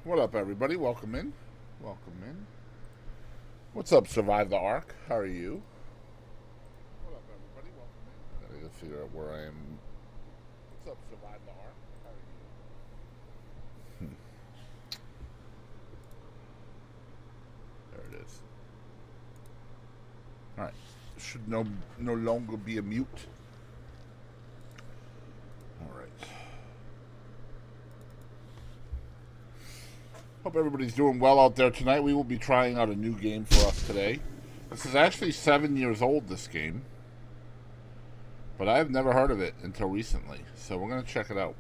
What up, everybody? Welcome in. Welcome in. What's up, Survive the Ark? How are you? What up, everybody? Welcome in. I gotta figure out where I am. What's up, Survive the Ark? How are you? There it is. All right. Should no longer be a mute. All right. Hope everybody's doing well out there tonight. We will be trying out a new game for us today. This is actually 7 years old, this game. But I have never heard of it until recently. So we're going to check it out.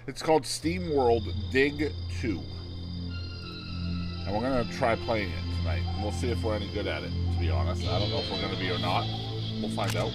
It's called Steam World Dig 2. And we're going to try playing it tonight. And we'll see if we're any good at it, to be honest. I don't know if we're going to be or not. We'll find out.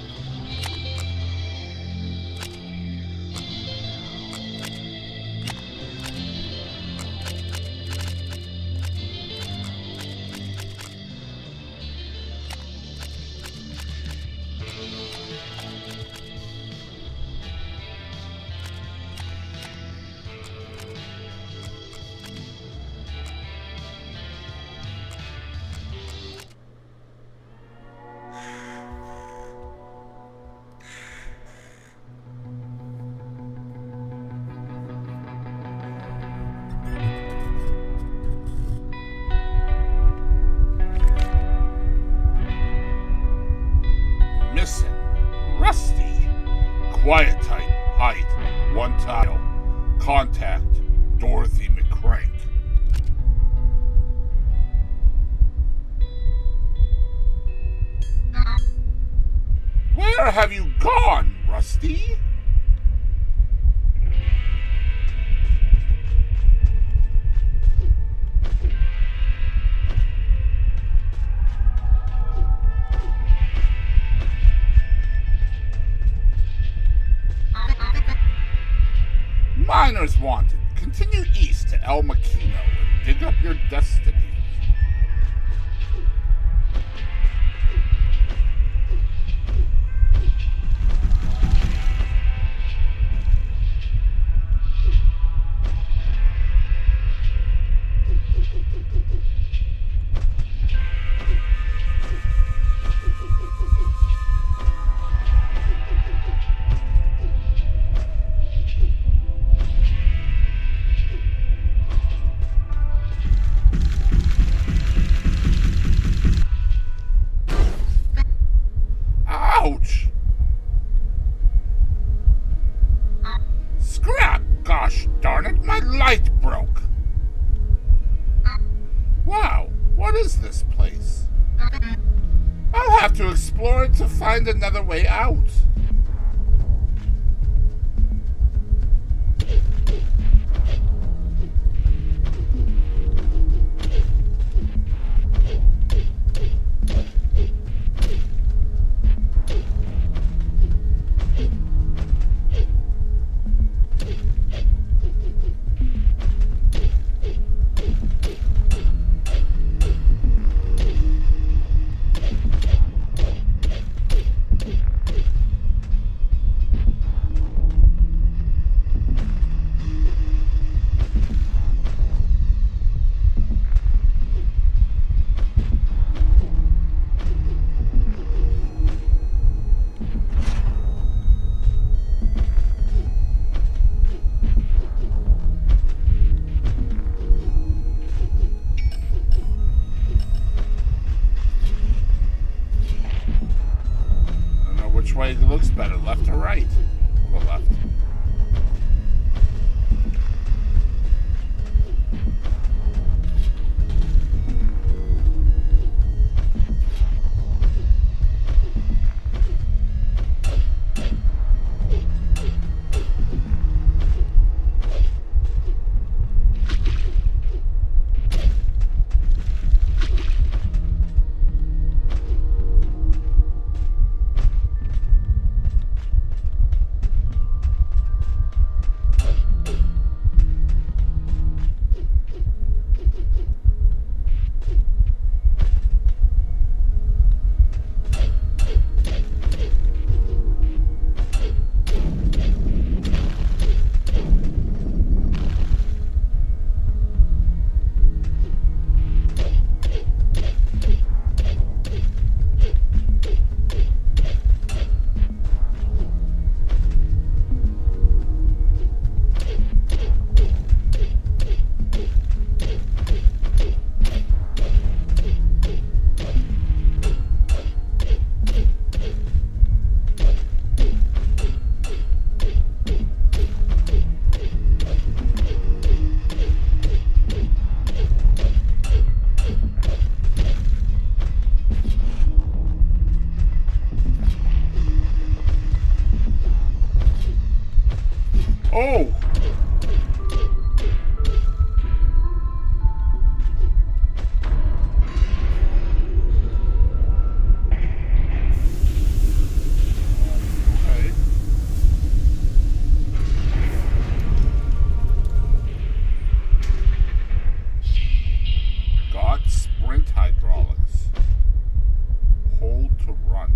Quiet type, height, 1 tile, contact, Dorothy McCrank. Where have you gone, Rusty? Miners wanted. Continue east to El Maquino and dig up your destiny. Ouch! Scrap! Gosh darn it, my light broke! Wow, what is this place? I'll have to explore it to find another way out. Oh! Sprint hydraulics. Hold to run.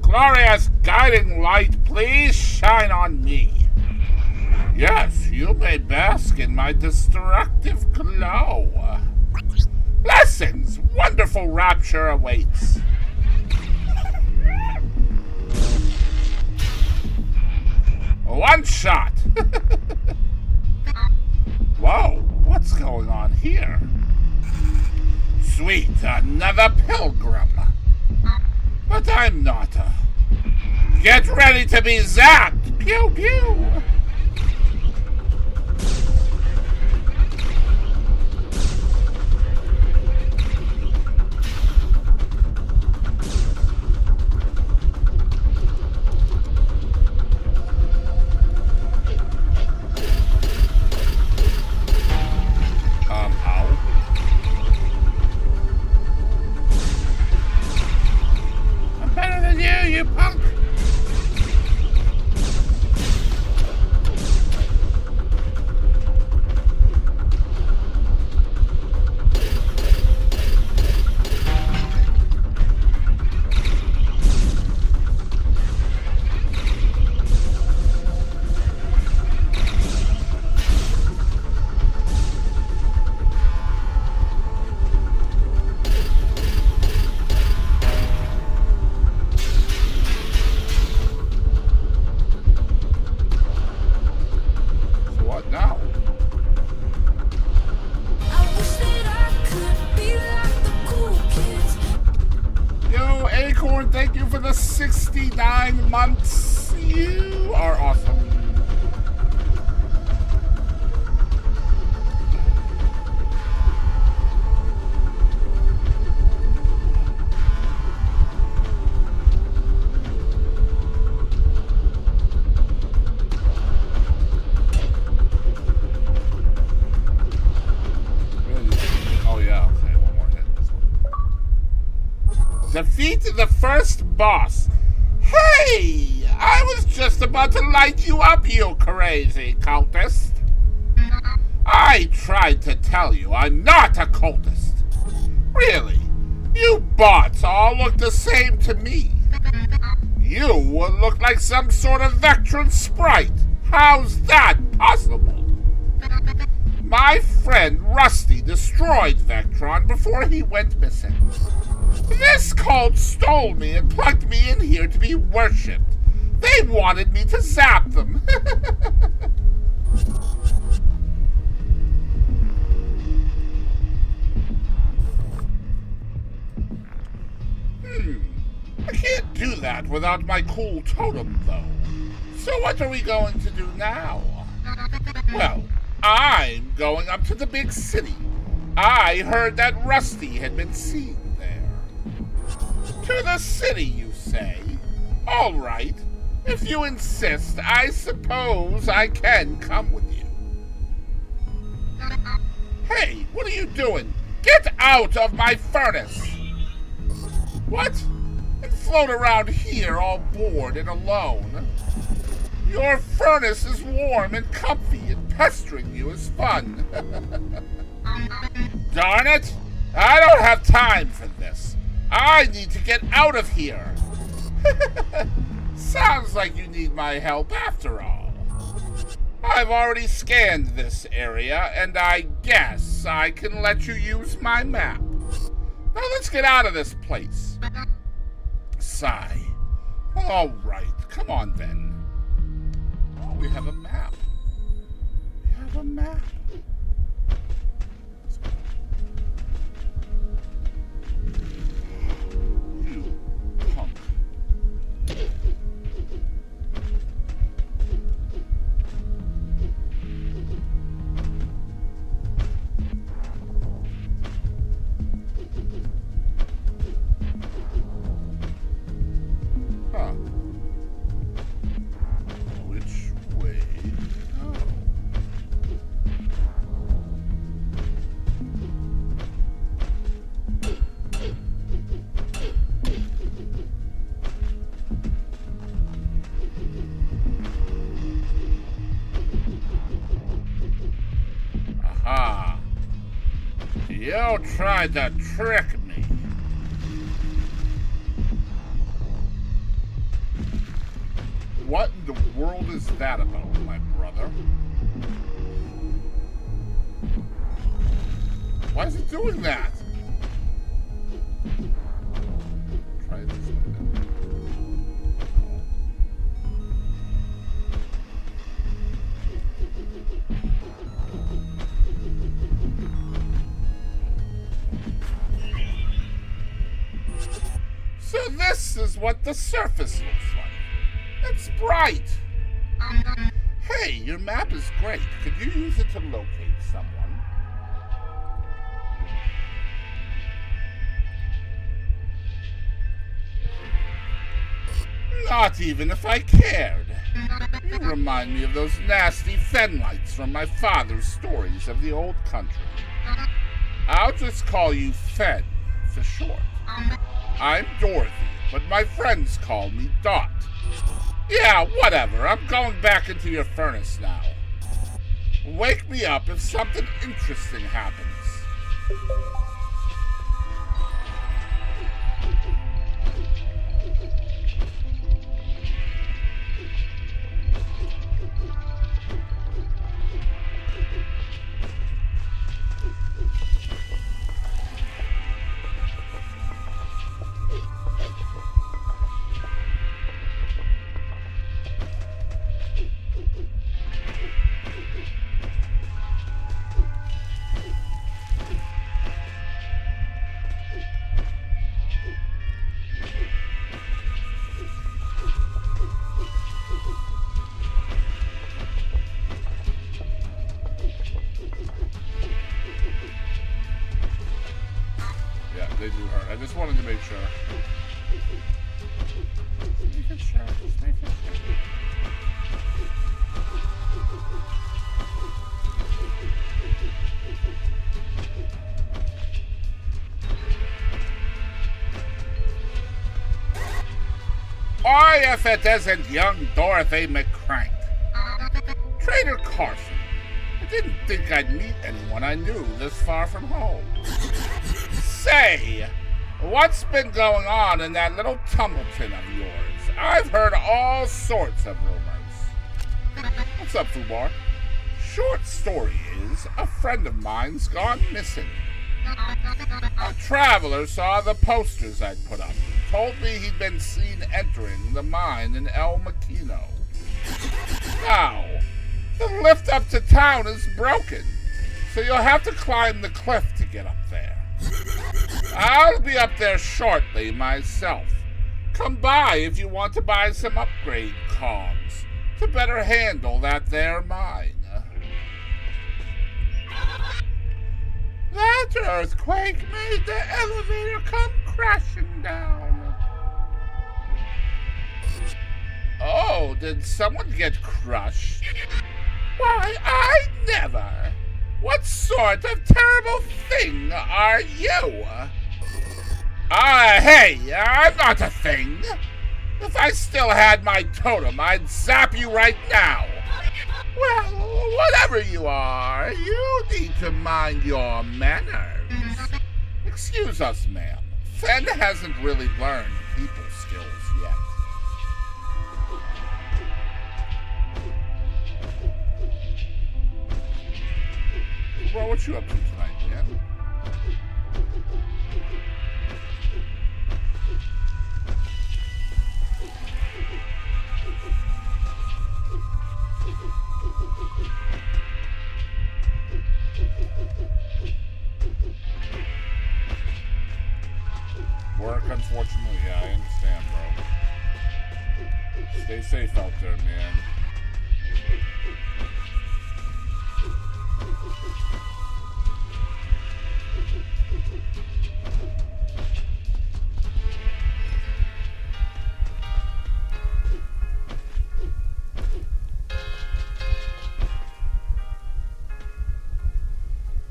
Glorious guiding light, please shine on me. Yes, you may bask in my destructive glow. Blessings, wonderful rapture awaits. One shot. Whoa, what's going on here? Sweet, another pilgrim. But I'm not. Get ready to be zapped! Pew pew! Ow. I'm better than you, you punk! Thank you for the 69 months. You are awesome. Oh yeah, okay, one more hit. Defeat the first boss just about to light you up, you crazy cultist. I tried to tell you I'm not a cultist. Really, you bots all look the same to me. You look like some sort of Vectron sprite. How's that possible? My friend Rusty destroyed Vectron before he went missing. This cult stole me and plugged me in here to be worshipped. They wanted me to zap them. I can't do that without my cool totem, though. So what are we going to do now? Well, I'm going up to the big city. I heard that Rusty had been seen there. To the city, you say? All right. If you insist, I suppose I can come with you. Hey, what are you doing? Get out of my furnace! What? And float around here all bored and alone? Your furnace is warm and comfy, and pestering you is fun. Darn it! I don't have time for this. I need to get out of here. Sounds like you need my help after all. I've already scanned this area, and I guess I can let you use my map. Now let's get out of this place. Sigh. Well, all right. Come on, then. Oh, we have a map. We have a map. You punk. Huh. Which way to go? Aha. You tried to trick me. What in the world is that about, my brother? Why is it doing that? Try this one then. So this is what the surface looks like. It's bright. Hey, your map is great. Could you use it to locate someone? Not even if I cared. You remind me of those nasty Fenlights from my father's stories of the old country. I'll just call you Fen for short. I'm Dorothy, but my friends call me Dot. Yeah, whatever. I'm going back into your furnace now. Wake me up if something interesting happens. They do hurt. I just wanted to make sure. Making sure. Just making sure. Why, if it isn't young Dorothy McCrank. Trader Carson, I didn't think I'd meet anyone I knew this far from home. Say, what's been going on in that little Tumbleton of yours? I've heard all sorts of rumors. What's up, Fubar? Short story is, a friend of mine's gone missing. A traveler saw the posters I'd put up and told me he'd been seen entering the mine in El Maquino. Now, the lift up to town is broken, so you'll have to climb the cliff to get up there. I'll be up there shortly myself. Come by if you want to buy some upgrade cogs to better handle that there mine. That earthquake made the elevator come crashing down. Oh, did someone get crushed? Why, I never. What sort of terrible thing are you? Hey, I'm not a thing. If I still had my totem, I'd zap you right now. Well, whatever you are, you need to mind your manners. Excuse us, ma'am. Fen hasn't really learned people skills yet. Well, what you up to tonight, man? Work, unfortunately, yeah, I understand, bro. Stay safe out there, man.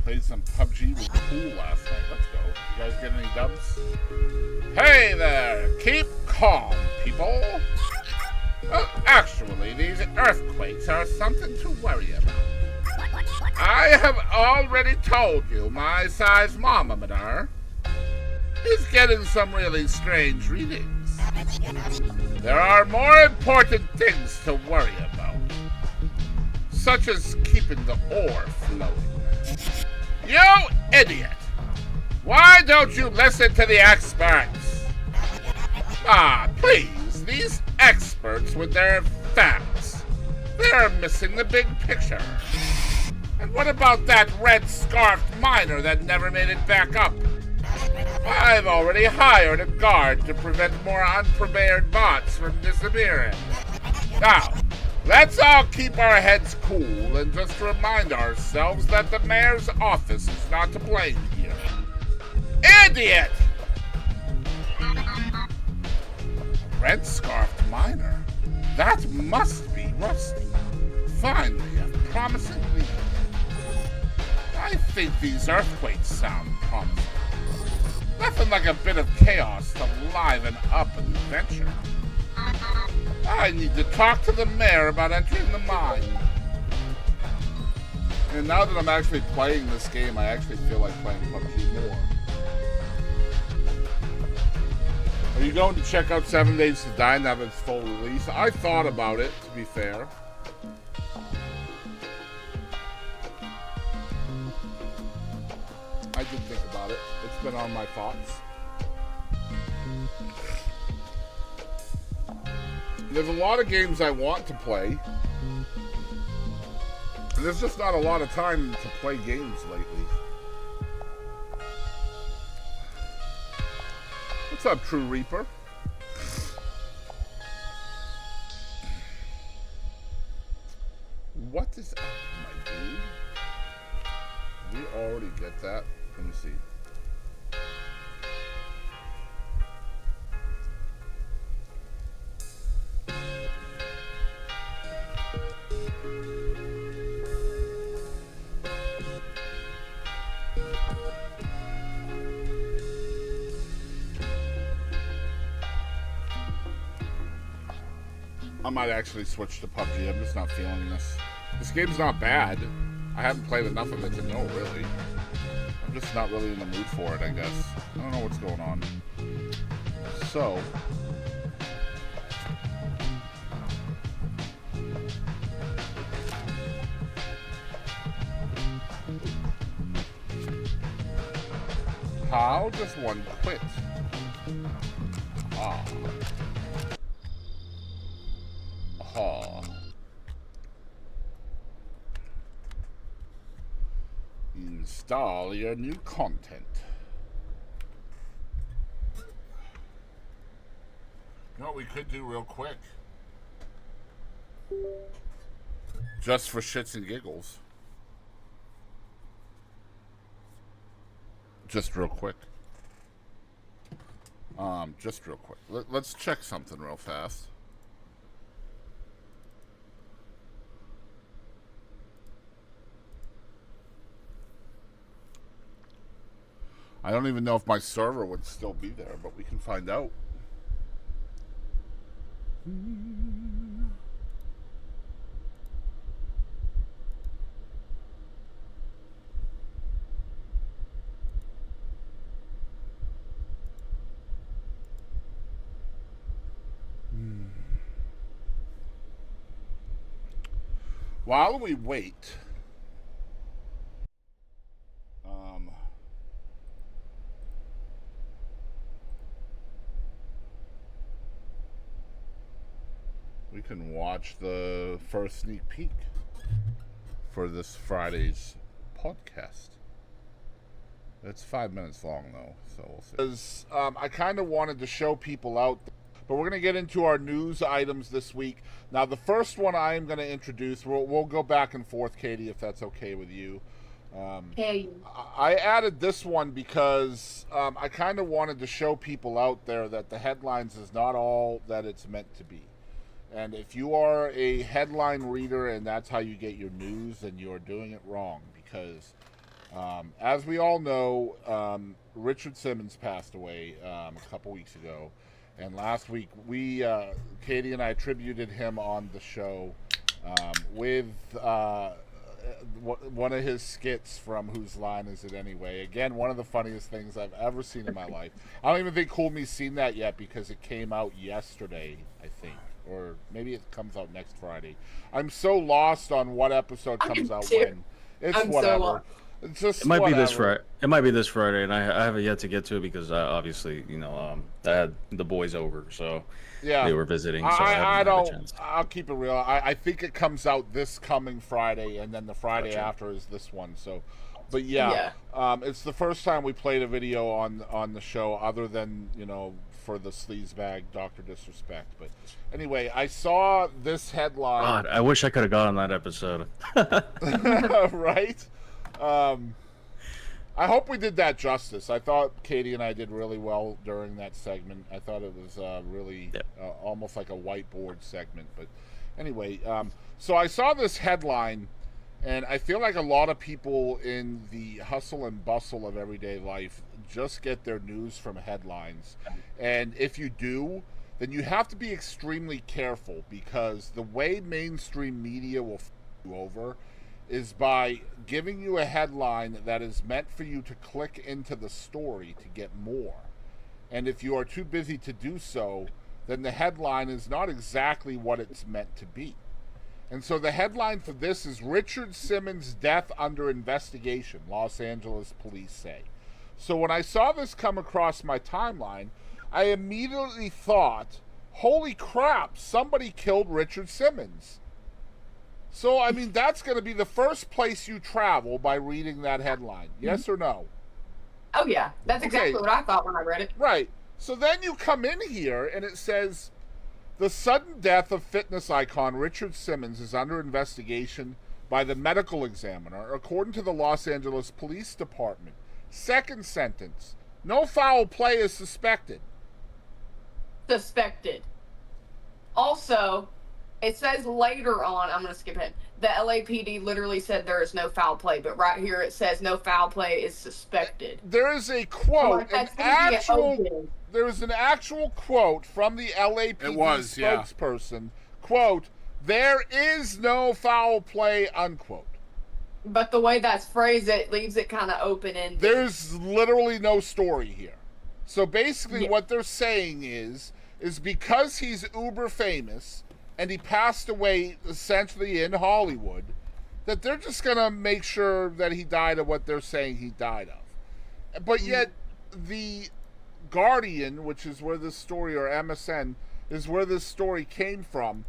Played some PUBG with Cool last night. Let's go. You guys get any dubs? Hey there! Keep calm, people! Well, actually, these earthquakes are something to worry about. I have already told you my seismometer is getting some really strange readings. There are more important things to worry about, such as keeping the ore flowing. You idiot! Why don't you listen to the experts? Ah, please, these experts with their facts. They're missing the big picture. And what about that red-scarfed miner that never made it back up? I've already hired a guard to prevent more unprepared bots from disappearing. Now, let's all keep our heads cool and just remind ourselves that the mayor's office is not to blame here. Idiot! Red-scarfed miner? That must be Rusty. Finally, a promising lead. I think these earthquakes sound promising. Nothing like a bit of chaos to liven up an adventure. I need to talk to the mayor about entering the mine. And now that I'm actually playing this game, I actually feel like playing PUBG more. Are you going to check out 7 Days to Die now that it's full release? I thought about it, to be fair. I did think about it. It's been on my thoughts. There's a lot of games I want to play. There's just not a lot of time to play games lately. What's up, True Reaper? What is up, my dude? We already get that. Let me see. I might actually switch to PUBG. I'm just not feeling this. This game's not bad. I haven't played enough of it to know, really. I'm just not really in the mood for it, I guess. I don't know what's going on. So... how does one quit? Ah. Ah. Install your new content. You know what we could do real quick? Just for shits and giggles. Just real quick. Just real quick. Let's check something real fast. I don't even know if my server would still be there, but we can find out. While we wait, we can watch the first sneak peek for this Friday's podcast. It's 5 minutes long, though, so we'll see. Because I kind of wanted to show people out, but we're going to get into our news items this week. Now, the first one I am going to introduce, we'll go back and forth, Katie, if that's okay with you. Hey. I added this one because I kind of wanted to show people out there that the headlines is not all that it's meant to be. And if you are a headline reader and that's how you get your news, then you are doing it wrong. Because, as we all know, Richard Simmons passed away a couple weeks ago. And last week, Katie and I tributed him on the show with one of his skits from Whose Line Is It Anyway? Again, one of the funniest things I've ever seen in my life. I don't even think Cool Me's seen that yet because it came out yesterday, I think. Or maybe it comes out next Friday. I'm so lost on what episode comes out when. It's whatever. So it's just it might be this Friday. It might be this Friday, and I haven't yet to get to it because obviously, I had the boys over, so yeah, they were visiting. So I don't. I'll keep it real. I think it comes out this coming Friday, and then the Friday after is this one. So, but yeah. It's the first time we played a video on the show, other than for the sleazebag Dr. Disrespect. But anyway, I saw this headline. God, I wish I could have got on that episode. Right? I hope we did that justice. I thought Katie and I did really well during that segment. I thought it was really almost like a whiteboard segment. But anyway, so I saw this headline, and I feel like a lot of people in the hustle and bustle of everyday life just get their news from headlines. And if you do, then you have to be extremely careful, because the way mainstream media will f you over is by giving you a headline that is meant for you to click into the story to get more. And if you are too busy to do so, then the headline is not exactly what it's meant to be. And so the headline for this is Richard Simmons' death under investigation, Los Angeles police say. So when I saw this come across my timeline, I immediately thought, holy crap, somebody killed Richard Simmons. So, I mean, that's going to be the first place you travel by reading that headline. Yes or no? Oh, yeah. That's exactly what I thought when I read it. Right. So then you come in here and it says, the sudden death of fitness icon Richard Simmons is under investigation by the medical examiner, according to the Los Angeles Police Department. Second sentence, no foul play is suspected. Suspected. Also, it says later on, I'm going to skip ahead, the LAPD literally said there is no foul play, but right here it says no foul play is suspected. There is a quote, there is an actual quote from the LAPD spokesperson quote, there is no foul play, unquote. But the way that's phrased, it leaves it kind of open-ended. There's literally no story here. So basically what they're saying is because he's uber famous and he passed away essentially in Hollywood, that they're just going to make sure that he died of what they're saying he died of. But yet the Guardian, which is where this story, or MSN, is where this story came from,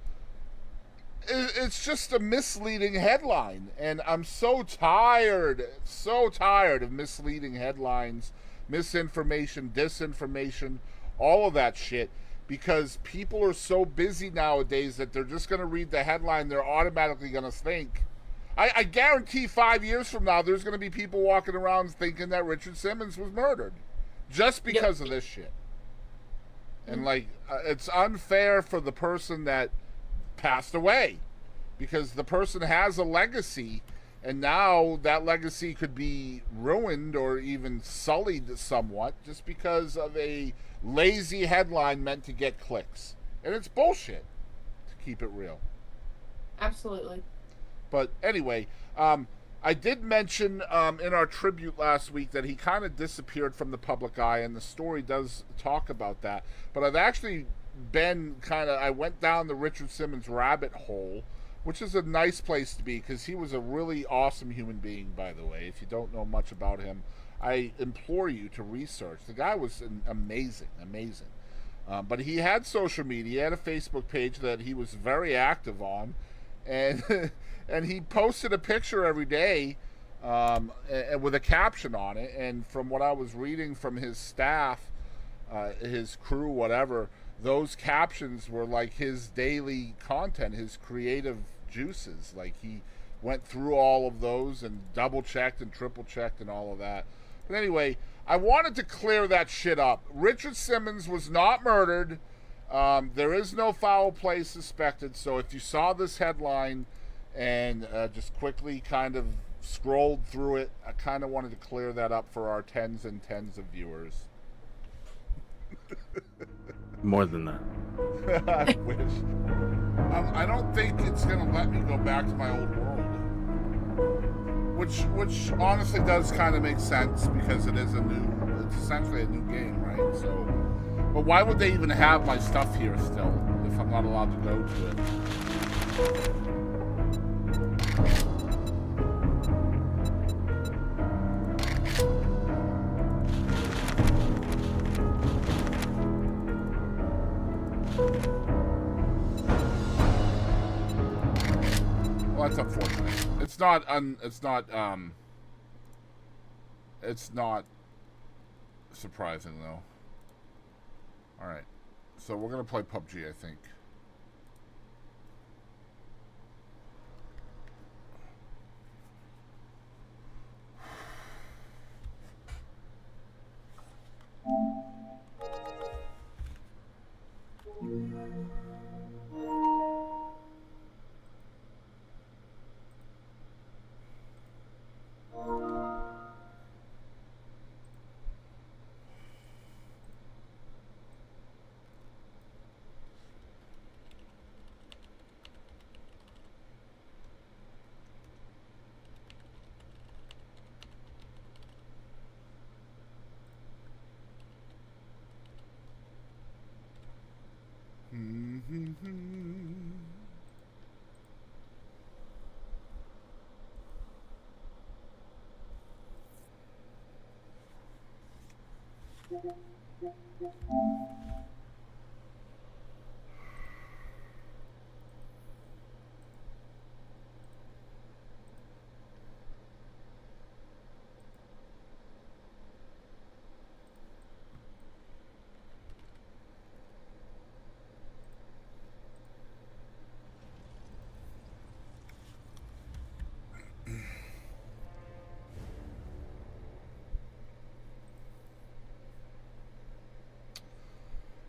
it's just a misleading headline. And I'm so tired of misleading headlines, misinformation, disinformation, all of that shit, because people are so busy nowadays that they're just going to read the headline, they're automatically going to think. I guarantee 5 years from now there's going to be people walking around thinking that Richard Simmons was murdered just because of this shit. And like, it's unfair for the person that passed away, because the person has a legacy, and now that legacy could be ruined or even sullied somewhat just because of a lazy headline meant to get clicks. And it's bullshit, to keep it real. Absolutely. But anyway, I did mention in our tribute last week that he kind of disappeared from the public eye, and the story does talk about that. But I've actually I went down the Richard Simmons rabbit hole, which is a nice place to be, because he was a really awesome human being, by the way. If you don't know much about him, I implore you to research. The guy was amazing. But he had social media. He had a Facebook page that he was very active on, and and he posted a picture every day with a caption on it. And from what I was reading from his staff, his crew, whatever, those captions were like his daily content, his creative juices. Like, he went through all of those and double checked and triple checked and all of that. But anyway, I wanted to clear that shit up. Richard Simmons was not murdered. There is no foul play suspected. So if you saw this headline and just quickly kind of scrolled through it, I kind of wanted to clear that up for our tens and tens of viewers. More than that. I wish. I don't think it's going to let me go back to my old world. Which honestly does kind of make sense, because it's essentially a new game, right? So, but why would they even have my stuff here still if I'm not allowed to go to it? Well, that's unfortunate. It's not surprising though. All right, so we're gonna play PUBG, I think.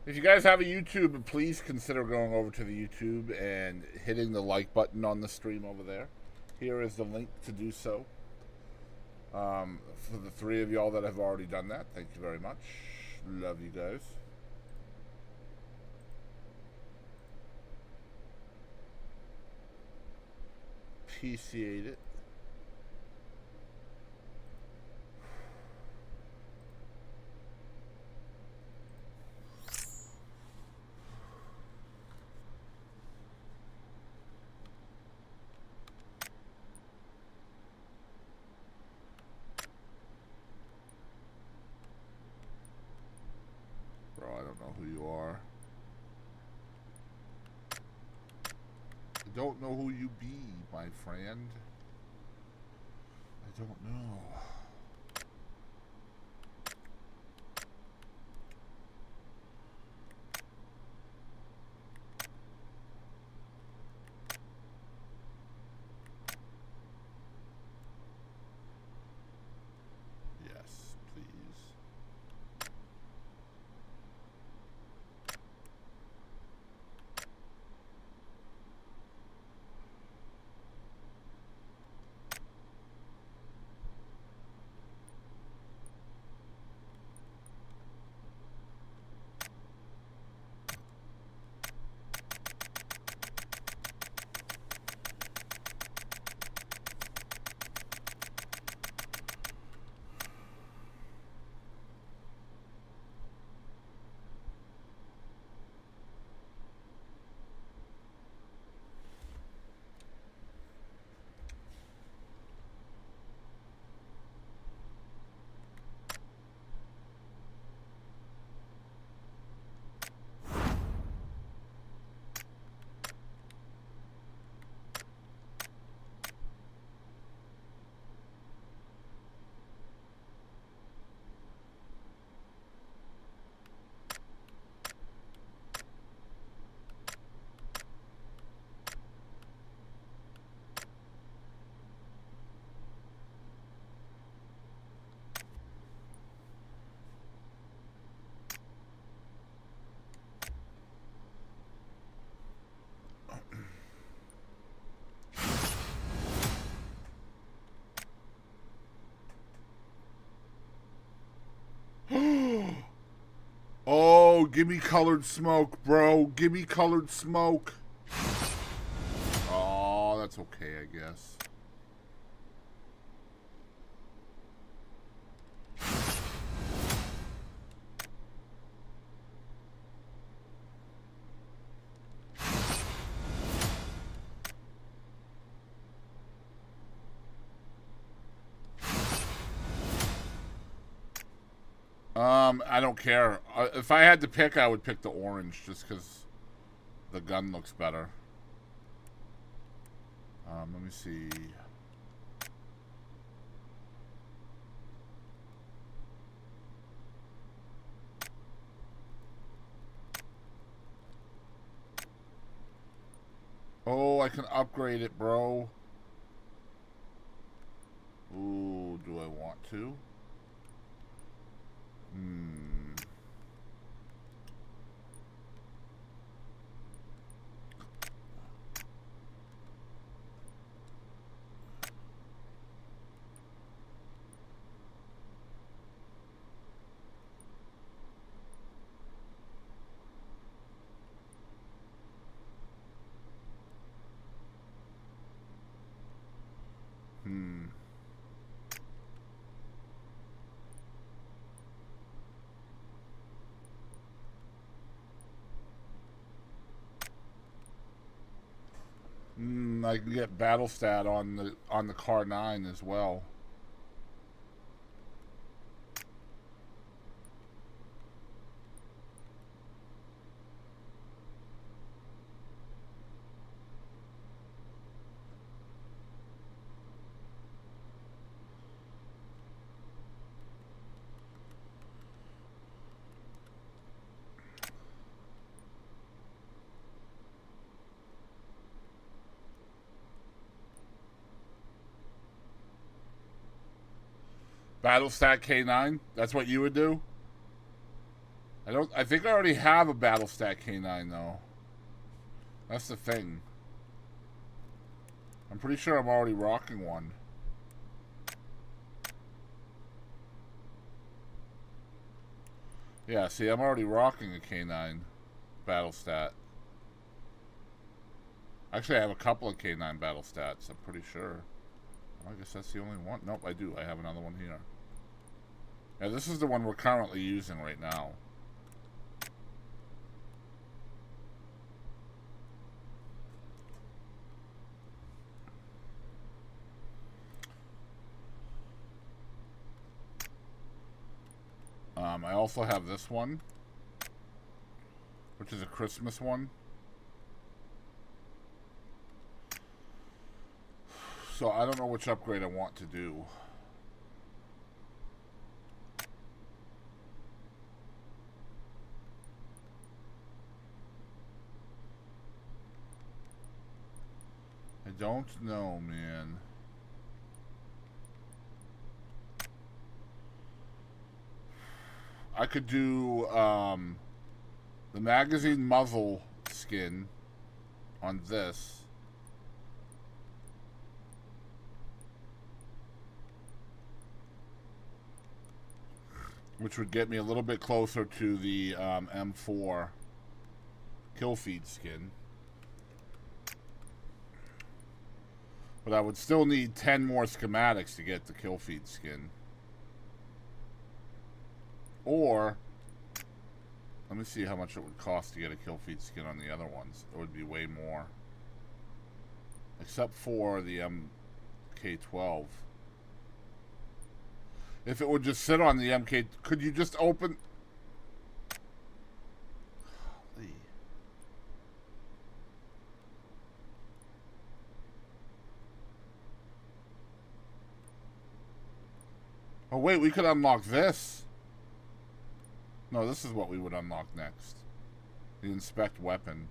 If you guys have a YouTube, please consider going over to the YouTube and hitting the like button on the stream over there. Here is the link to do so. For the 3 of y'all that have already done that, thank you very much. Love you guys. appreciate it. Bro, I don't know who you are. I don't know who you be, my friend. I don't know. Yes, please. Oh, give me colored smoke, bro. Give me colored smoke. Oh, that's okay, I guess. I don't care. If I had to pick, I would pick the orange just because the gun looks better. Let me see. Oh, I can upgrade it, bro. Ooh, do I want to? I can get battle stat on the car 9 as well. Battle stat K9? That's what you would do? I think I already have a battle stat K9 though. That's the thing. I'm pretty sure I'm already rocking one. Yeah, see, I'm already rocking a K9 battle stat. Actually, I have a couple of K9 battle stats, I'm pretty sure. I guess that's the only one. Nope, I do. I have another one here. Yeah, this is the one we're currently using right now. I also have this one, which is a Christmas one. So I don't know which upgrade I want to do. I don't know, man. I could do the magazine muzzle skin on this. Which would get me a little bit closer to the M4 kill feed skin. But I would still need 10 more schematics to get the kill feed skin. Or, let me see how much it would cost to get a kill feed skin on the other ones. It would be way more. Except for the MK12. If it would just sit on the MK... Could you just open... Golly. Oh, wait, we could unlock this. No, this is what we would unlock next. The inspect weapon.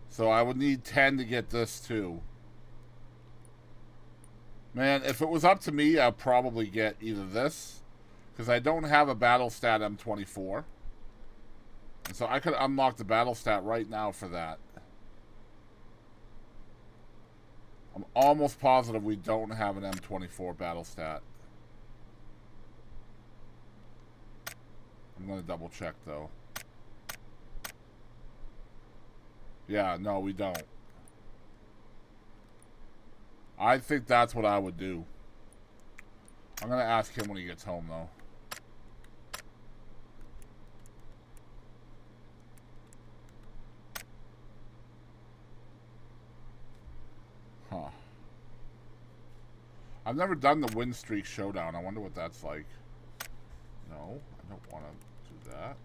So I would need 10 to get this, too. Man, if it was up to me, I'd probably get either this, because I don't have a battle stat M24. And so I could unlock the battle stat right now for that. I'm almost positive we don't have an M24 battle stat. I'm going to double check, though. Yeah, no, we don't. I think that's what I would do. I'm going to ask him when he gets home, though. Huh. I've never done the win streak showdown. I wonder what that's like. No, I don't want to do that.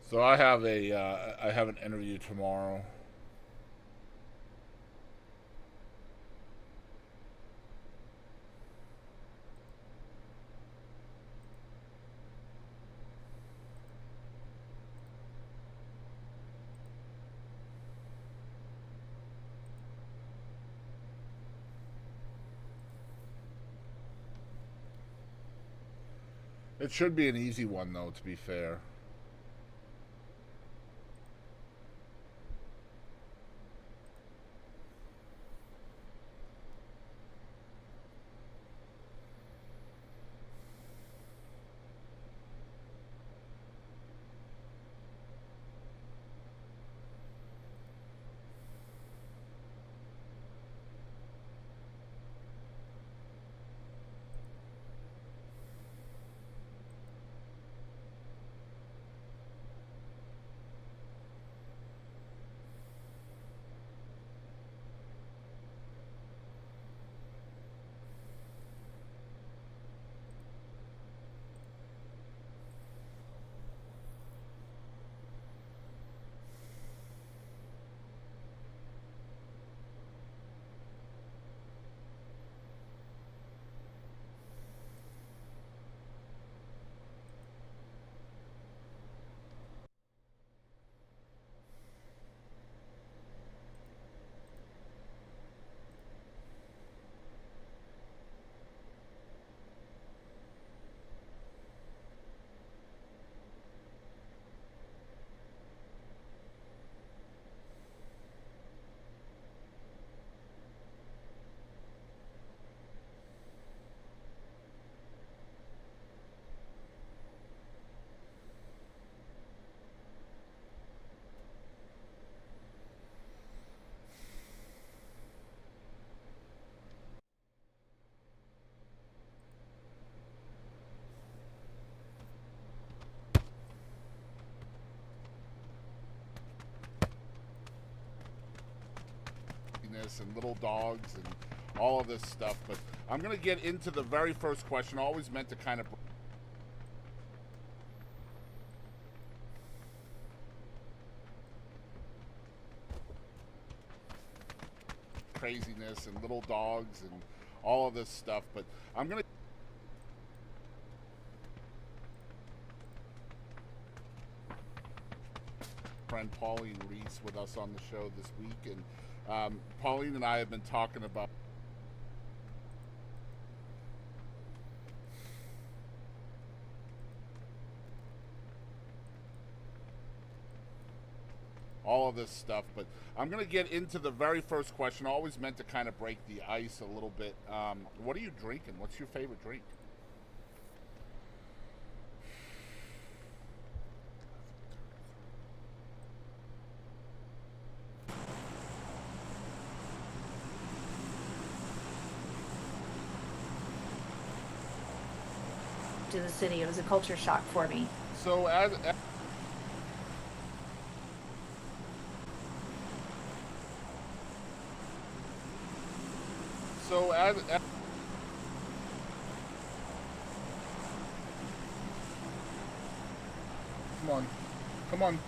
So I have an interview tomorrow. It should be an easy one, though, to be fair. craziness and little dogs and all of this stuff. But I'm going to get into the very first question. Always meant to kind of... craziness and little dogs and all of this stuff. But I'm going to... friend Pauline Reese with us on the show this week, and Pauline and I have been talking about all of this stuff. But I'm going to get into the very first question. Always meant to kind of break the ice a little bit. What are you drinking? What's your favorite drink? To the city. It was a culture shock for me. So as come on, come on.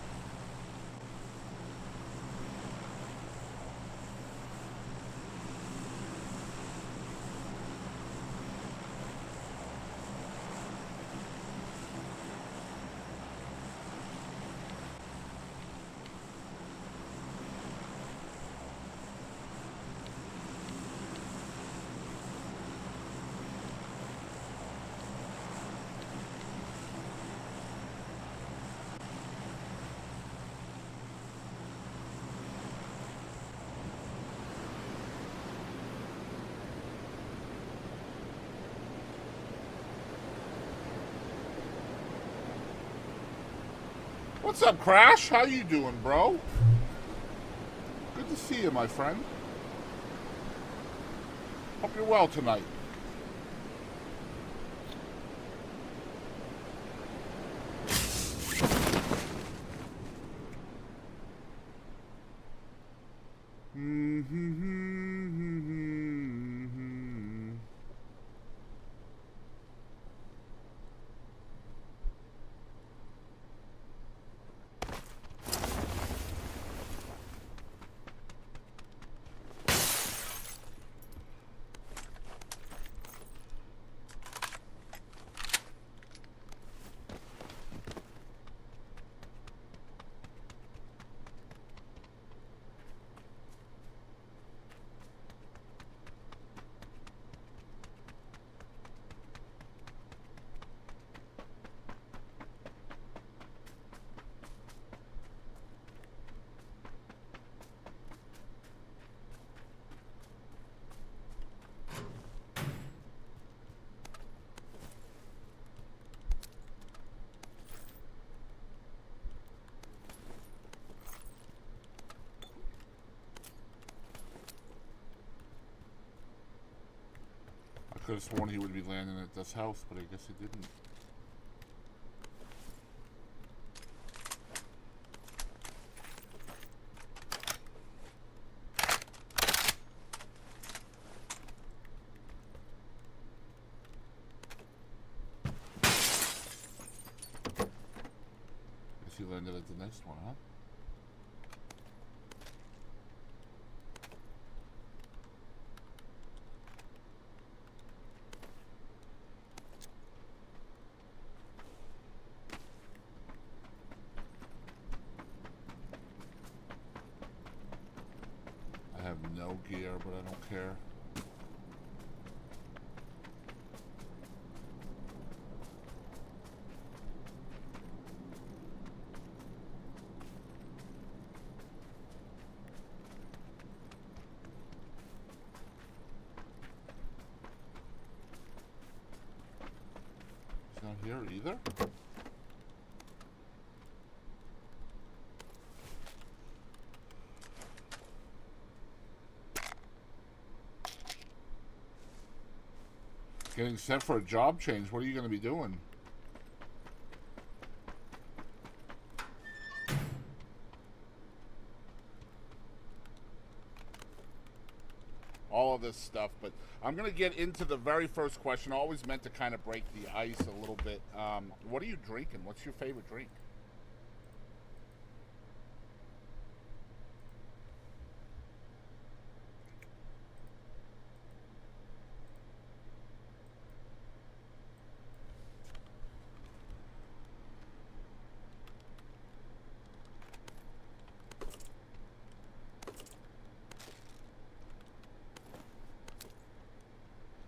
What's up, Crash? How you doing, bro? Good to see you, my friend. Hope you're well tonight. I could have sworn he would be landing at this house, but I guess he didn't. Guess he landed at the next one, huh? I have no gear, but I don't care. He's not here either? Getting set for a job change. What are you going to be doing? this stuff, but I'm going to get into the very first question. I always meant to kind of break the ice a little bit. What are you drinking? What's your favorite drink?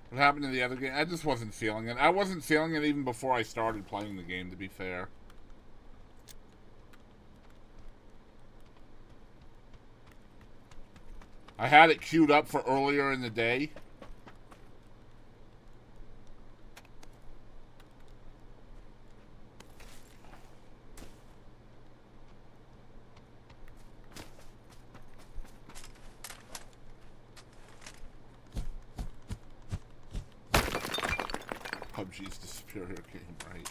What happened to the other game? I just wasn't feeling it. I wasn't feeling it even before I started playing the game, to be fair. I had it queued up for earlier in the day. PUBG's the superior game, right?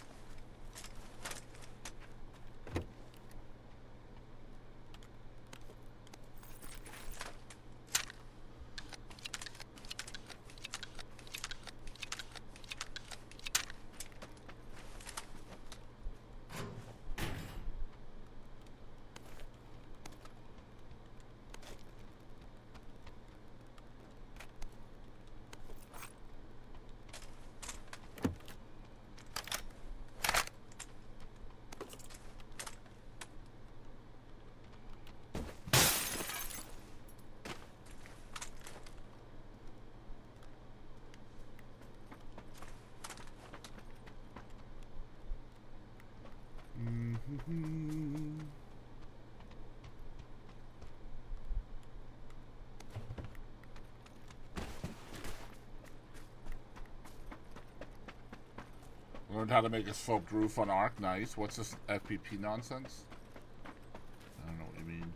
Learned how to make a sloped roof on Ark. Nice. What's this FPP nonsense? I don't know what you mean.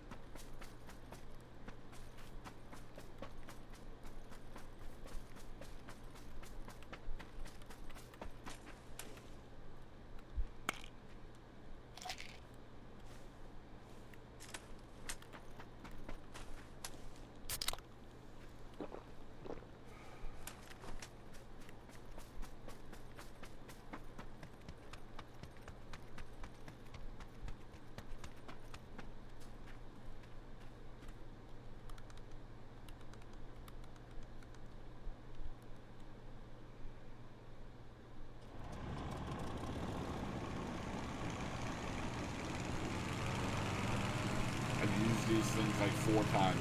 These things like 4 times.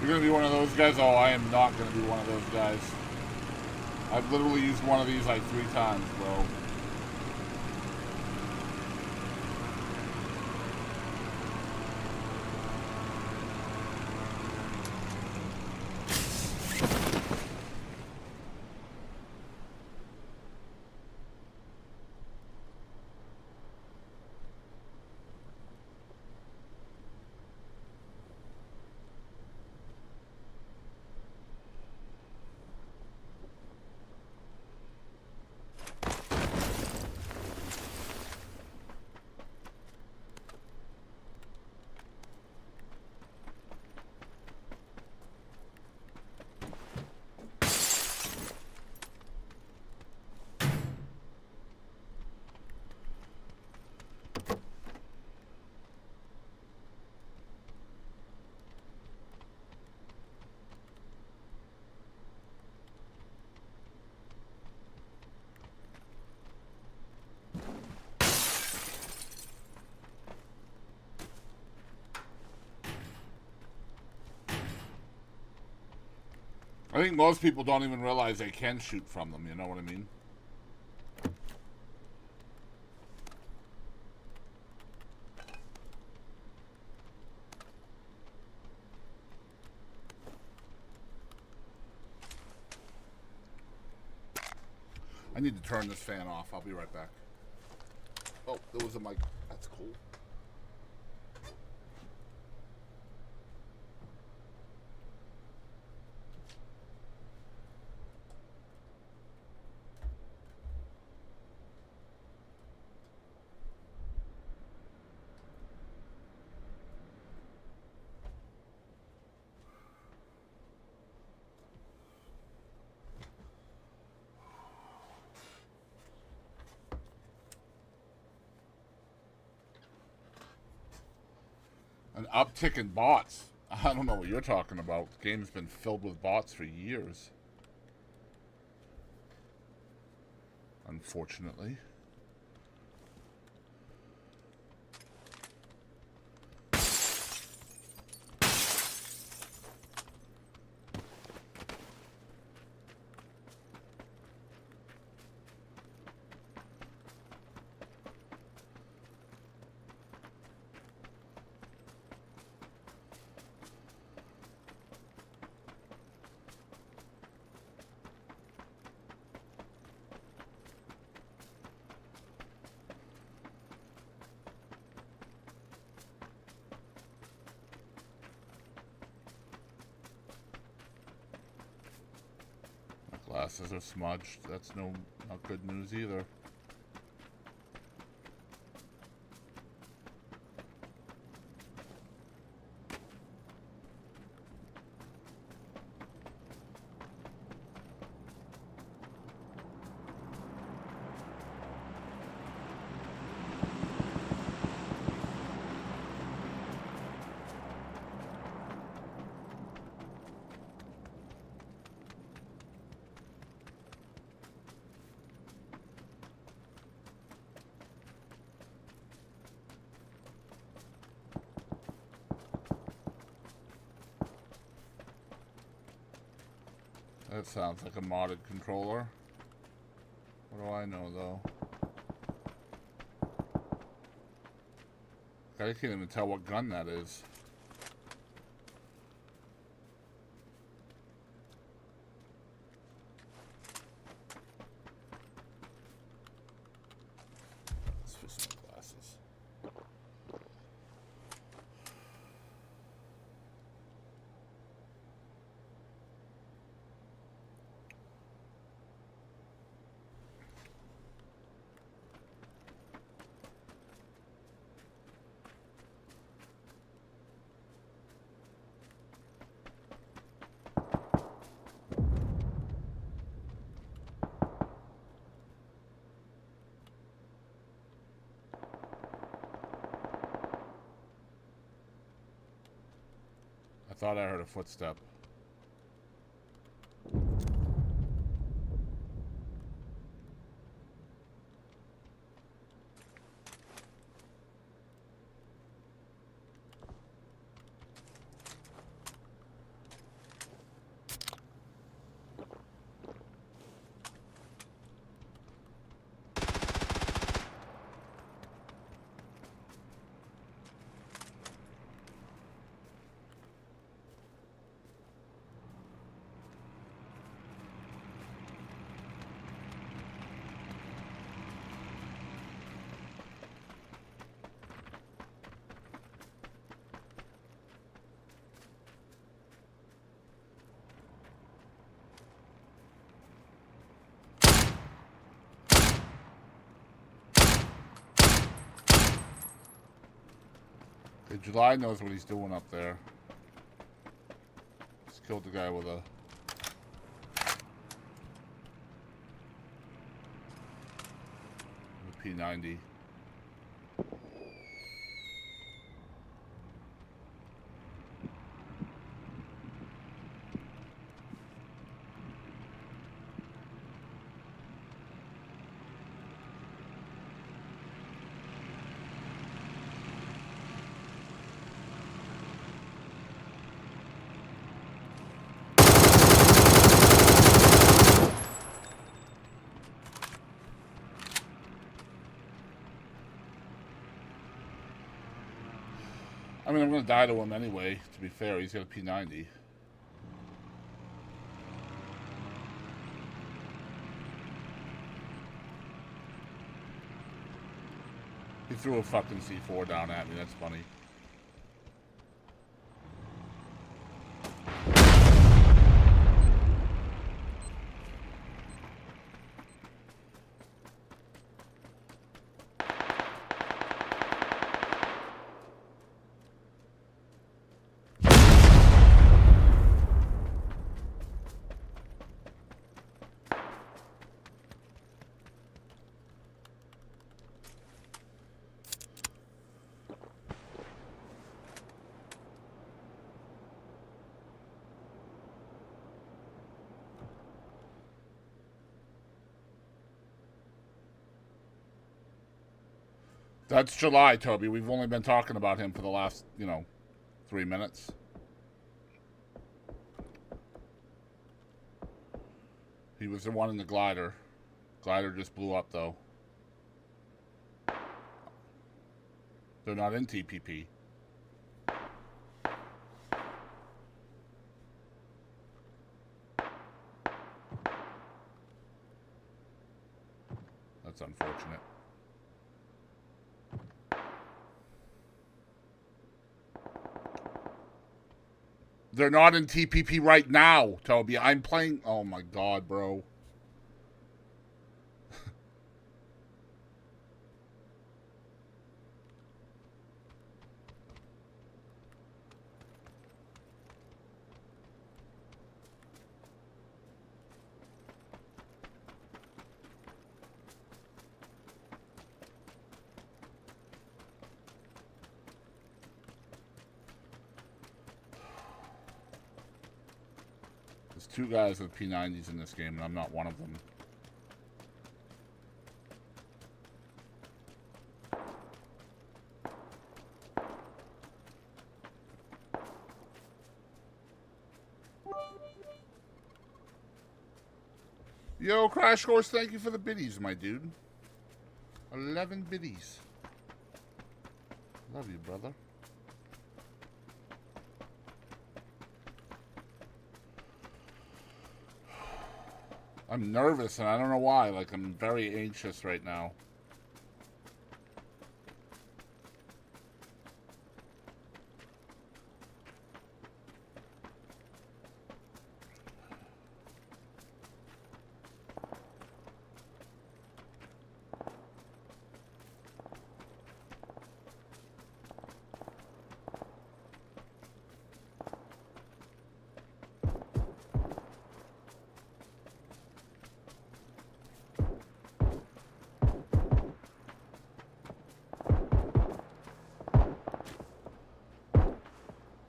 You're gonna be one of those guys? Oh, I am not gonna be one of those guys. I've literally used one of these like 3 times, bro. I think most people don't even realize they can shoot from them, you know what I mean? I need to turn this fan off. I'll be right back. Oh, there was a mic. That's cool. An uptick in bots. I don't know what you're talking about. The game's been filled with bots for years. Unfortunately. Glasses are smudged. That's not good news either. That sounds like a modded controller. What do I know, though? I can't even tell what gun that is. Let's fix my glasses. I thought I heard a footstep. The July knows what he's doing up there. Just killed the guy with a... P90. I mean, I'm going to die to him anyway, to be fair. He's got a P90. He threw a fucking C4 down at me. That's funny. That's July, Toby. We've only been talking about him for the last, 3 minutes. He was the one in the glider. Glider just blew up, though. They're not in TPP. That's unfortunate. They're not in TPP right now, Toby. I'm playing... Oh, my God, bro. There's 2 guys with P90s in this game, and I'm not one of them. Yo, Crash Course, thank you for the biddies, my dude. 11 biddies. Love you, brother. I'm nervous, and I don't know why. Like, I'm very anxious right now.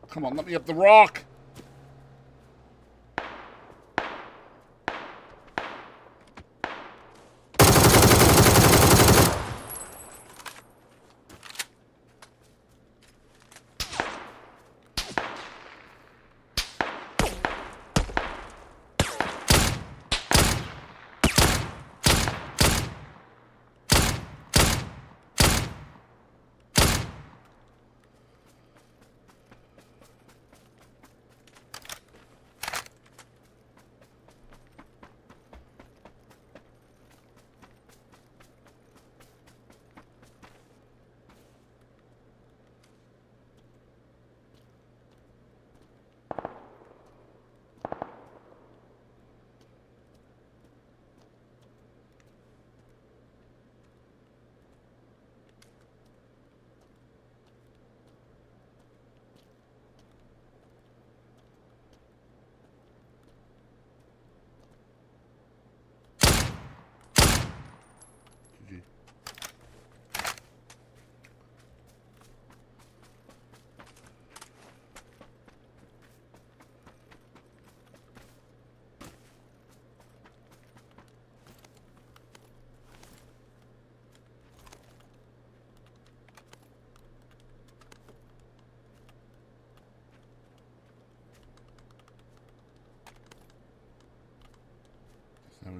Come on, let me up the rock.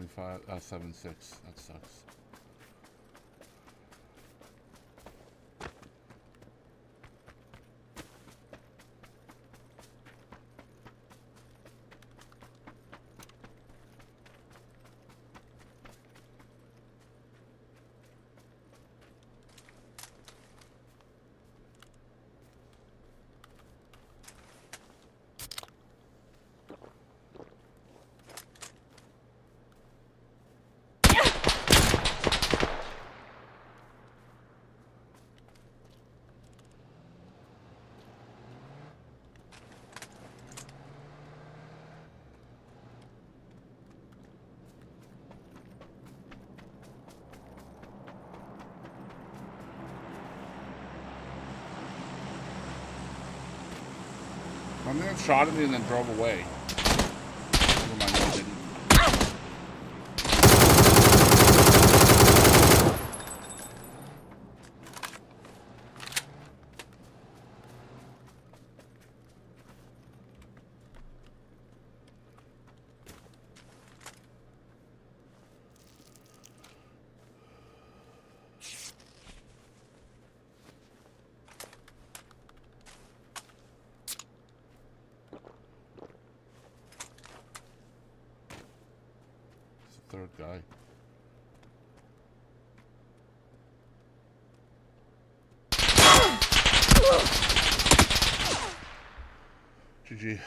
7.25, 7.6. That sucks. My man shot at me and then drove away. Never mind, he didn't. It's the third guy. GG.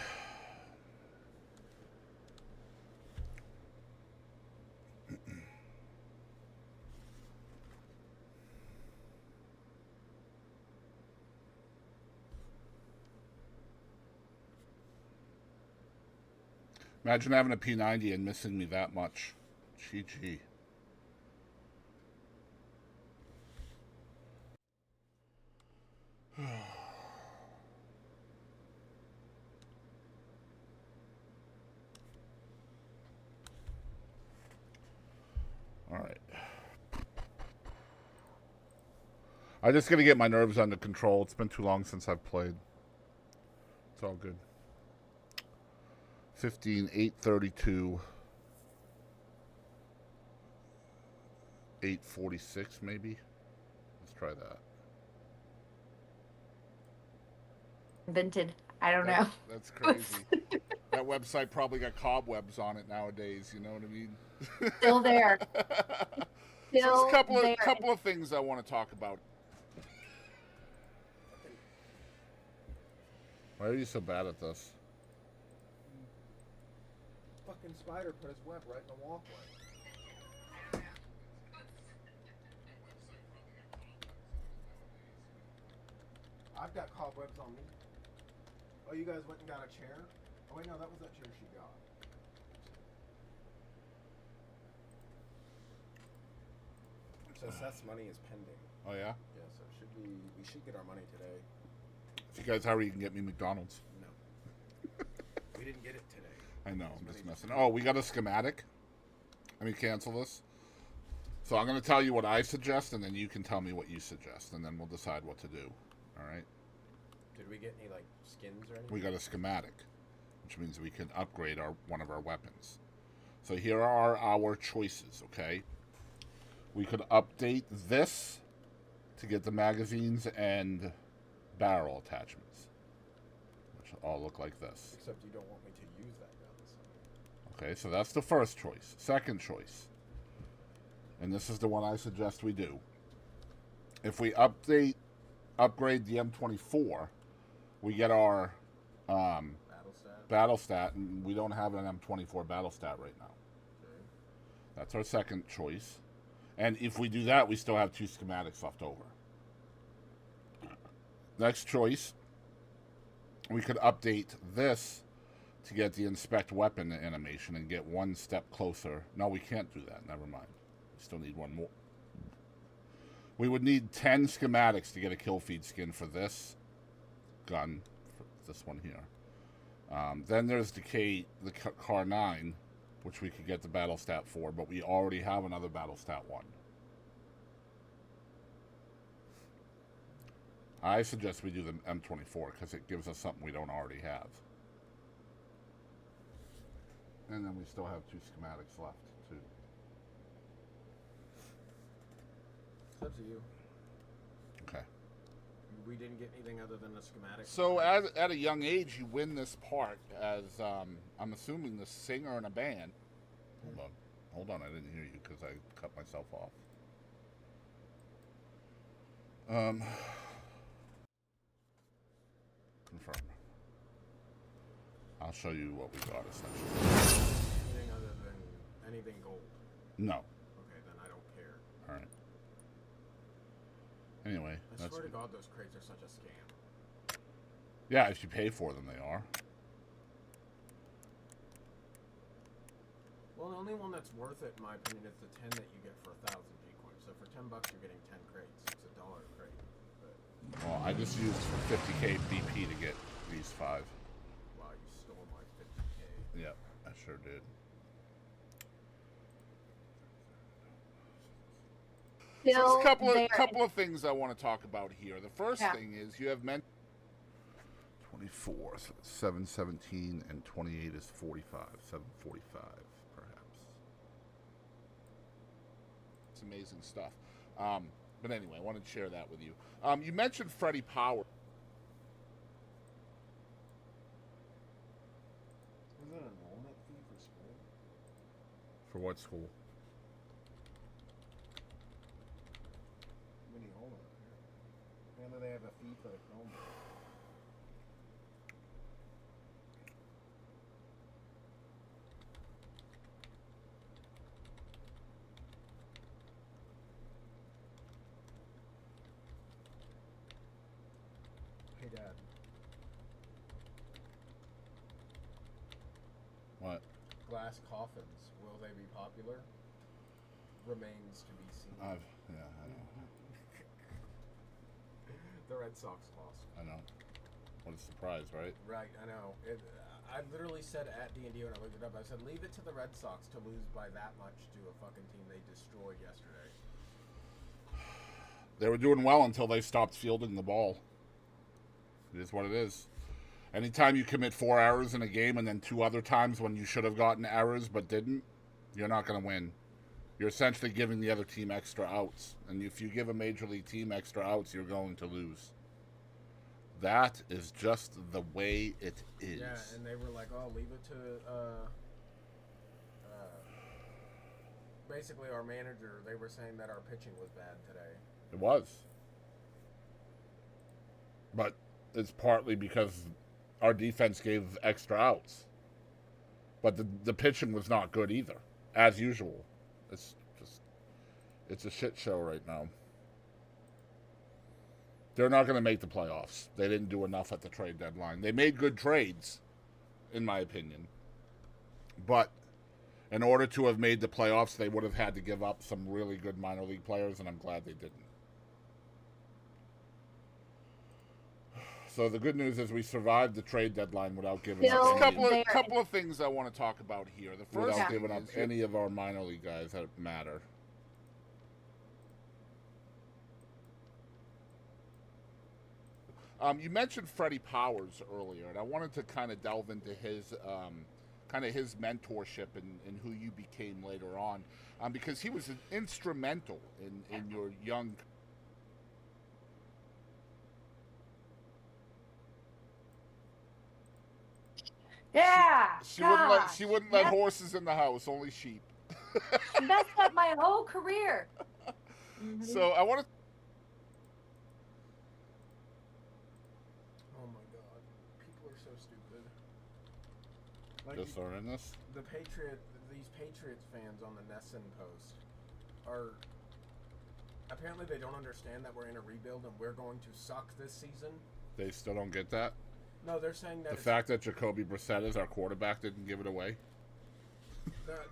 Imagine having a P90 and missing me that much. GG. All right. I just gotta get my nerves under control. It's been too long since I've played. It's all good. 15, 832, 846 maybe. Let's try that. Invented. I don't know. That's crazy. That website probably got cobwebs on it nowadays. You know what I mean? Still there. So Still there's there. a couple of things I want to talk about. Why are you so bad at this? Fucking spider put his web right in the walkway. I've got cobwebs on me. Oh, you guys went and got a chair? Oh wait, no, that was that chair she got. So Seth's money is pending. Oh yeah? Yeah, so we should get our money today. If you guys hurry, you can get me McDonald's. No. We didn't get it today. I know, I'm just messing. Oh, we got a schematic. Let me cancel this. So I'm going to tell you what I suggest, and then you can tell me what you suggest, and then we'll decide what to do. All right? Did we get any like skins or anything? We got a schematic, which means we can upgrade one of our weapons. So here are our choices, okay? We could update this to get the magazines and barrel attachments, which all look like this. Except you don't want me to use that gun. So. Okay, so that's the first choice. Second choice, and this is the one I suggest we do. If we upgrade the M24, we get our battle stat, and we don't have an M24 battle stat right now. Okay. That's our second choice. And if we do that, we still have 2 schematics left over. Next choice, we could update this to get the inspect weapon animation and get 1 step closer. No, we can't do that. Never mind. We still need 1 more. We would need 10 schematics to get a kill feed skin for this gun, for this one here. Then there's the Car 9, which we could get the battle stat for, but we already have another battle stat 1. I suggest we do the M24 because it gives us something we don't already have. And then we still have 2 schematics left, too. It's up to you. Okay. We didn't get anything other than a schematic. So at a young age, you win this part as, I'm assuming, the singer in a band. Hold on, I didn't hear you because I cut myself off. Confirm. I'll show you what we got, essentially. Anything other than anything gold? No. Okay, then I don't care. All right. Anyway, I swear to God, those crates are such a scam. Yeah, if you pay for them, they are. Well, the only one that's worth it, in my opinion, is the 10 that you get for 1,000 G coins. So for $10, you're getting 10 crates. It's $1 a crate. But, Well, I just used 50k BP to get these 5. wow, you stole my 50k. Yep, I sure did. So Still there's a there. couple of things I want to talk about here. The first Yeah. thing is you have meant 24, so 717 and 28 is 45, 745 perhaps. It's amazing stuff. But anyway, I wanted to share that with you. You mentioned Freddie Power. Is that an enrollment fee for school? For what school? Mini enrollment. Apparently they have a fee for the Chromebook. Hey, Dad. What? Glass coffins, will they be popular? Remains to be seen. Yeah, I know. The Red Sox lost. I know. What a surprise, right? Right, I know. I literally said at D&D when I looked it up, I said, leave it to the Red Sox to lose by that much to a fucking team they destroyed yesterday. They were doing well until they stopped fielding the ball. It is what it is. Anytime you commit 4 errors in a game and then 2 other times when you should have gotten errors but didn't, you're not going to win. You're essentially giving the other team extra outs. And if you give a major league team extra outs, you're going to lose. That is just the way it is. Yeah, and they were like, oh, leave it to, basically our manager. They were saying that our pitching was bad today. It was. But it's partly because our defense gave extra outs. But the pitching was not good either, as usual. It's a shit show right now. They're not going to make the playoffs. They didn't do enough at the trade deadline. They made good trades, in my opinion. But in order to have made the playoffs, they would have had to give up some really good minor league players, and I'm glad they didn't. So the good news is we survived the trade deadline without giving up any. Couple of things I want to talk about here. The first, without giving up any of our minor league guys that matter. You mentioned Freddie Powers earlier, and I wanted to kind of delve into his his mentorship and who you became later on, because he was instrumental in your young. Yeah. She wouldn't let horses in the house, only sheep. She messed up my whole career. Mm-hmm. So I want to. Oh my god. People are so stupid. Just learning this. These Patriots fans on the Nesson post are. Apparently they don't understand that we're in a rebuild and we're going to suck this season. They still don't get that. No, they're saying that the fact that Jacoby Brissett is our quarterback didn't give it away.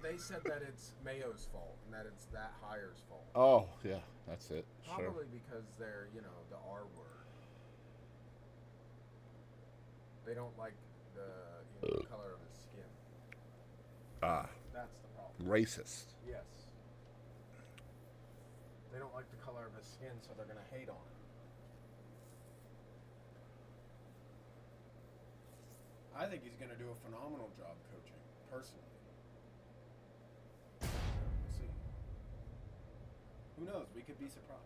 They said that it's Mayo's fault and that it's that hire's fault. Oh yeah, that's it. Probably because they're the R word. They don't like the color of his skin. Ah. That's the problem. Racist. Yes. They don't like the color of his skin, so they're gonna hate on it. I think he's gonna do a phenomenal job coaching, personally. We'll see. Who knows? We could be surprised.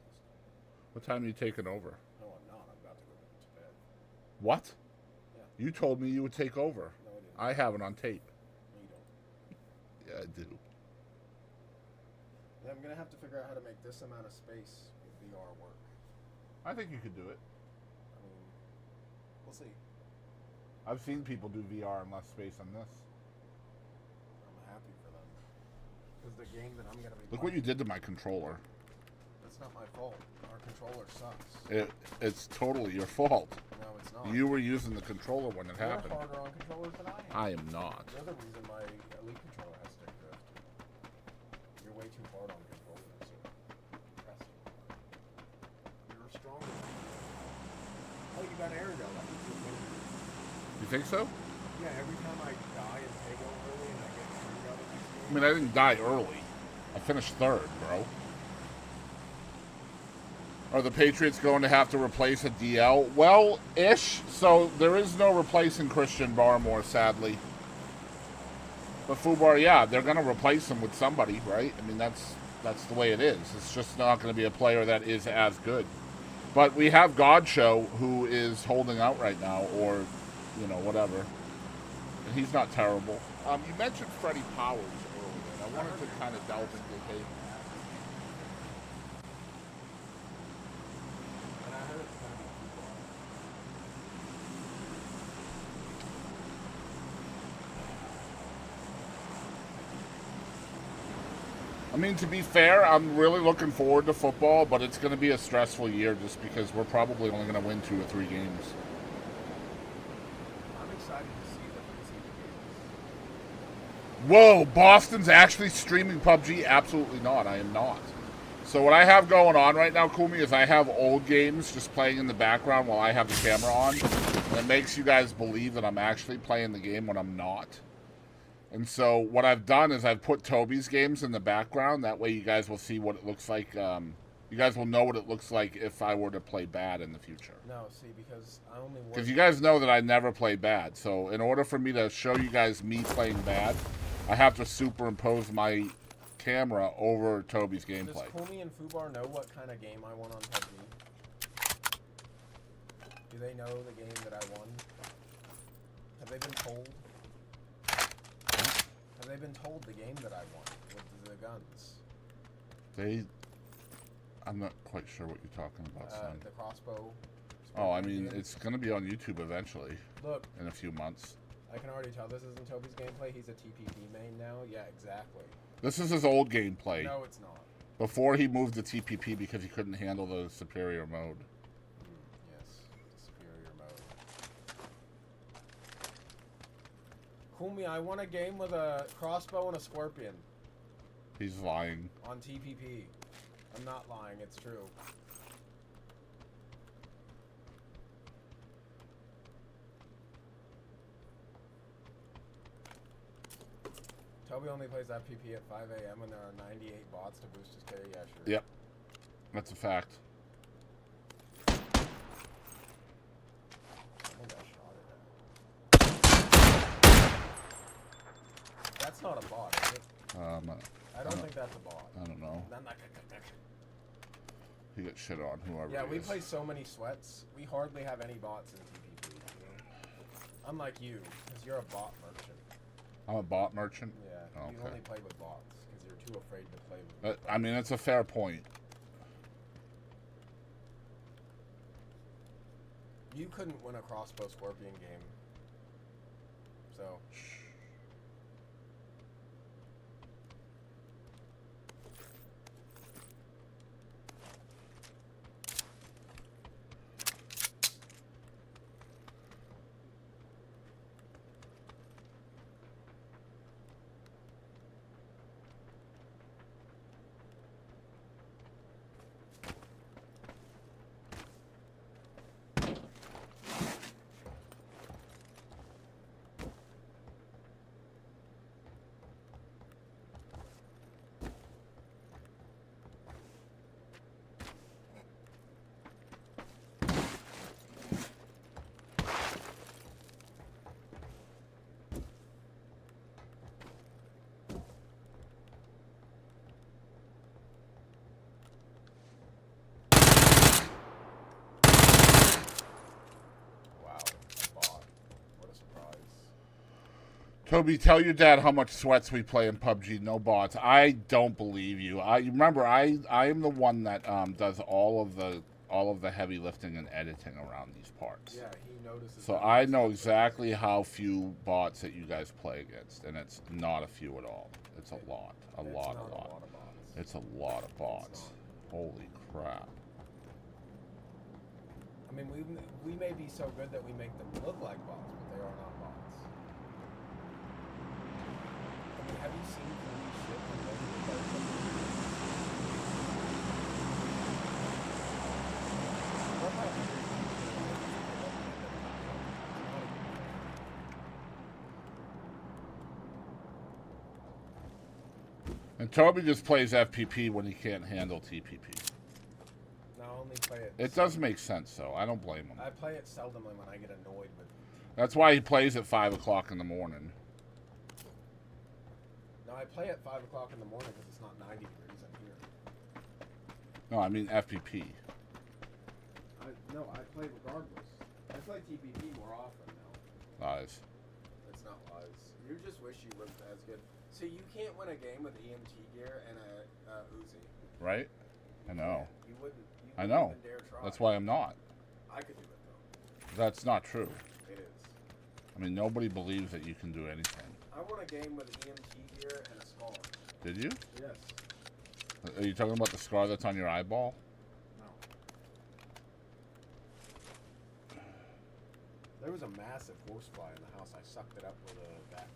What time are you taking over? No, I'm not. I'm about to go to bed. What? Yeah. You told me you would take over. No, I didn't. I have it on tape. No, you don't. Yeah, I do. Yeah, I'm gonna have to figure out how to make this amount of space with VR work. I think you could do it. I mean, we'll see. I've seen people do VR in less space than this. I'm happy for them. Because the game that I'm gonna be Look what you did to my controller. That's not my fault. Our controller sucks. It's totally your fault. No, it's not. You were using the controller when it You're happened. harder on controllers than I am. I am not. You're the reason my Elite controller has stick drift. You're way too hard on controllers. Pressing. You're stronger than me. Oh, you got air though. That means you're winning. You think so? Yeah, every time I die and take out early and I get screwed out of the next I game. mean, I didn't die early. I finished third, bro. Are the Patriots going to have to replace a DL? Well, ish. So there is no replacing Christian Barmore, sadly. But Fubar, yeah, they're going to replace him with somebody, right? I mean, that's the way it is. It's just not going to be a player that is as good. But we have Godshow, who is holding out right now, or, you know, whatever. And he's not terrible. You mentioned Freddie Powers earlier, and I wanted to kind of delve into his. And I heard it's gonna be football. I mean, to be fair, I'm really looking forward to football, but it's going to be a stressful year just because we're probably only going to win 2 or 3 games. I'm excited to see the preseason games. Whoa, Boston's actually streaming PUBG? Absolutely not. I am not. So what I have going on right now, Kumi, is I have old games just playing in the background while I have the camera on. And it makes you guys believe that I'm actually playing the game when I'm not. And so what I've done is I've put Toby's games in the background. That way you guys will see what it looks like. You guys will know what it looks like if I were to play bad in the future. No, see, because I only work. Because you guys know that I never play bad. So in order for me to show you guys me playing bad, I have to superimpose my camera over Toby's gameplay. Does Kumi and Fubar know what kind of game I won on PUBG? Do they know the game that I won? Have they been told? Have they been told the game that I won with the guns? I'm not quite sure what you're talking about, son. The crossbow. Oh, I mean, it's going to be on YouTube eventually. Look, in a few months. I can already tell this isn't Toby's gameplay. He's a TPP main now. Yeah, exactly. This is his old gameplay. No, it's not. Before he moved to TPP because he couldn't handle the superior mode. Yes, superior mode. Kumi, I won a game with a crossbow and a scorpion. He's lying. On TPP. I'm not lying, it's true. Toby only plays FPP at 5 a.m. when there are 98 bots to boost his carry. Yeah, sure. Yep. That's a fact. Someone got shot at. That's not a bot, is it? I don't think that's a bot. I don't know. He got shit on, whoever. Yeah, he we is. play so many sweats. We hardly have any bots in TPP. You know? Unlike you, because you're a bot merchant. I'm a bot merchant? Yeah, Oh, you okay. only play with bots because you're too afraid to play with. I mean, it's a fair point. You couldn't win a crossbow scorpion game. So. Toby, tell your dad how much sweats we play in PUBG. No bots. I don't believe you. You remember I am the one that does all of the heavy lifting and editing around these parts. Yeah, he notices. So I know exactly how few bots that you guys play against, and it's not a few at all. It's a lot. A lot. Of bots. It's a lot of bots. Holy crap. I mean, we may be so good that we make them look like bots, but they are not bots. I mean, have you seen Korean shit on And Toby just plays FPP when he can't handle TPP. No, I only play it. It does make sense, though. I don't blame him. I play it seldomly when I get annoyed with. That's why he plays at 5 o'clock in the morning. No, I play at 5 o'clock in the morning because it's not 90 degrees in here. No, I mean FPP. No, I play regardless. I play TPP more often now. Lies. It's not lies. You just wish you weren't as good. So you can't win a game with EMT gear and a Uzi. Right? I know. You wouldn't. You I know. Even dare try. That's why I'm not. I could do it though. That's not true. It is. I mean, nobody believes that you can do anything. I won a game with EMT gear and a scar. Did you? Yes. Are you talking about the scar that's on your eyeball? No. There was a massive horsefly in the house. I sucked it up with a vacuum.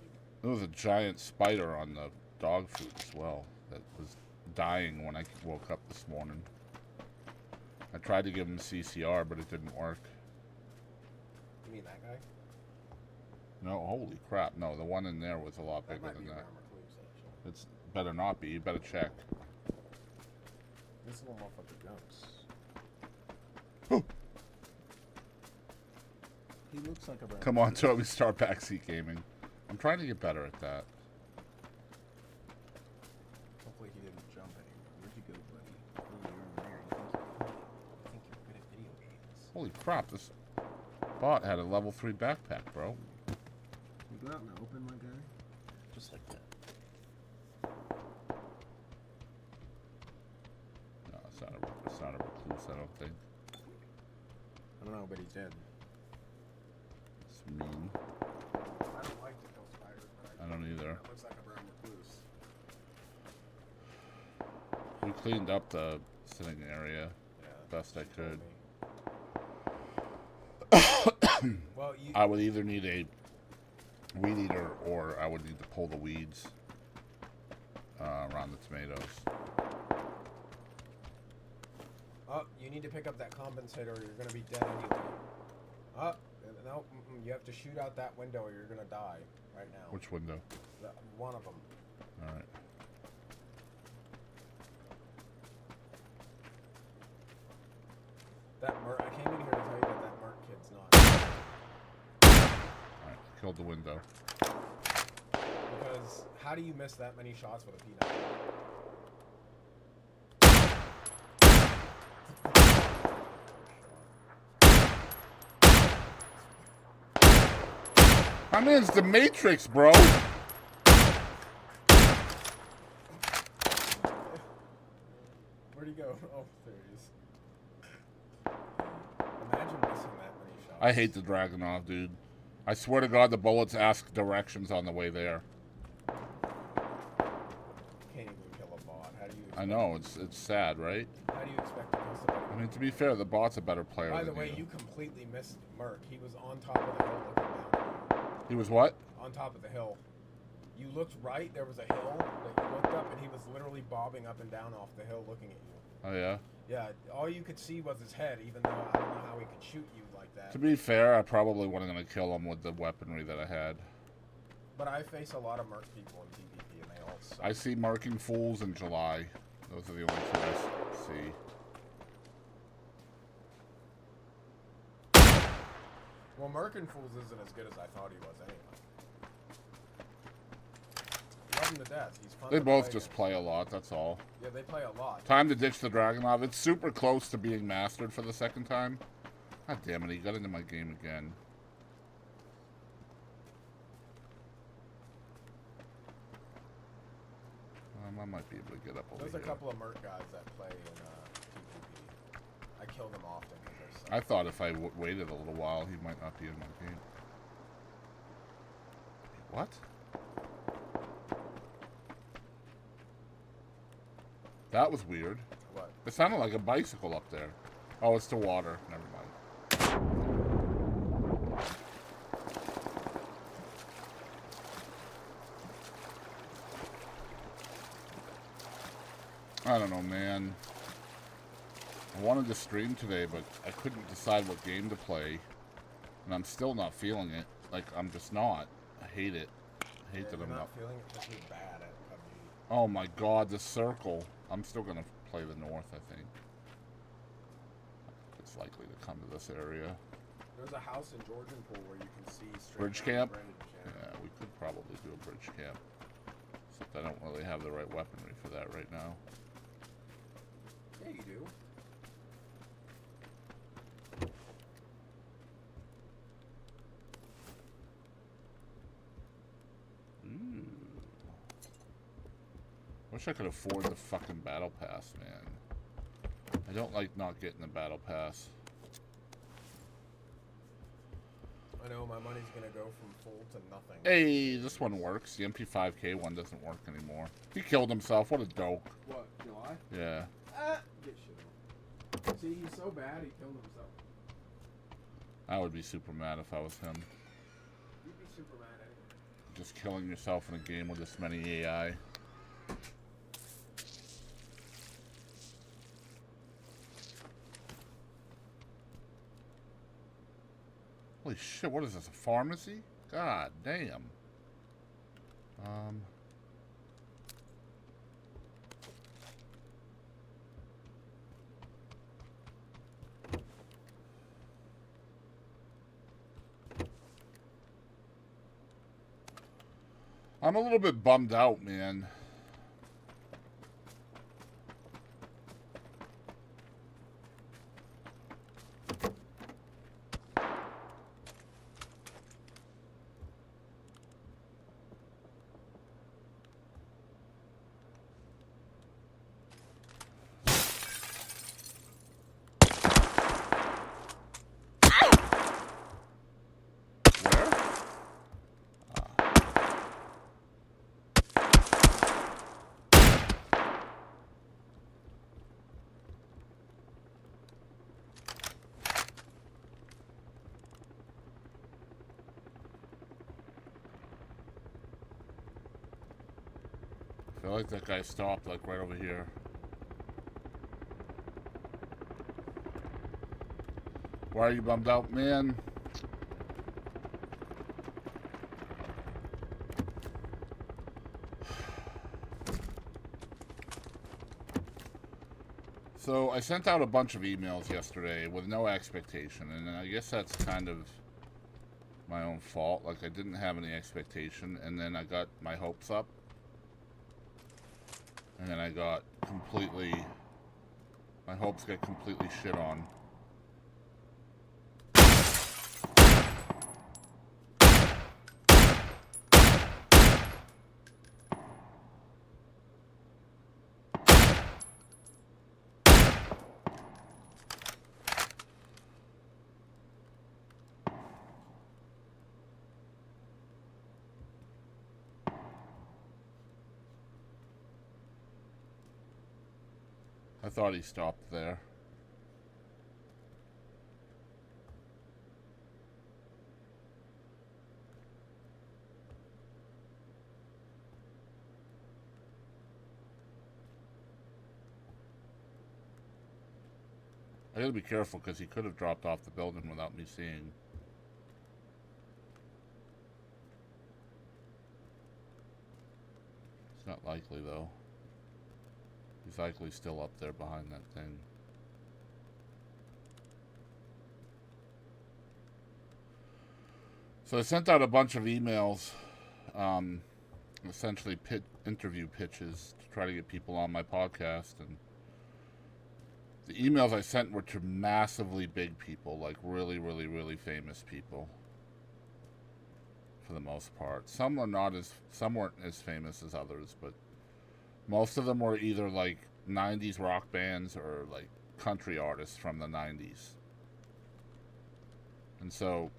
There was a giant spider on the dog food as well that was dying when I woke up this morning. I tried to give him CCR, but it didn't work. You mean that guy? No, holy crap. No, the one in there was a lot bigger might than be a that. brown recluse, actually. It's better not be. You better check. This little motherfucker jumps. Whew. He looks like a brown Come on, Toby, start backseat gaming. I'm trying to get better at that. Hopefully he didn't jump anywhere. Where'd you go, buddy? Oh, you're in there. You think you're good at video games. Holy crap, this bot had a level 3 backpack, bro. You go out in the open, my guy? Just like that. No, it's not a recluse, I don't think. I don't know, but he's dead. It's mean. I don't like to kill spiders, but I don't either. It looks like a brown recluse. We cleaned up the sitting area Yeah, best I she told could. me. Well, you. I would either need a weed eater or I would need to pull the weeds around the tomatoes. Oh, you need to pick up that compensator or you're going to be dead anyway. Oh, no, you have to shoot out that window or you're going to die right now. Which window? One of them. Alright. That Merc, I came in here to tell you that that Merc kid's not. Alright, killed the window. Because how do you miss that many shots with a peanut? My man's the Matrix, bro! Where'd he go? Oh, there he is. Imagine missing that many shots. I hate the Dragunov, dude. I swear to God, the bullets ask directions on the way there. Can't even kill a bot. How do you? I know, it's sad, right? How do you expect to kill somebody? I mean, to be fair, the bot's a better player By the than way, you. you completely missed Merc. He was on top of the hill looking down. He was what? On top of the hill. You looked right, there was a hill that you looked up, and he was literally bobbing up and down off the hill looking at you. Oh, yeah? Yeah, all you could see was his head, even though I don't know how he could shoot you like that. To be fair, I probably wasn't going to kill him with the weaponry that I had. But I face a lot of Merc people in PvP, and they all suck. I see Marking Fools in July. Those are the only two I see. Well, Merkin Fools isn't as good as I thought he was anyway. Love him to death. He's fun They to both play just against. play a lot, that's all. Yeah, they play a lot. Time to ditch the Dragunov. It's super close to being mastered for the second time. God damn it, he got into my game again. I might be able to get up over There's here. a couple of merc guys that play in TPP. I kill them often because I thought if I waited a little while, he might not be in my game. What? That was weird. What? It sounded like a bicycle up there. Oh, it's the water. Never mind. I don't know, man. I wanted to stream today, but I couldn't decide what game to play. And I'm still not feeling it. Like, I'm just not. I hate it. I hate that I'm not. Feeling it because you're bad at PUBG. Oh my god, the circle. I'm still going to play the north, I think. It's likely to come to this area. There's a house in Georgian Pool where you can see straight Bridge down the camp? bridge, Yeah, we could probably do a bridge camp. Except I don't really have the right weaponry for that right now. Yeah, you do. Ooh. Wish I could afford the fucking battle pass, man. I don't like not getting the battle pass. I know my money's gonna go from full to nothing. Hey, this one works. The MP5K one doesn't work anymore. He killed himself. What a dope. What, July? Yeah. Get shit on. See, he's so bad he killed himself. I would be super mad if I was him. You'd be super mad anyway. Just killing yourself in a game with this many AI. Holy shit, what is this, a pharmacy? God damn. I'm a little bit bummed out, man. I feel like that guy stopped, like, right over here. Why are you bummed out, man? So, I sent out a bunch of emails yesterday with no expectation, and I guess that's kind of my own fault. Like, I didn't have any expectation, and then I got my hopes up. And then I got completely... my hopes got completely shit on. I thought he stopped there. I gotta be careful because he could have dropped off the building without me seeing. It's not likely though. He's likely still up there behind that thing. So I sent out a bunch of emails, essentially interview pitches to try to get people on my podcast, and the emails I sent were to massively big people, like really, really, really famous people. For the most part, some weren't as famous as others, but Most of them were either like 90s rock bands or like country artists from the 90s. And so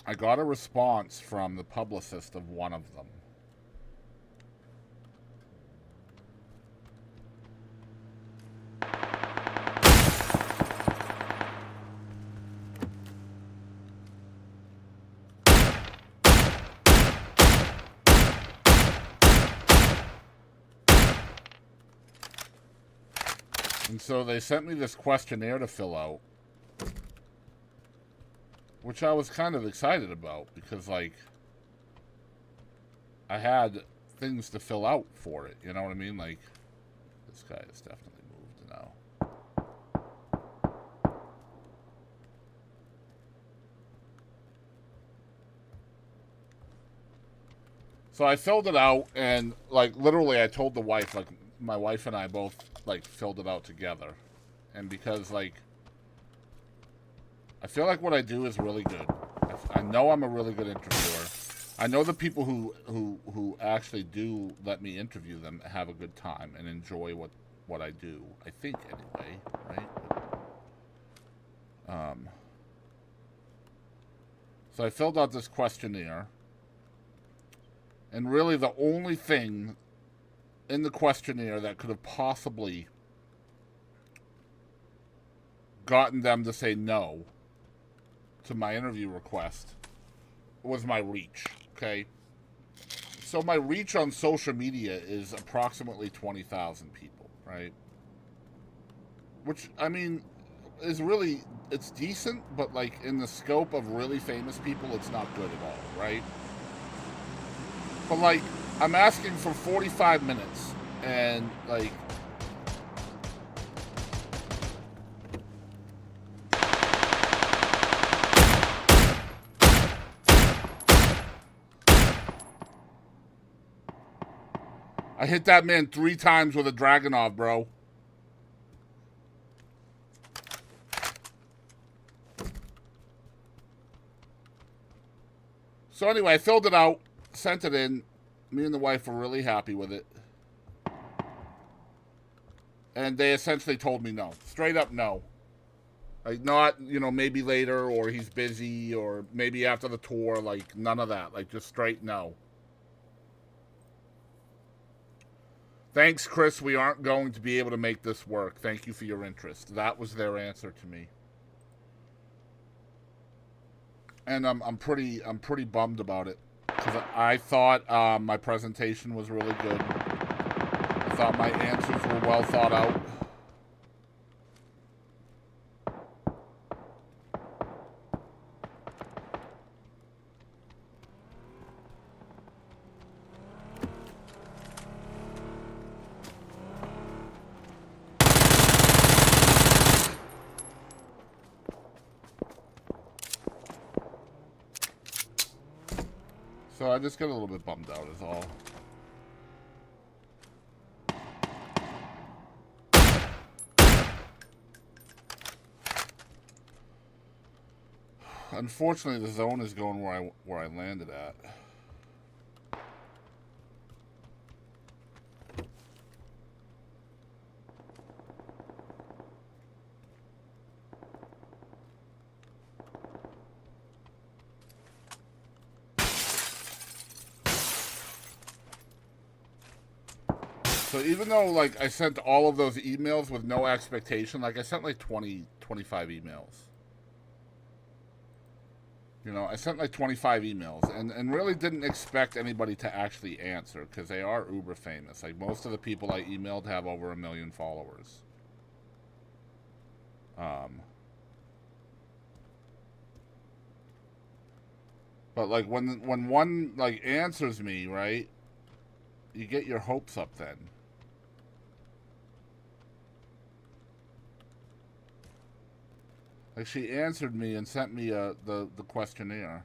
I got a response from the publicist of one of them. And so they sent me this questionnaire to fill out, which I was kind of excited about because, like, I had things to fill out for it. You know what I mean? Like, this guy has definitely moved now. So I filled it out, and, like, literally I told the wife, like, my wife and I both, like, filled it out together. And because, like, I feel like what I do is really good. I know I'm a really good interviewer. I know the people who actually do let me interview them have a good time and enjoy what I do. I think, anyway, right? So I filled out this questionnaire. And really the only thing in the questionnaire that could have possibly gotten them to say no to my interview request was my reach, okay? So my reach on social media is approximately 20,000 people, right? Which, I mean, is really, it's decent, but like in the scope of really famous people, it's not good at all, right? But like, I'm asking for 45 minutes, and like, I hit that man 3 times with a Dragunov, bro. So anyway, I filled it out, sent it in. Me and the wife were really happy with it. And they essentially told me no. Straight up no. Like, not, you know, maybe later, or he's busy, or maybe after the tour. Like, none of that. Like, just straight no. Thanks, Chris. We aren't going to be able to make this work. Thank you for your interest. That was their answer to me. And I'm pretty bummed about it. Because I thought my presentation was really good. I thought my answers were well thought out. So I just get a little bit bummed out is all. Unfortunately, the zone is going where I landed at. So even though, like, I sent all of those emails with no expectation, like, I sent, like, 20, 25 emails. You know, I sent, like, 25 emails, and really didn't expect anybody to actually answer, because they are uber famous. Like, most of the people I emailed have over 1 million followers. But, like, when one, like, answers me, right, you get your hopes up then. Like, she answered me and sent me the questionnaire.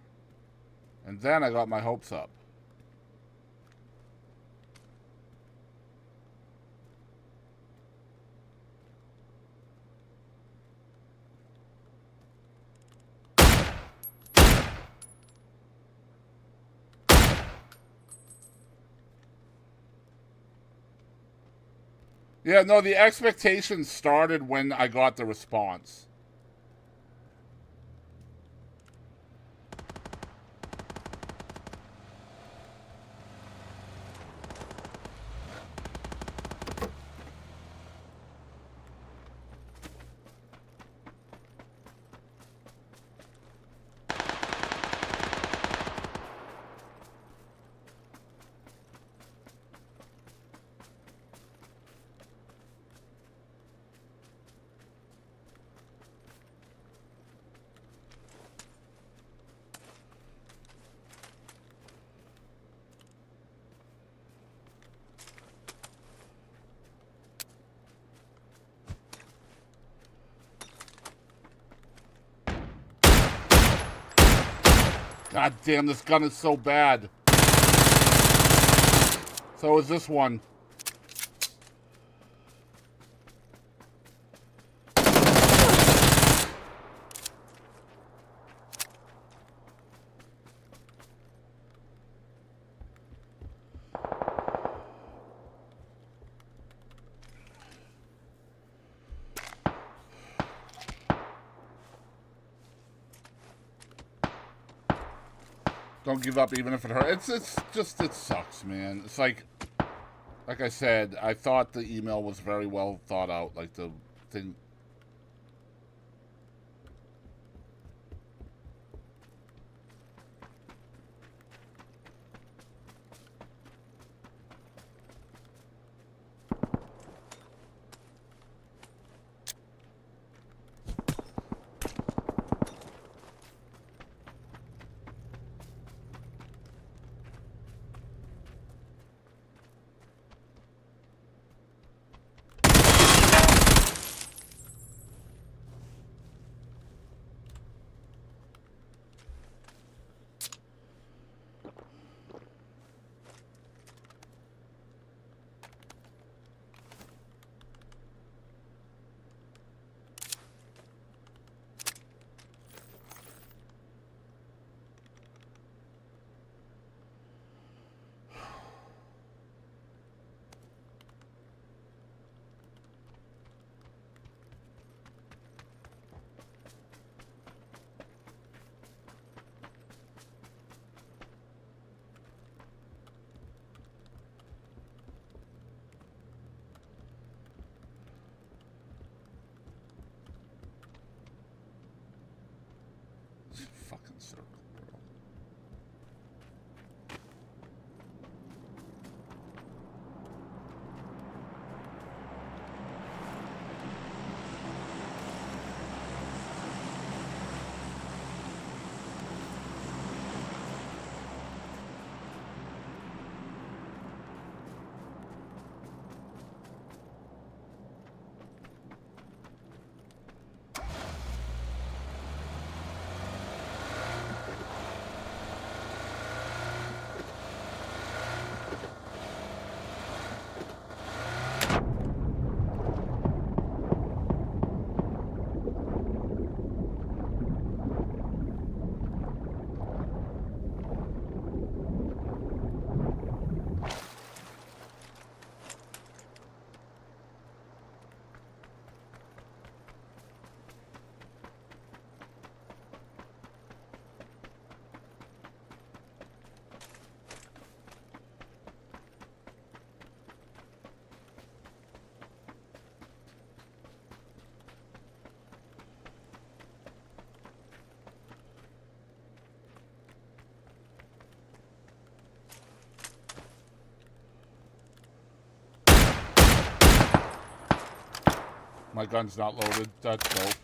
And then I got my hopes up. Yeah, no, the expectations started when I got the response. God damn, this gun is so bad. So is this one. Don't give up even if it hurts. It's just, it sucks, man. It's like I said, I thought the email was very well thought out. Like the thing. Fucking circle, bro. My gun's not loaded. That's dope.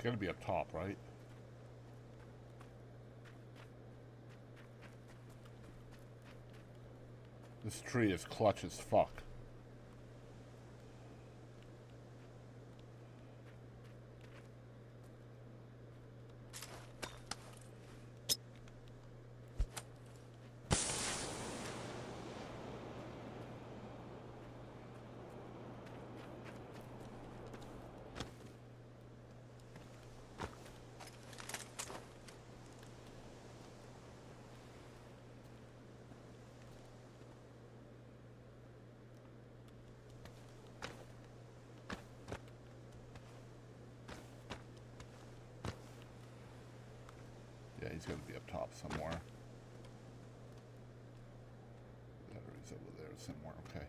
He's gonna be up top, right? This tree is clutch as fuck. Yeah, he's gonna be up top somewhere. Battery's over there somewhere, okay.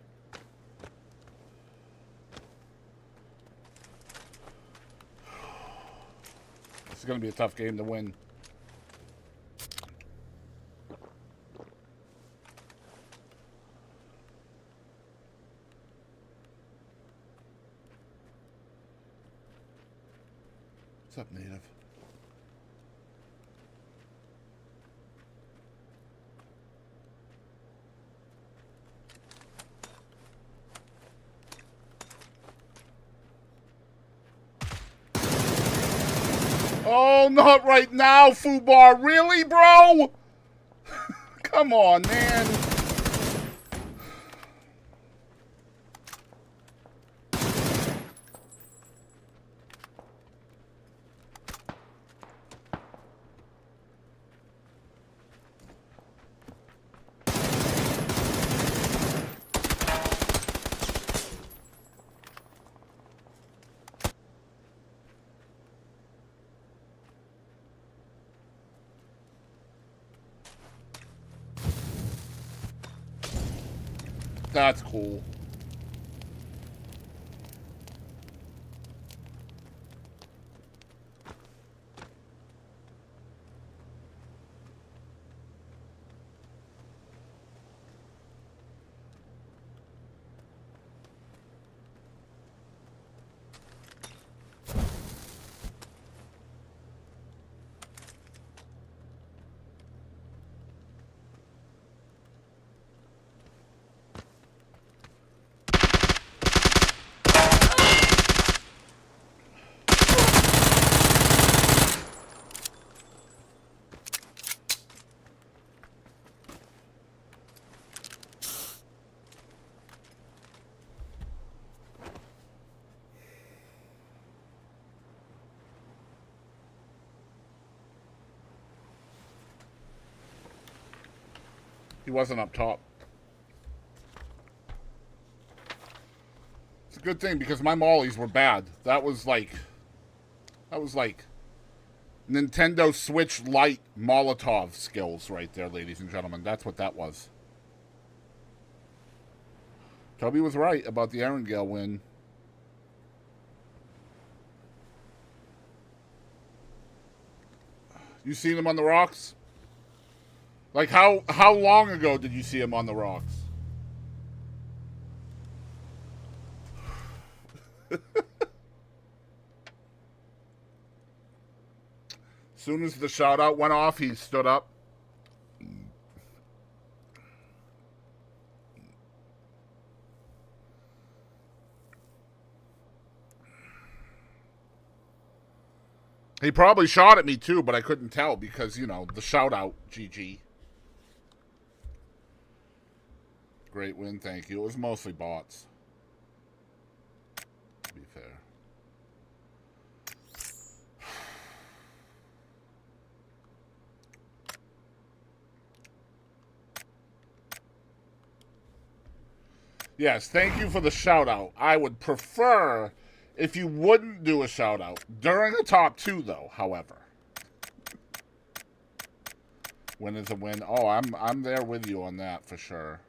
This is gonna be a tough game to win. What's up, Native? Oh, not right now, Fubar. Really, bro? Come on, man. That's cool. He wasn't up top. It's a good thing because my mollies were bad. That was like Nintendo Switch Lite Molotov skills right there, ladies and gentlemen. That's what that was. Toby was right about the Erangel win. You seen him on the rocks? Like, how long ago did you see him on the rocks? Soon as the shout out went off, he stood up. He probably shot at me too, but I couldn't tell because, you know, the shout out, GG. Great win, thank you. It was mostly bots, to be fair. Yes, thank you for the shout out. I would prefer if you wouldn't do a shout out during the top two, though, however. Win is a win. Oh, I'm there with you on that for sure.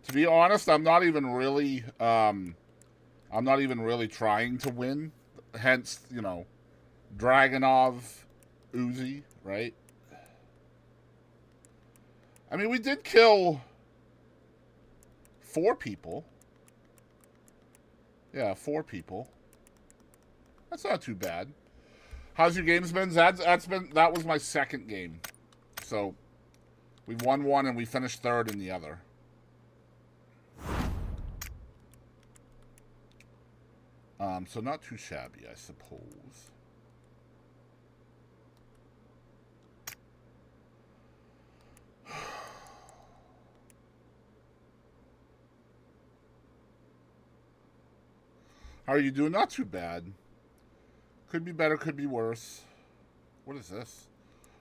To be honest, I'm not even really trying to win. Hence, you know, Dragonov, Uzi, right? I mean, we did kill 4 people. Yeah, 4 people. That's not too bad. How's your games been? That was my second game. So we won one and we finished third in the other. So not too shabby, I suppose. How are you doing? Not too bad. Could be better, could be worse. What is this?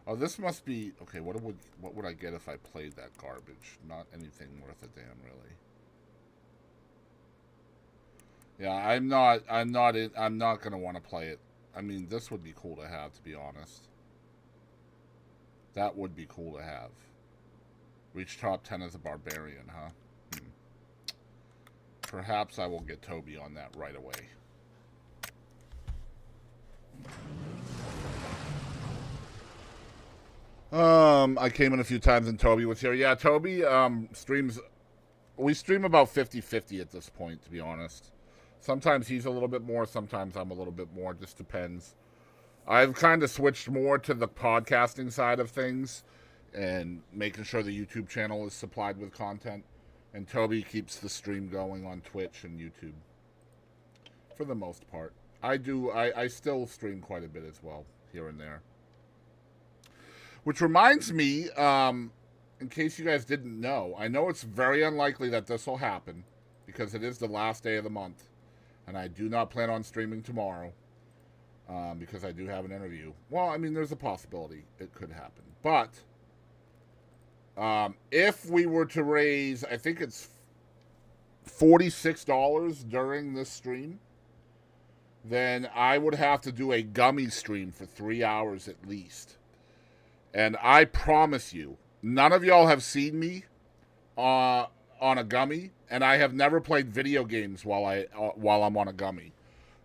Oh, this must be... Okay, what would I get if I played that garbage? Not anything worth a damn, really. Yeah, I'm not gonna want to play it. I mean, this would be cool to have, to be honest. That would be cool to have. Reach top 10 as a barbarian, huh? Perhaps I will get Toby on that right away. I came in a few times and Toby was here. Yeah, Toby streams... We stream about 50-50 at this point, to be honest. Sometimes he's a little bit more, sometimes I'm a little bit more. Just depends. I've kind of switched more to the podcasting side of things and making sure the YouTube channel is supplied with content. And Toby keeps the stream going on Twitch and YouTube. For the most part. I still stream quite a bit as well, here and there. Which reminds me, in case you guys didn't know, I know it's very unlikely that this will happen, because it is the last day of the month. And I do not plan on streaming tomorrow, because I do have an interview. Well, I mean, there's a possibility it could happen. But... if we were to raise, I think it's $46 during this stream, then I would have to do a gummy stream for 3 hours at least. And I promise you, none of y'all have seen me on a gummy, and I have never played video games while I'm on a gummy.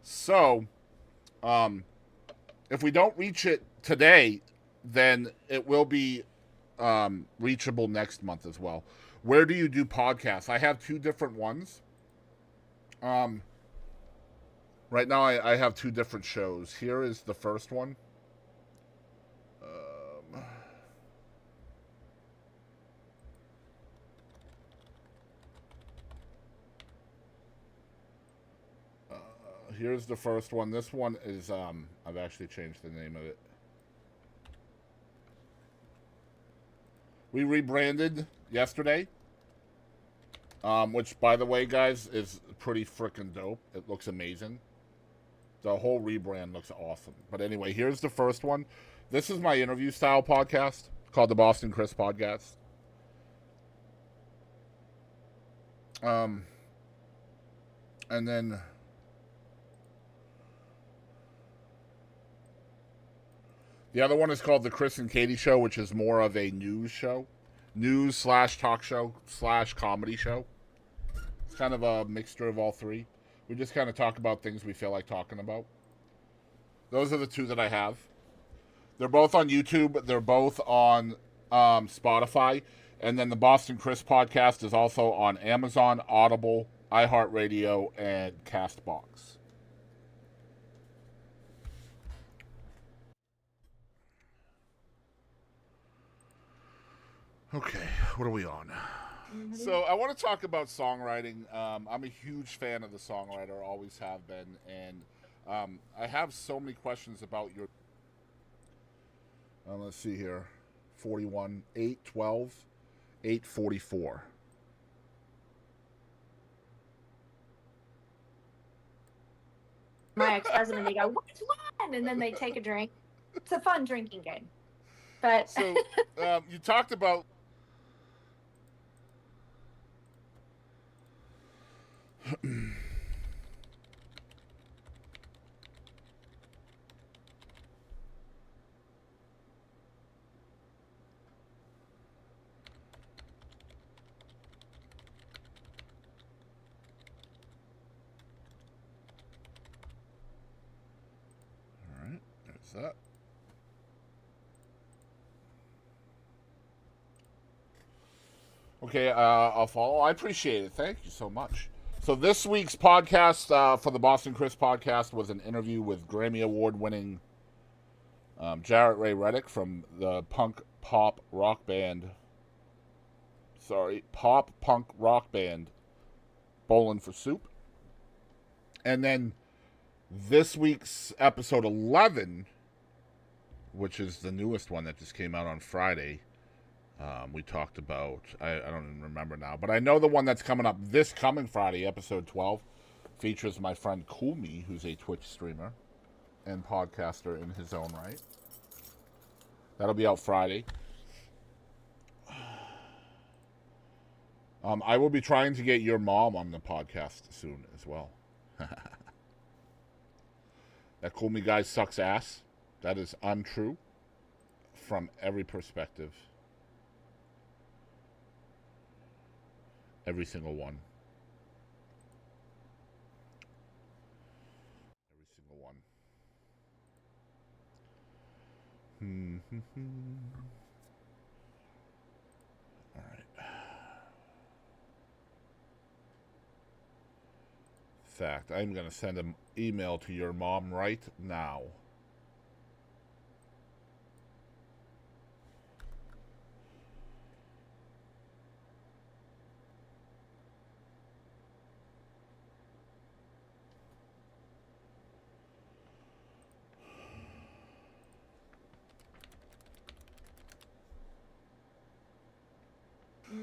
So, if we don't reach it today, then it will be reachable next month as well. Where do you do podcasts? I have two different ones. Right now I have two different shows. Here is the first one. Here's the first one. This one is I've actually changed the name of it. We rebranded yesterday, which, by the way, guys, is pretty freaking dope. It looks amazing. The whole rebrand looks awesome. But anyway, here's the first one. This is my interview-style podcast called the Boston Chris Podcast. And then... the other one is called The Chris and Katie Show, which is more of a news show. News/talk show/comedy show. It's kind of a mixture of all three. We just kind of talk about things we feel like talking about. Those are the two that I have. They're both on YouTube. They're both on Spotify. And then the Boston Chris Podcast is also on Amazon, Audible, iHeartRadio, and CastBox. Okay, what are we on? Mm-hmm. So I want to talk about songwriting. I'm a huge fan of the songwriter, always have been, and I have so many questions about your... let's see here. 41, 8, 12, 8, 44. My ex-husband, they go, which one? And then they take a drink. It's a fun drinking game. But so you talked about... Alright, there's that. Okay, I'll follow. I appreciate it. Thank you so much. So this week's podcast for the Boston Chris podcast was an interview with Grammy Award-winning Jarrett Ray Reddick from the pop punk rock band Bowlin' for Soup. And then this week's episode 11, which is the newest one that just came out on Friday, we talked about, I don't even remember now, but I know the one that's coming up this coming Friday, episode 12, features my friend Cool Me, who's a Twitch streamer and podcaster in his own right. That'll be out Friday. I will be trying to get your mom on the podcast soon as well. That Cool Me guy sucks ass. That is untrue from every perspective. Every single one. Every single one. All right. Fact, I'm going to send an email to your mom right now.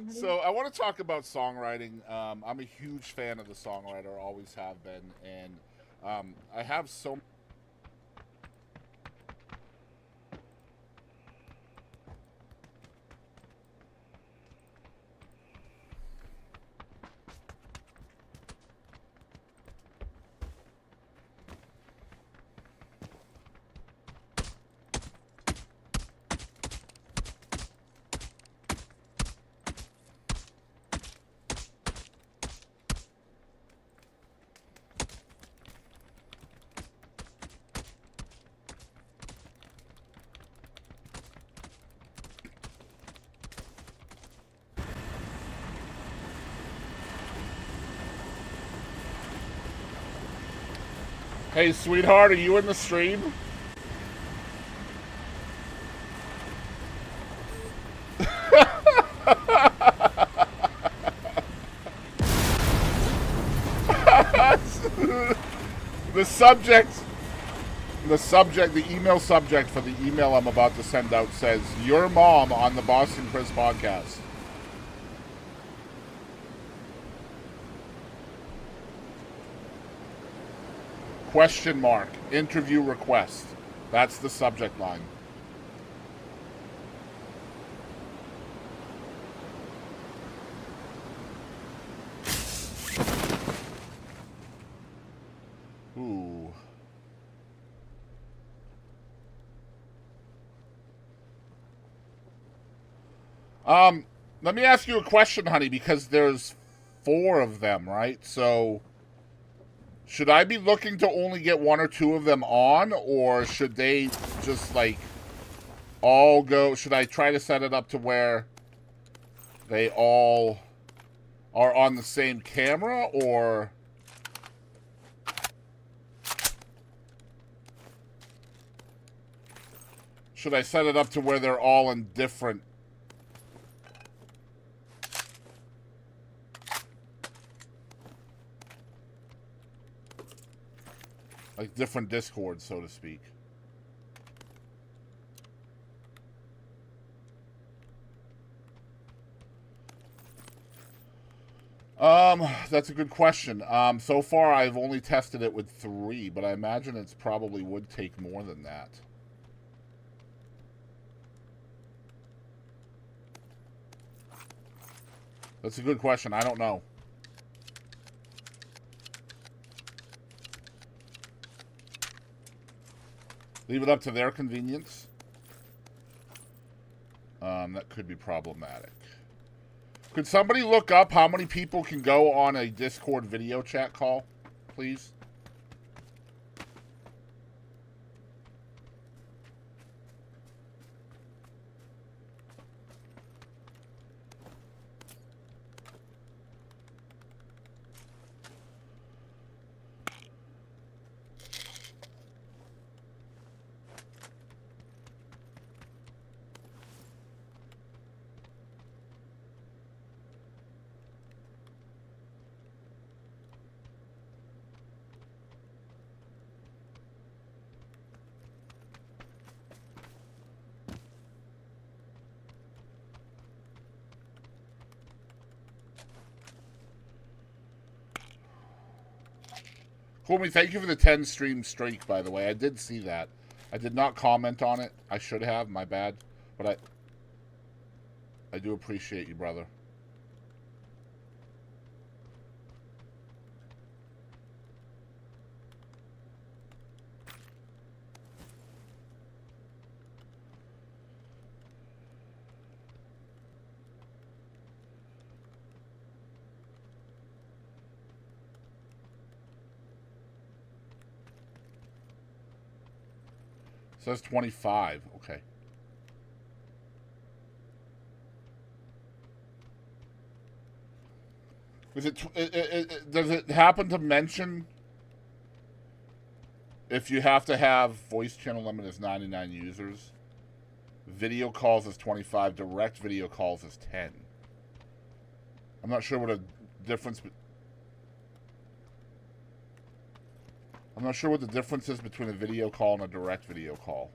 So I want to talk about songwriting. I'm a huge fan of the songwriter, always have been, and I have so. Hey, sweetheart, are you in the stream? The email subject for the email I'm about to send out says, "Your mom on the Boston Chris podcast." Question mark. Interview request. That's the subject line. Ooh. Let me ask you a question, honey, because there's 4 of them, right? So should I be looking to only get 1 or 2 of them on, or should they just, like, all go? Should I try to set it up to where they all are on the same camera, or should I set it up to where they're all in different? Like different Discords, so to speak. That's a good question. So far I've only tested it with 3, but I imagine it's probably would take more than that. That's a good question. I don't know. Leave it up to their convenience. That could be problematic. Could somebody look up how many people can go on a Discord video chat call, please? Homie, thank you for the 10 stream streak, by the way. I did see that. I did not comment on it. I should have, my bad. But I do appreciate you, brother. It says 25. Okay. Is it, does it happen to mention if you have to have voice channel limit is 99 users? Video calls is 25. Direct video calls is 10. I'm not sure what a difference. I'm not sure what the difference is between a video call and a direct video call.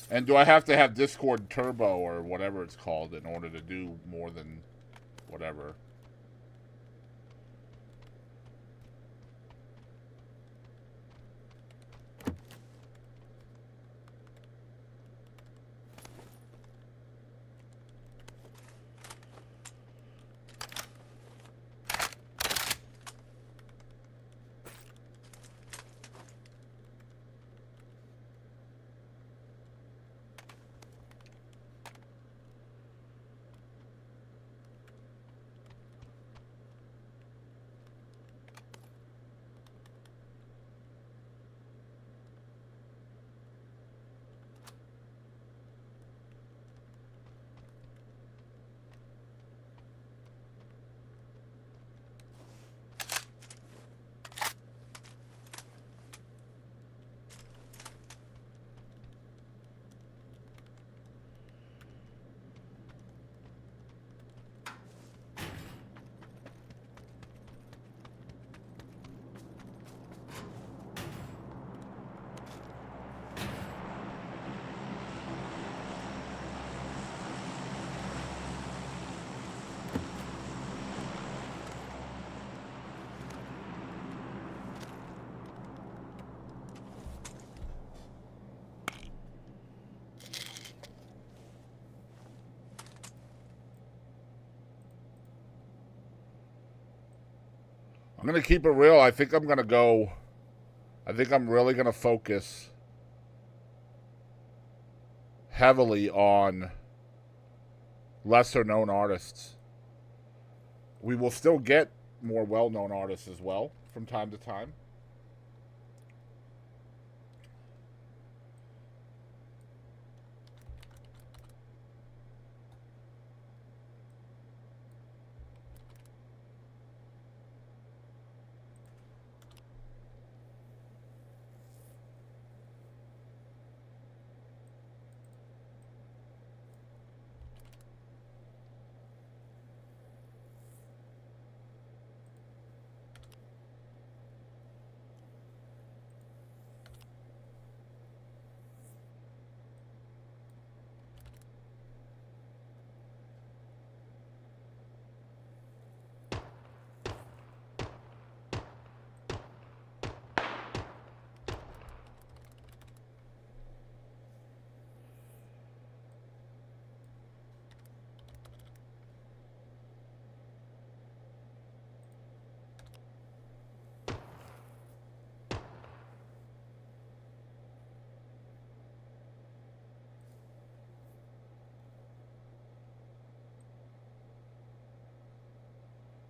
And do I have to have Discord Turbo or whatever it's called in order to do more than whatever? I'm going to keep it real. I think I'm really going to focus heavily on lesser known artists. We will still get more well-known artists as well from time to time.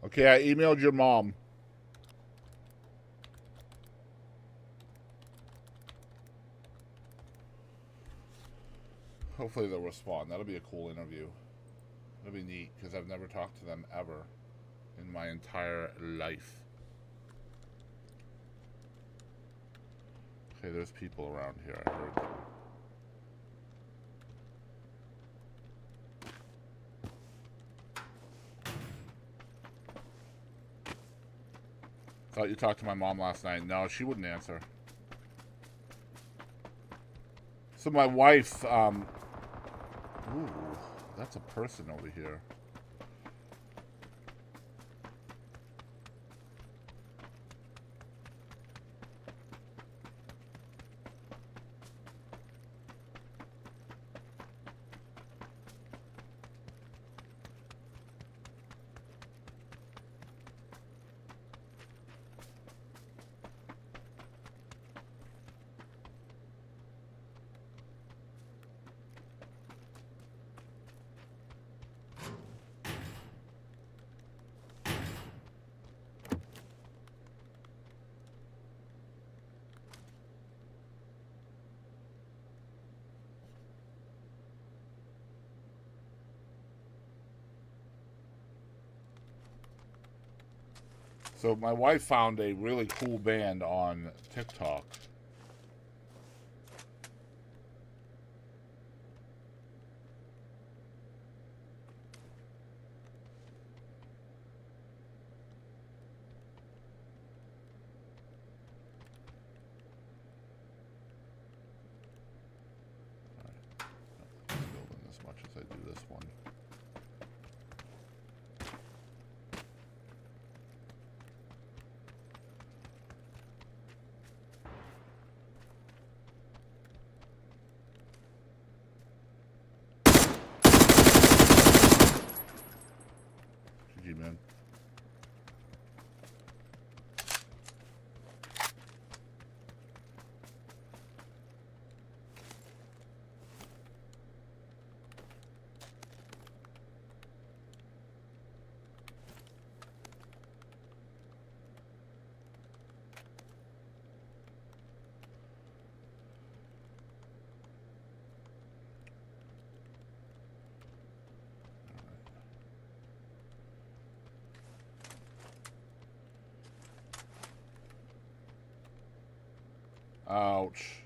Okay, I emailed your mom. Hopefully they'll respond. That'll be a cool interview. That'll be neat, because I've never talked to them ever in my entire life. Okay, there's people around here. I heard them. Thought you talked to my mom last night. No, she wouldn't answer. So my wife, Ooh, that's a person over here. So my wife found a really cool band on TikTok. Building as much as I do this one. GG, man. Ouch.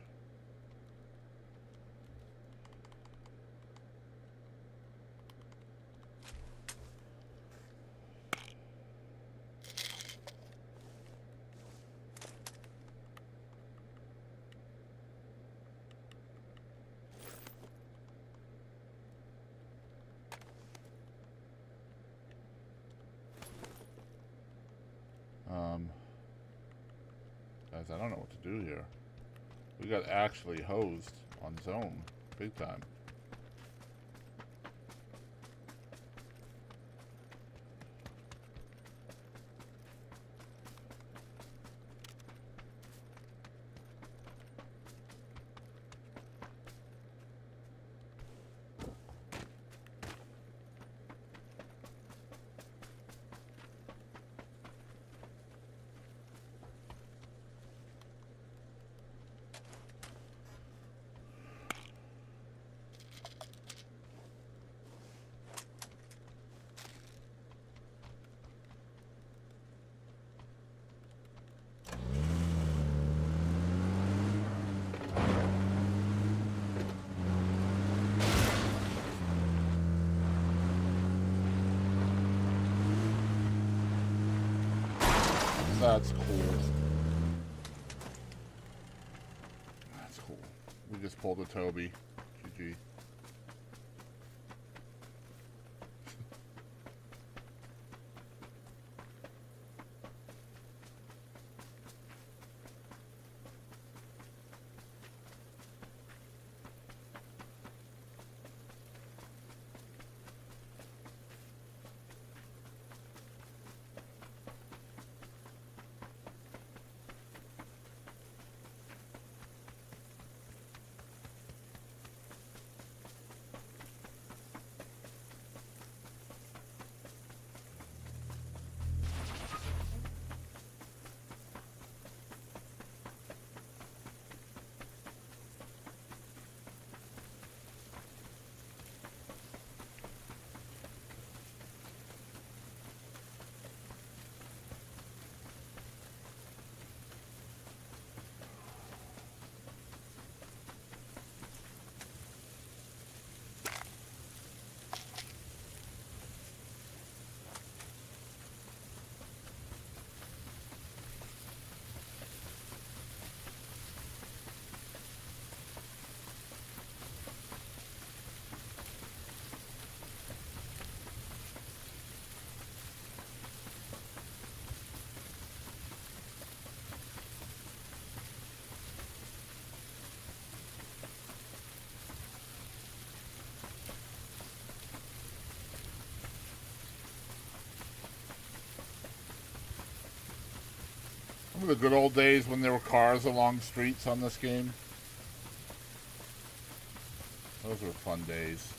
Guys, I don't know what to do here. We got actually hosed on zone, big time. That's cool. That's cool. We just pulled a Toby. GG. Remember the good old days when there were cars along streets on this game? Those were fun days.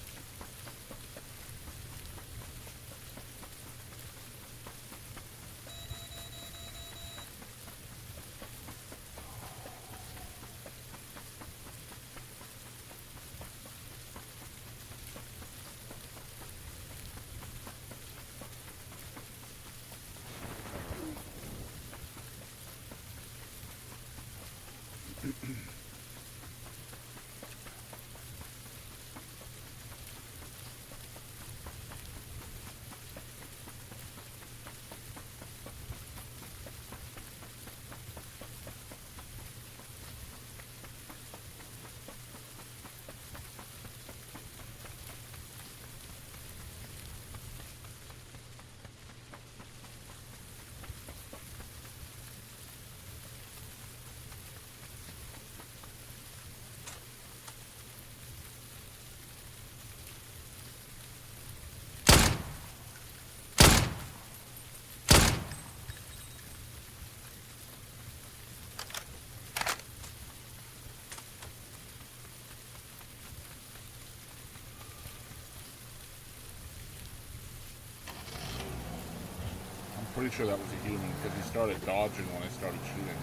Pretty sure that was a human because he started dodging when I started shooting.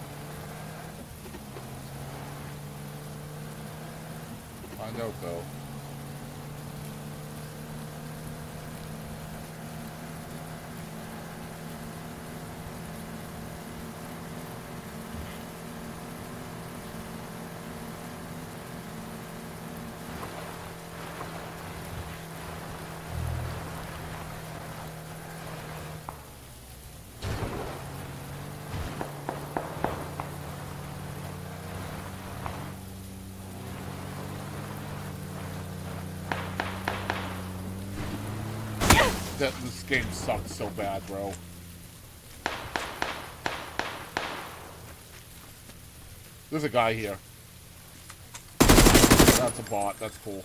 Find out though. This game sucks so bad, bro. There's a guy here. That's a bot. That's cool.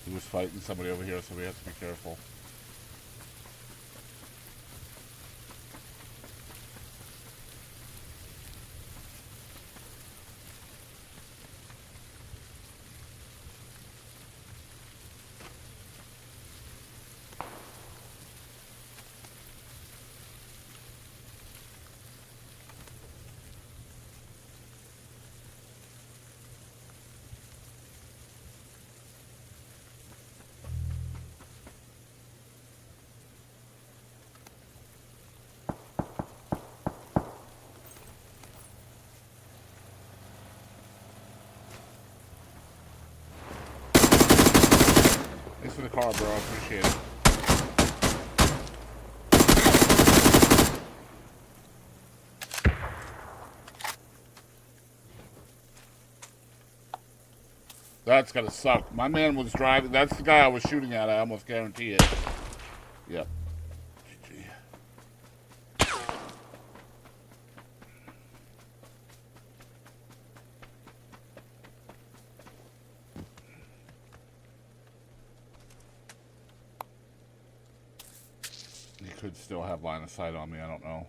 He was fighting somebody over here, so we have to be careful. Thanks for the car, bro. I appreciate it. That's gonna suck. My man was driving. That's the guy I was shooting at. I almost guarantee it. Yep. GG. He could still have line of sight on me. I don't know.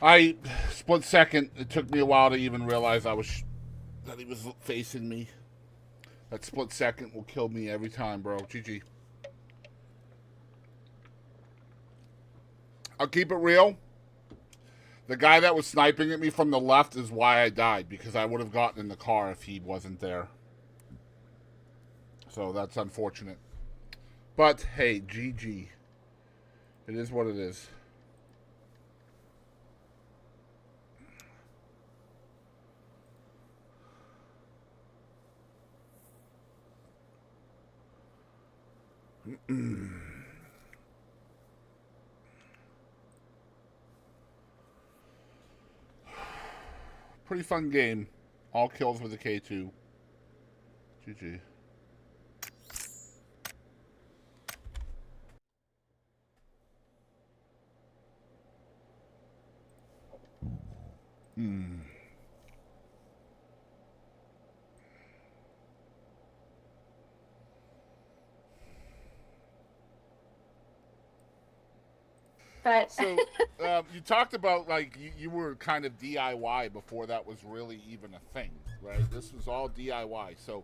I split second. It took me a while to even realize that he was facing me. That split second will kill me every time, bro. GG. I'll keep it real. The guy that was sniping at me from the left is why I died, because I would have gotten in the car if he wasn't there. So that's unfortunate. But hey, GG. It is what it is. Pretty fun game. All kills with a K2. GG. But So, you talked about, like, you were kind of DIY before that was really even a thing, right? This was all DIY. So,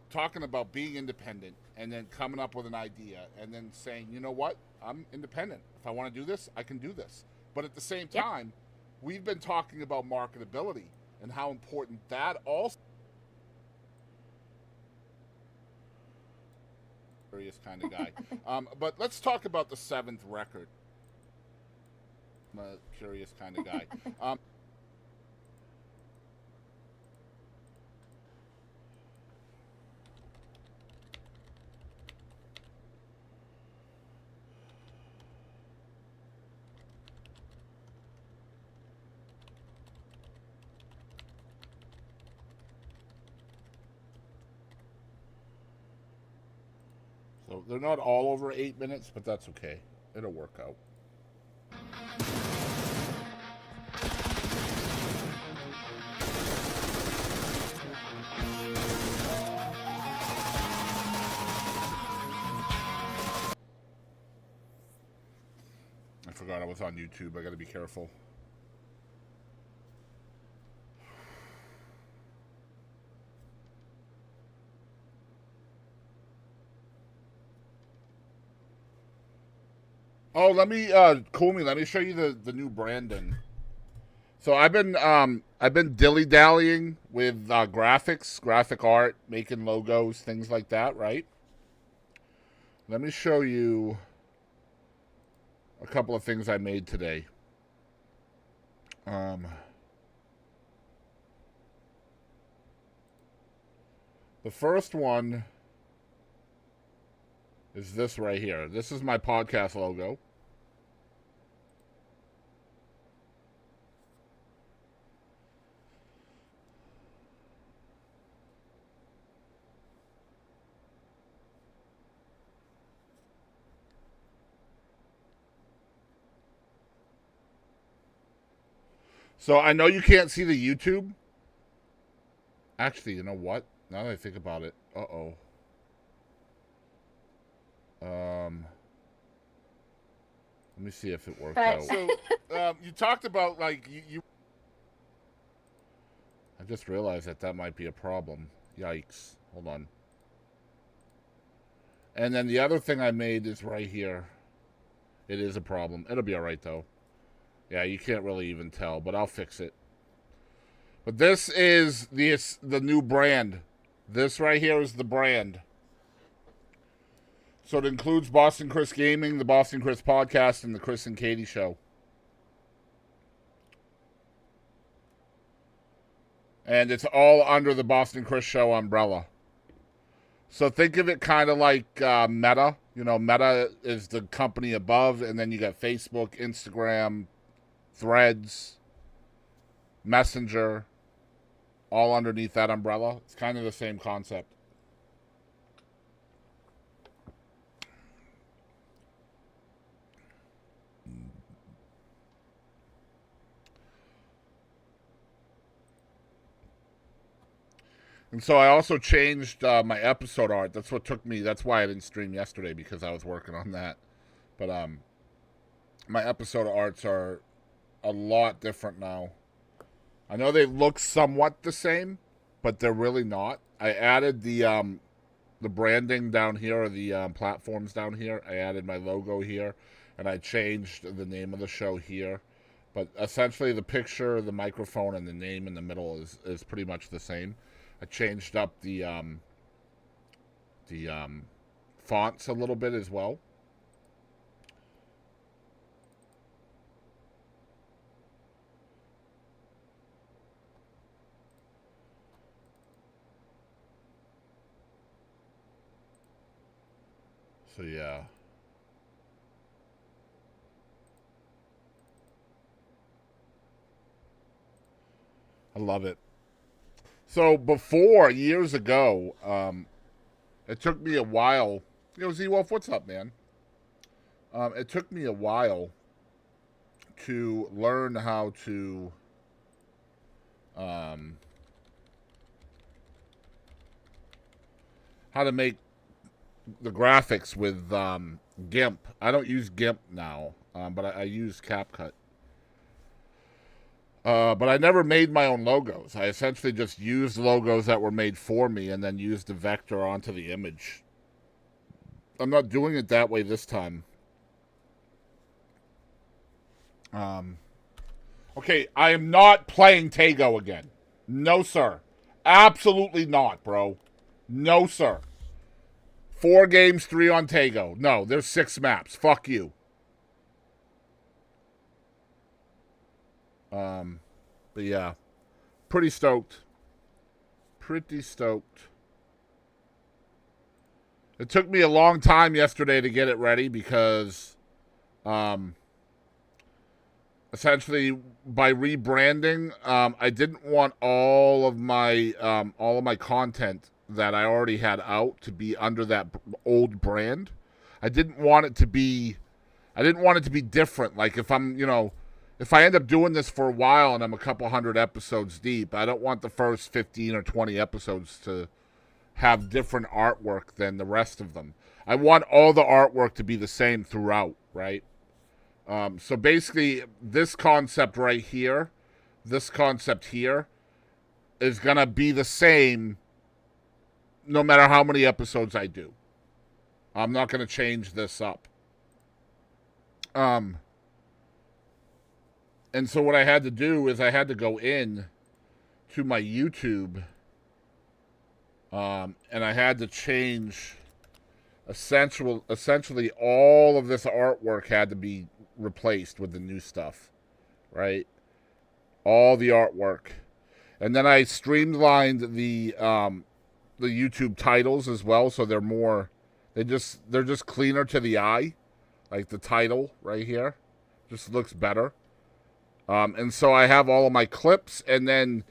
talking about being independent and then coming up with an idea and then saying, you know what? I'm independent. If I want to do this, I can do this. But at the same time, we've been talking about marketability and how important that also curious kind of guy. But let's talk about the 7th record. I'm a curious kind of guy. So they're not all over 8 minutes, but that's okay. It'll work out. I forgot I was on YouTube. I gotta be careful. Oh, let me let me show you the new branding. So I've been dilly-dallying with graphics, graphic art, making logos, things like that, right? Let me show you a couple of things I made today. The first one is this right here. This is my podcast logo. So I know you can't see the YouTube. Actually, you know what? Now that I think about it, let me see if it worked out. So, you talked about, like, you... I just realized that might be a problem. Yikes. Hold on. And then the other thing I made is right here. It is a problem. It'll be alright, though. Yeah, you can't really even tell, but I'll fix it. But this is the new brand. This right here is the brand. So it includes Boston Chris Gaming, the Boston Chris Podcast, and the Chris and Katie Show. And it's all under the Boston Chris Show umbrella. So think of it kind of like Meta. You know, Meta is the company above, and then you got Facebook, Instagram, Threads, Messenger, all underneath that umbrella. It's kind of the same concept. And so I also changed my episode art. That's what took me. That's why I didn't stream yesterday, because I was working on that. But my episode arts are a lot different now. I know they look somewhat the same, but they're really not. I added the branding down here, or the platforms down here. I added my logo here, and I changed the name of the show here. But essentially, the picture, the microphone, and the name in the middle is pretty much the same. I changed up the fonts a little bit as well. So yeah. I love it. So before, years ago, it took me a while. You know, Z-Wolf, what's up, man? It took me a while to learn how to make the graphics with GIMP. I don't use GIMP now, but I use CapCut. But I never made my own logos. I essentially just used logos that were made for me and then used the vector onto the image. I'm not doing it that way this time. Okay, I am not playing Tago again. No, sir. Absolutely not, bro. No, sir. 4 games, 3 on Tago. No, there's 6 maps. Fuck you. But yeah, pretty stoked. Pretty stoked. It took me a long time yesterday to get it ready because, essentially by rebranding, I didn't want all of my content that I already had out to be under that old brand. I didn't want it to be different. Like if I'm, if I end up doing this for a while and I'm a couple hundred episodes deep, I don't want the first 15 or 20 episodes to have different artwork than the rest of them. I want all the artwork to be the same throughout, right? So basically, this concept right here, this concept here, is going to be the same no matter how many episodes I do. I'm not going to change this up. And so what I had to do is I had to go in to my YouTube, and I had to change essentially all of this artwork had to be replaced with the new stuff, right? All the artwork. And then I streamlined the YouTube titles as well, so they're just cleaner to the eye. Like the title right here just looks better. And so I have all of my clips, and then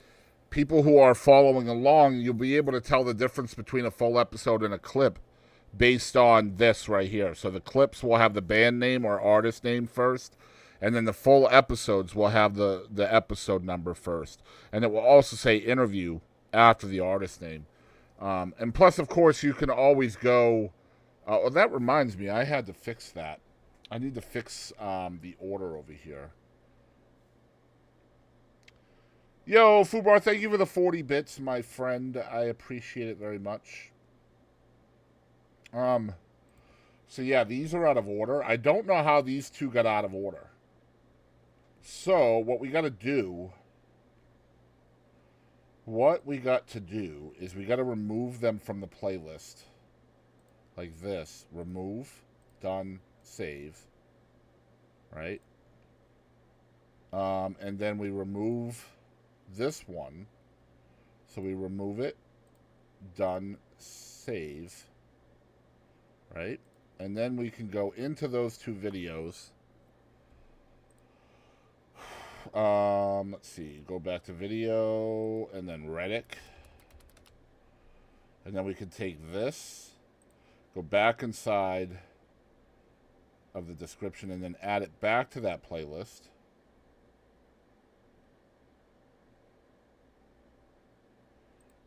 people who are following along, you'll be able to tell the difference between a full episode and a clip based on this right here. So the clips will have the band name or artist name first, and then the full episodes will have the episode number first. And it will also say interview after the artist name. And plus, of course, you can always go... well, that reminds me, I had to fix that. I need to fix the order over here. Yo, Fubar, thank you for the 40 bits, my friend. I appreciate it very much. So yeah, these are out of order. I don't know how these two got out of order. So, what we got to do is we got to remove them from the playlist. Like this. Remove. Done. Save. Right? And then we remove this one. So we remove it. Done. Save. Right? And then we can go into those two videos. Let's see. Go back to video and then Reddit. And then we can take this, go back inside of the description, and then add it back to that playlist.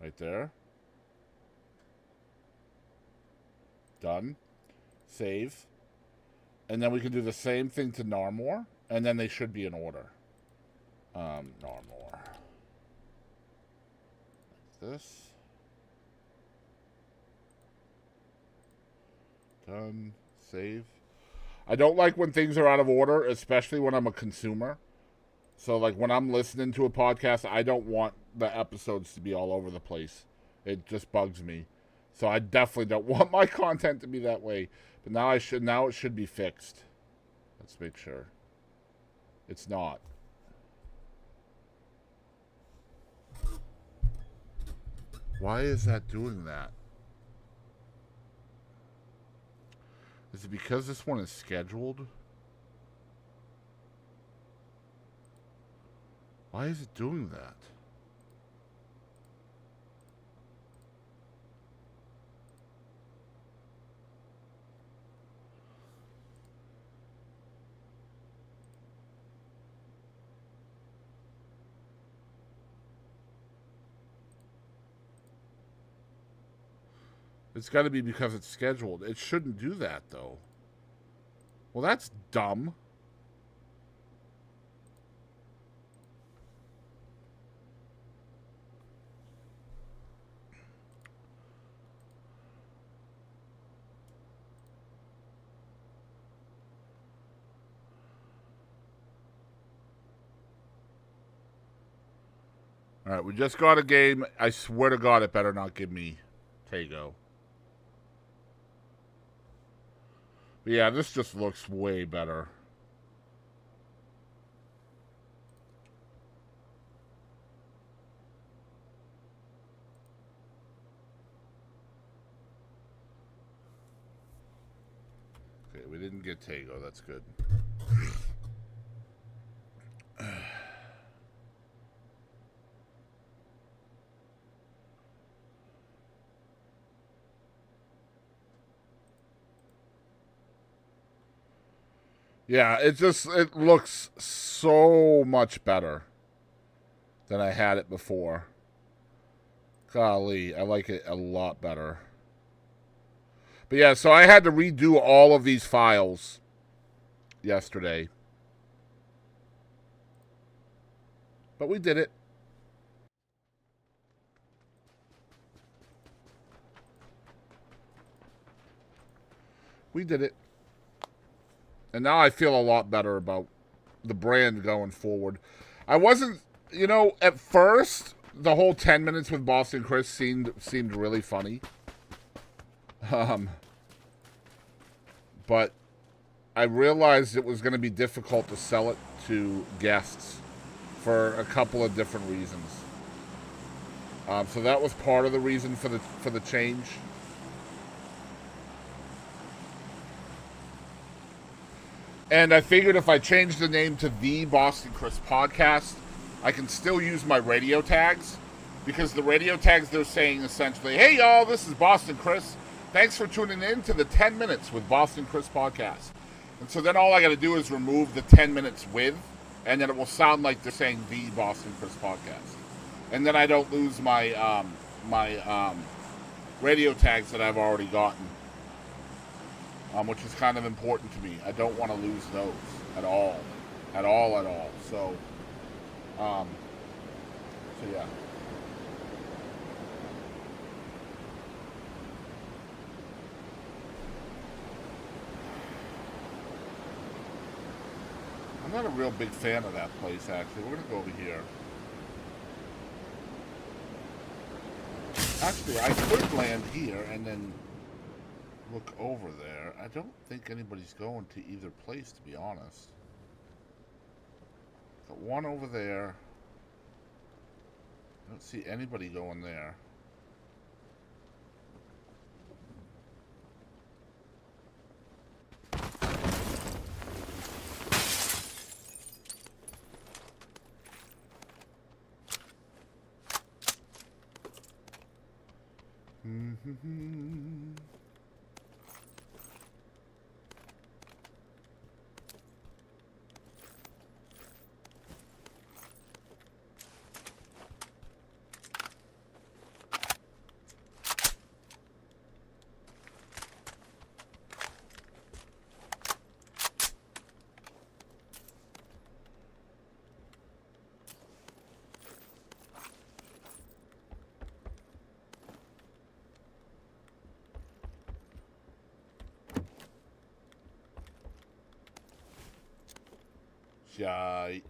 Right there. Done. Save. And then we can do the same thing to Narmore, and then they should be in order. Normal. Like this. Done. Save. I don't like when things are out of order, especially when I'm a consumer. So, like, when I'm listening to a podcast, I don't want the episodes to be all over the place. It just bugs me. So I definitely don't want my content to be that way. But now it should be fixed. Let's make sure. It's not. Why is that doing that? Is it because this one is scheduled? Why is it doing that? It's got to be because it's scheduled. It shouldn't do that, though. Well, that's dumb. All right, we just got a game. I swear to God, it better not give me Tago. But yeah, this just looks way better. Okay, we didn't get Tago. That's good. Yeah, it looks so much better than I had it before. Golly, I like it a lot better. But yeah, so I had to redo all of these files yesterday. But we did it. We did it. And now I feel a lot better about the brand going forward. I wasn't, at first, the whole 10 minutes with Boston Chris seemed really funny. But I realized it was going to be difficult to sell it to guests for a couple of different reasons. So that was part of the reason for the change. And I figured if I changed the name to The Boston Chris Podcast, I can still use my radio tags. Because the radio tags, they're saying essentially, hey y'all, this is Boston Chris. Thanks for tuning in to the 10 Minutes with Boston Chris Podcast. And so then all I got to do is remove the 10 minutes with, and then it will sound like they're saying The Boston Chris Podcast. And then I don't lose my radio tags that I've already gotten. Which is kind of important to me. I don't want to lose those at all. So yeah. I'm not a real big fan of that place, actually. We're going to go over here. Actually, I could land here and then look over there. I don't think anybody's going to either place, to be honest. Got one over there. I don't see anybody going there. Yikes.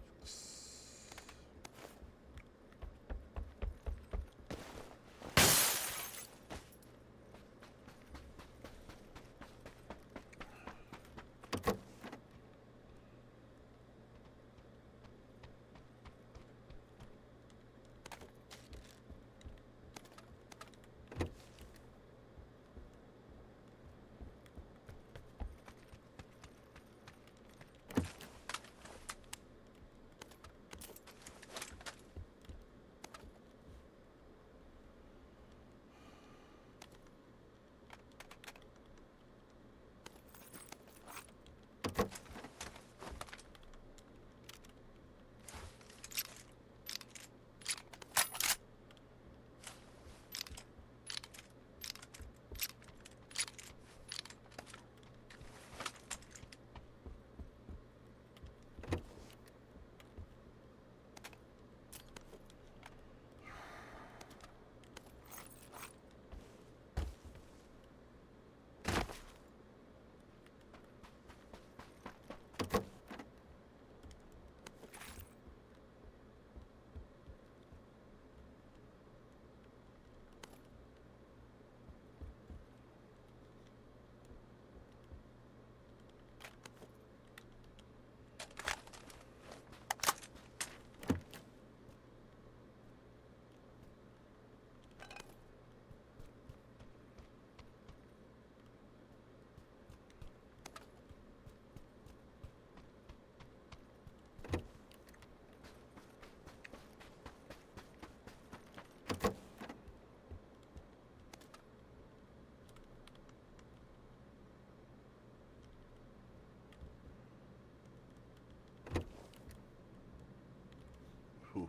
Ooh,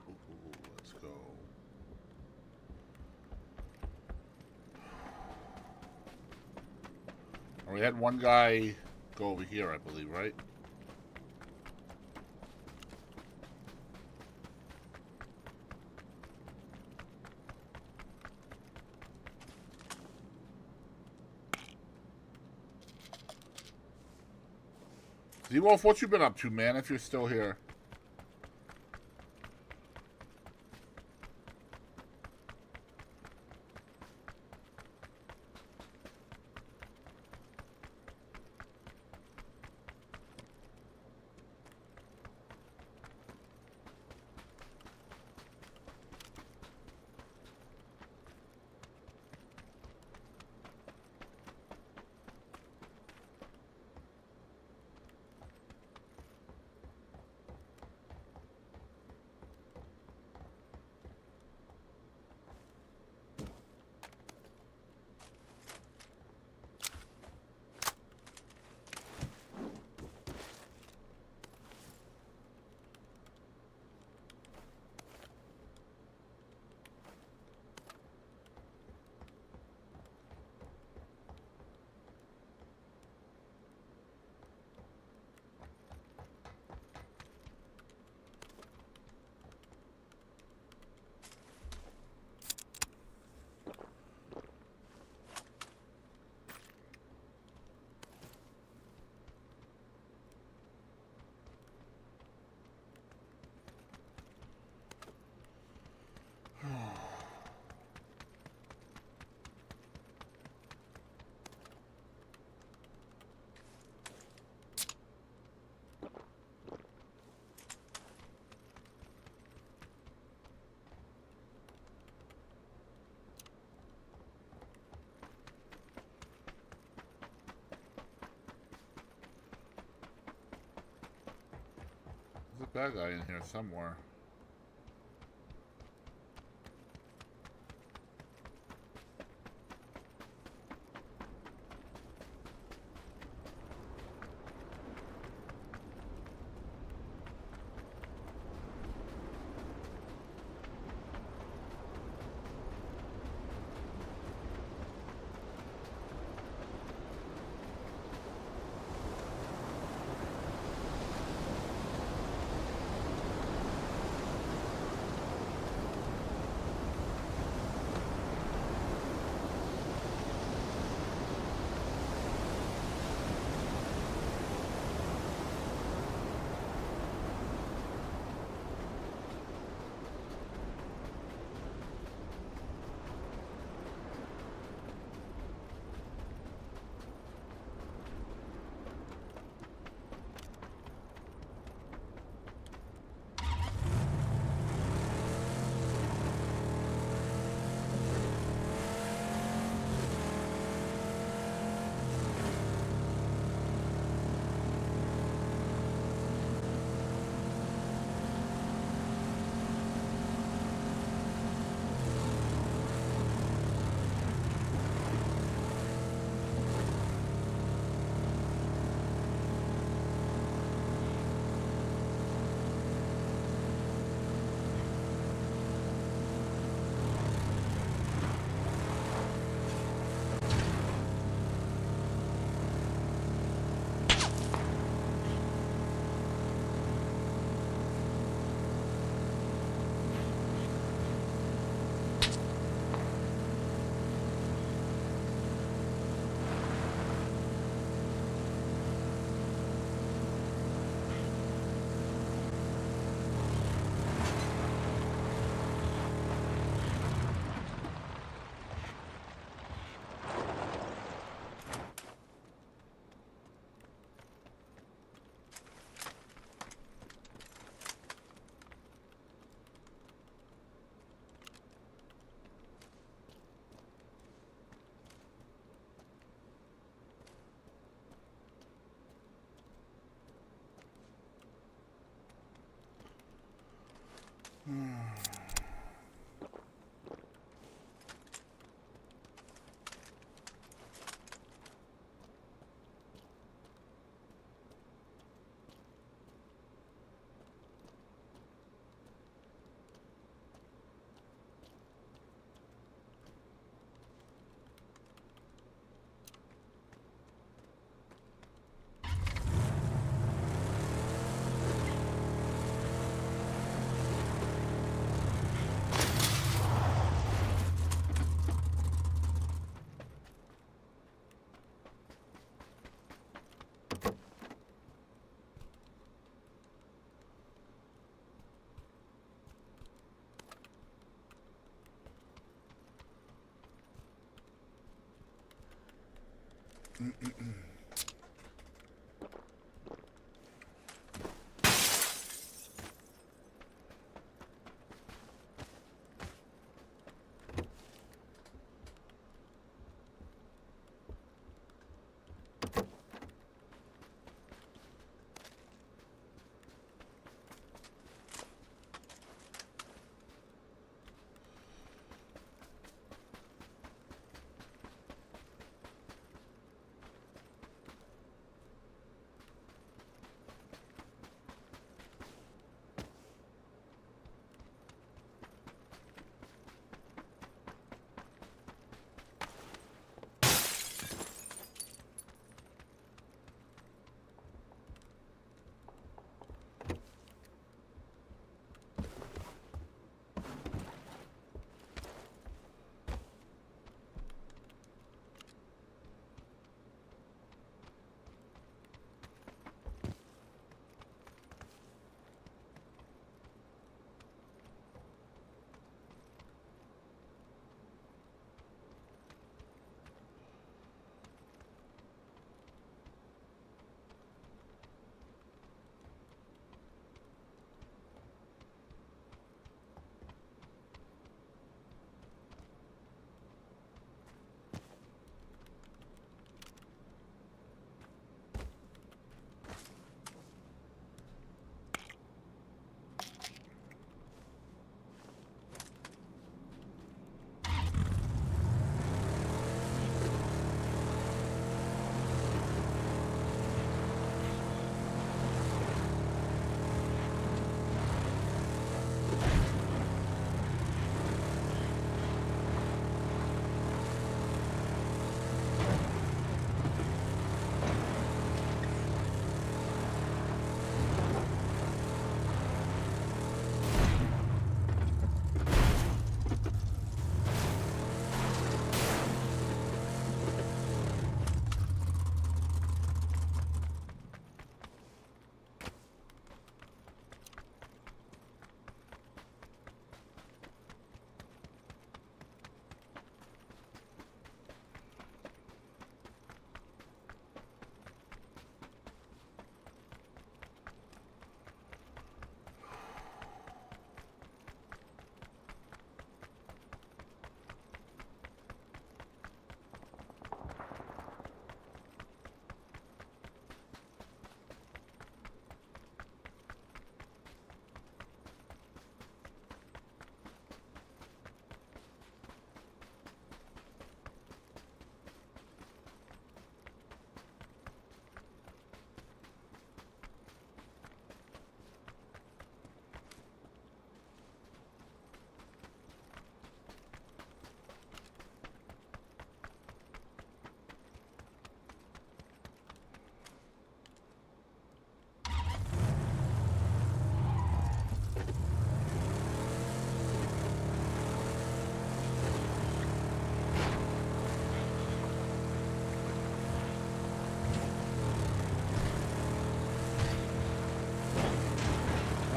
let's go. And we had one guy go over here, I believe, right? Z-Wolf, what you been up to, man, if you're still here? There's a bad guy in here somewhere.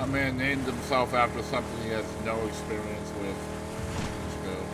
My man named himself after something he has no experience with. Let's go.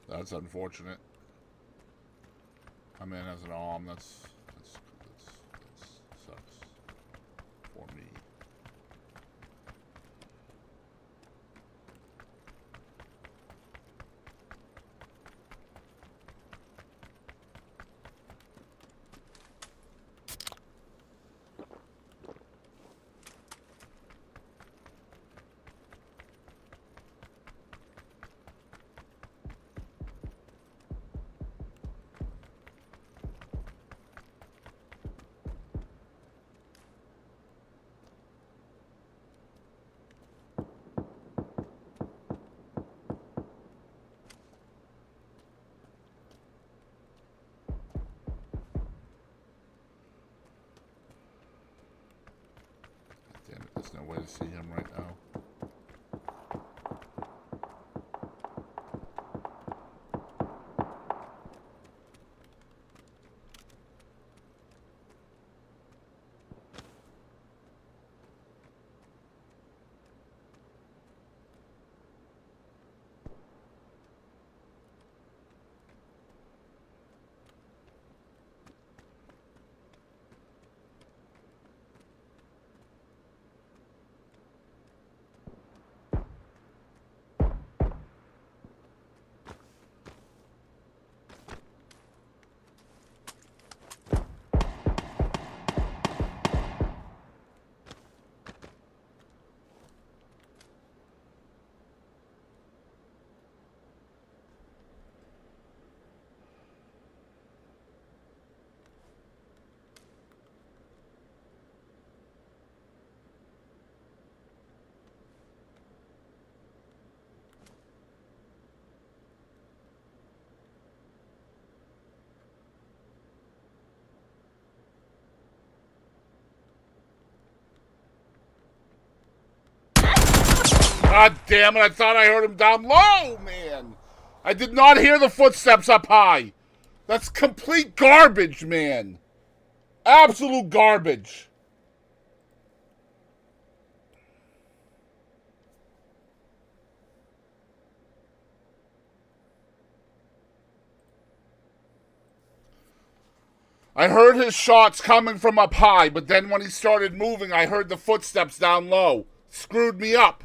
That's unfortunate. My man has an arm. That sucks for me. no way to see him right now. God damn it, I thought I heard him down low, man. I did not hear the footsteps up high. That's complete garbage, man. Absolute garbage. I heard his shots coming from up high, but then when he started moving, I heard the footsteps down low. Screwed me up.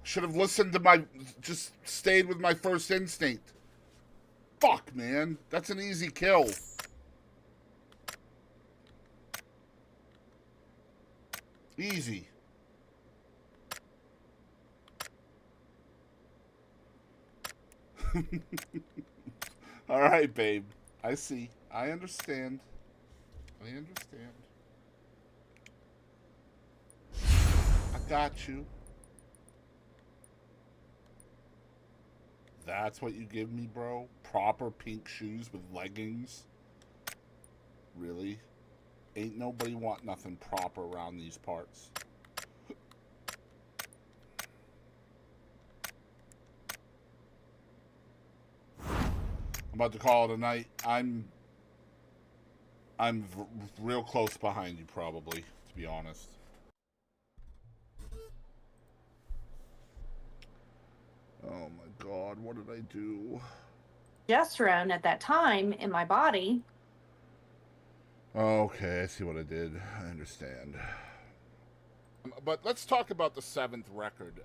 Should have listened to just stayed with my first instinct. Fuck, man. That's an easy kill. Easy. All right, babe. I see. I understand. I understand. I got you. That's what you give me, bro? Proper pink shoes with leggings? Really? Ain't nobody want nothing proper around these parts. I'm about to call it a night. I'm real close behind you, probably, to be honest. Oh my God, what did I do? Progesterone at that time in my body. Okay, I see what I did. I understand. But let's talk about the 7th record.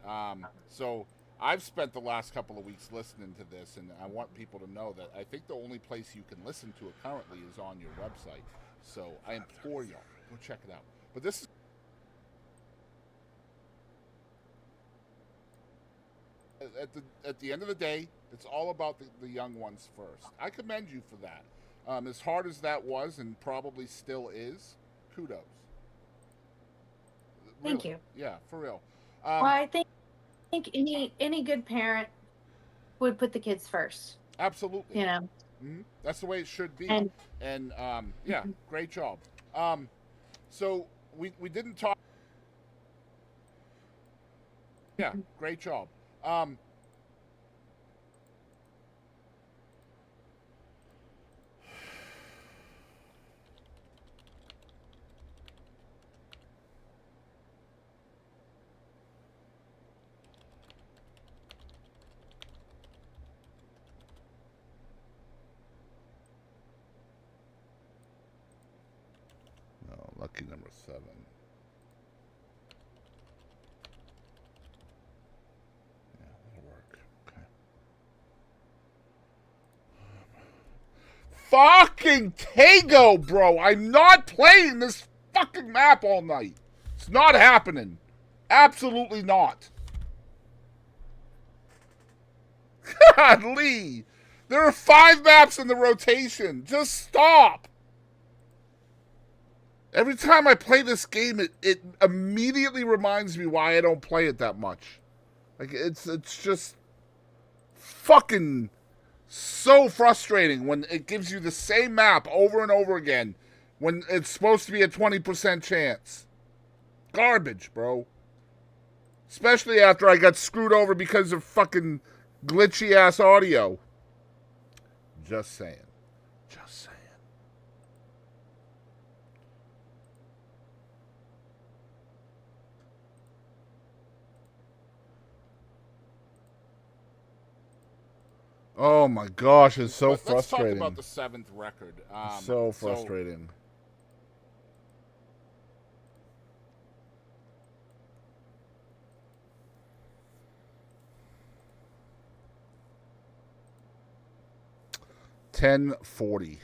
So I've spent the last couple of weeks listening to this, and I want people to know that I think the only place you can listen to it currently is on your website. So I implore y'all, go check it out. But this is at the end of the day, it's all about the young ones first. I commend you for that. As hard as that was, and probably still is, kudos. Thank you. Yeah, for real. Well, I think any good parent would put the kids first. Absolutely. You know. Mm-hmm. That's the way it should be. And yeah, great job. So we didn't talk. Yeah, great job. No, lucky number 7. Yeah, that'll work. Okay. Fucking Tago, bro! I'm not playing this fucking map all night. It's not happening. Absolutely not. God, Lee. There are 5 maps in the rotation. Just stop. Every time I play this game, it immediately reminds me why I don't play it that much. Like, it's just fucking so frustrating when it gives you the same map over and over again when it's supposed to be a 20% chance. garbage, bro. Especially after I got screwed over because of fucking glitchy ass audio. Just saying. Just saying. Oh my gosh, it's so frustrating. Let's talk about the 7th record. So frustrating. $10.40.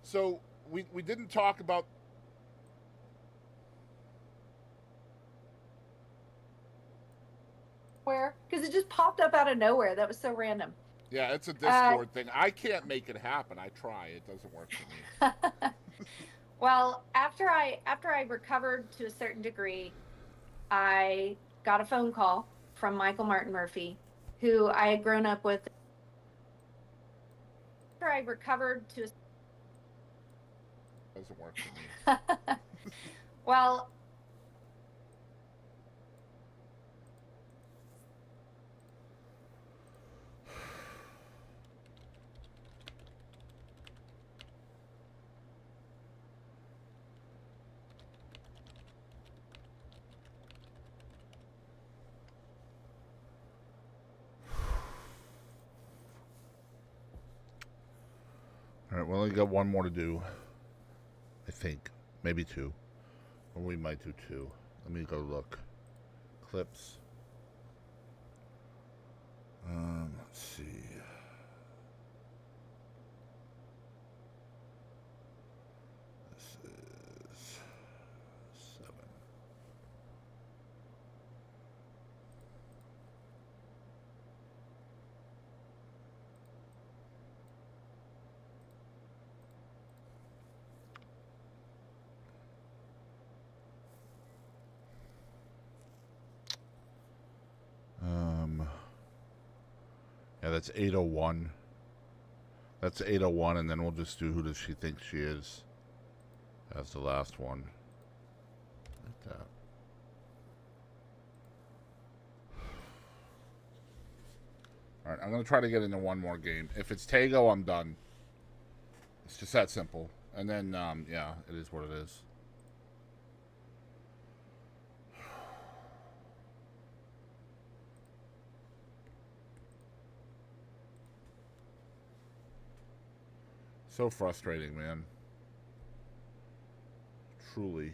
So we didn't talk about. Where? Because it just popped up out of nowhere. That was so random. Yeah, it's a Discord thing. I can't make it happen. I try. It doesn't work for me. Well, after I recovered to a certain degree, I got a phone call from Michael Martin Murphy, who I had grown up with. After I recovered to a Doesn't work for me. well, All right, we only got one more to do. I think. Maybe two. Or we might do two. Let me go look. Clips. Let's see. This is 7. Yeah, that's 801. That's 801, and then we'll just do who does she think she is as the last one. Like that. Alright, I'm going to try to get into one more game. If it's Tego, I'm done. It's just that simple. And then, yeah, it is what it is. So frustrating, man. Truly.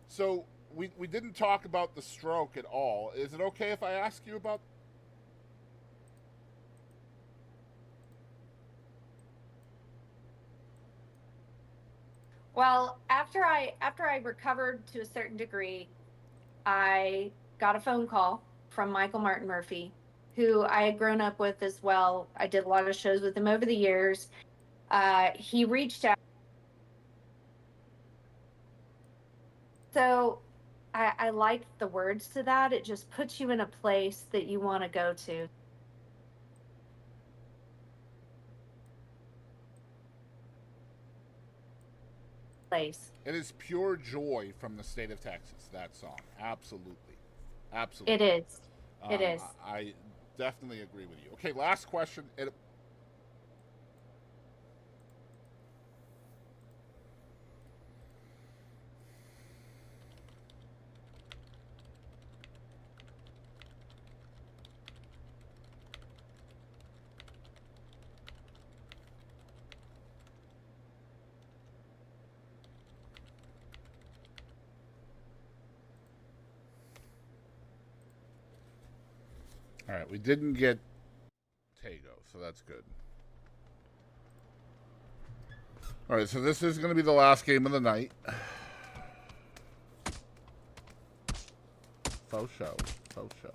So we didn't talk about the stroke at all. Is it okay if I ask you about? well, after I recovered to a certain degree, I got a phone call from Michael Martin Murphy, who I had grown up with as well. I did a lot of shows with him over the years. He reached out. So I liked the words to that. It just puts you in a place that you want to go to. Place. It is pure joy from the state of Texas. That song, absolutely, absolutely. It is. It is. I definitely agree with you. Okay, last question. All right, we didn't get Tago, so that's good. All right, so this is going to be the last game of the night. Faux show. Faux show.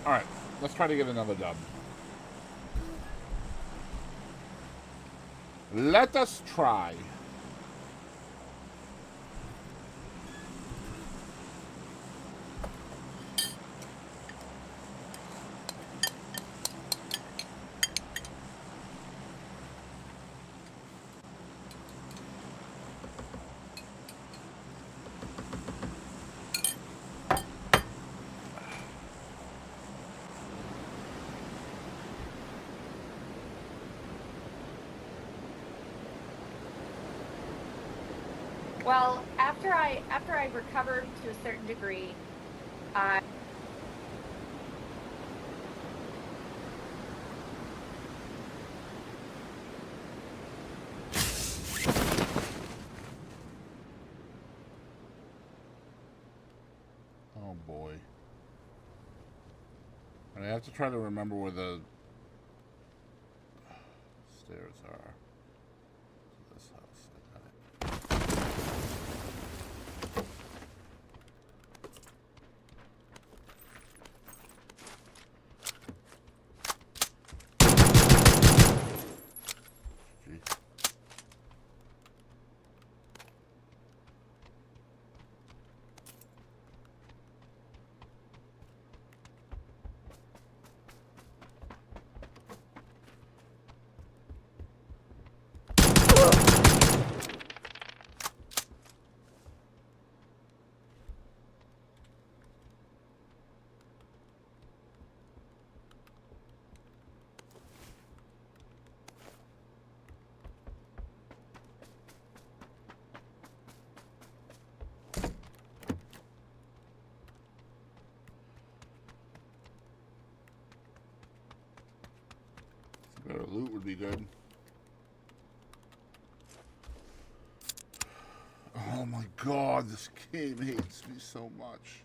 All right, let's try to get another dub. Let us try. Well, after I recovered to a certain degree, I Oh boy. And I have to try to remember where the stairs are to this house. I got it. Gee. Better loot would be good. Oh my god, this game hates me so much.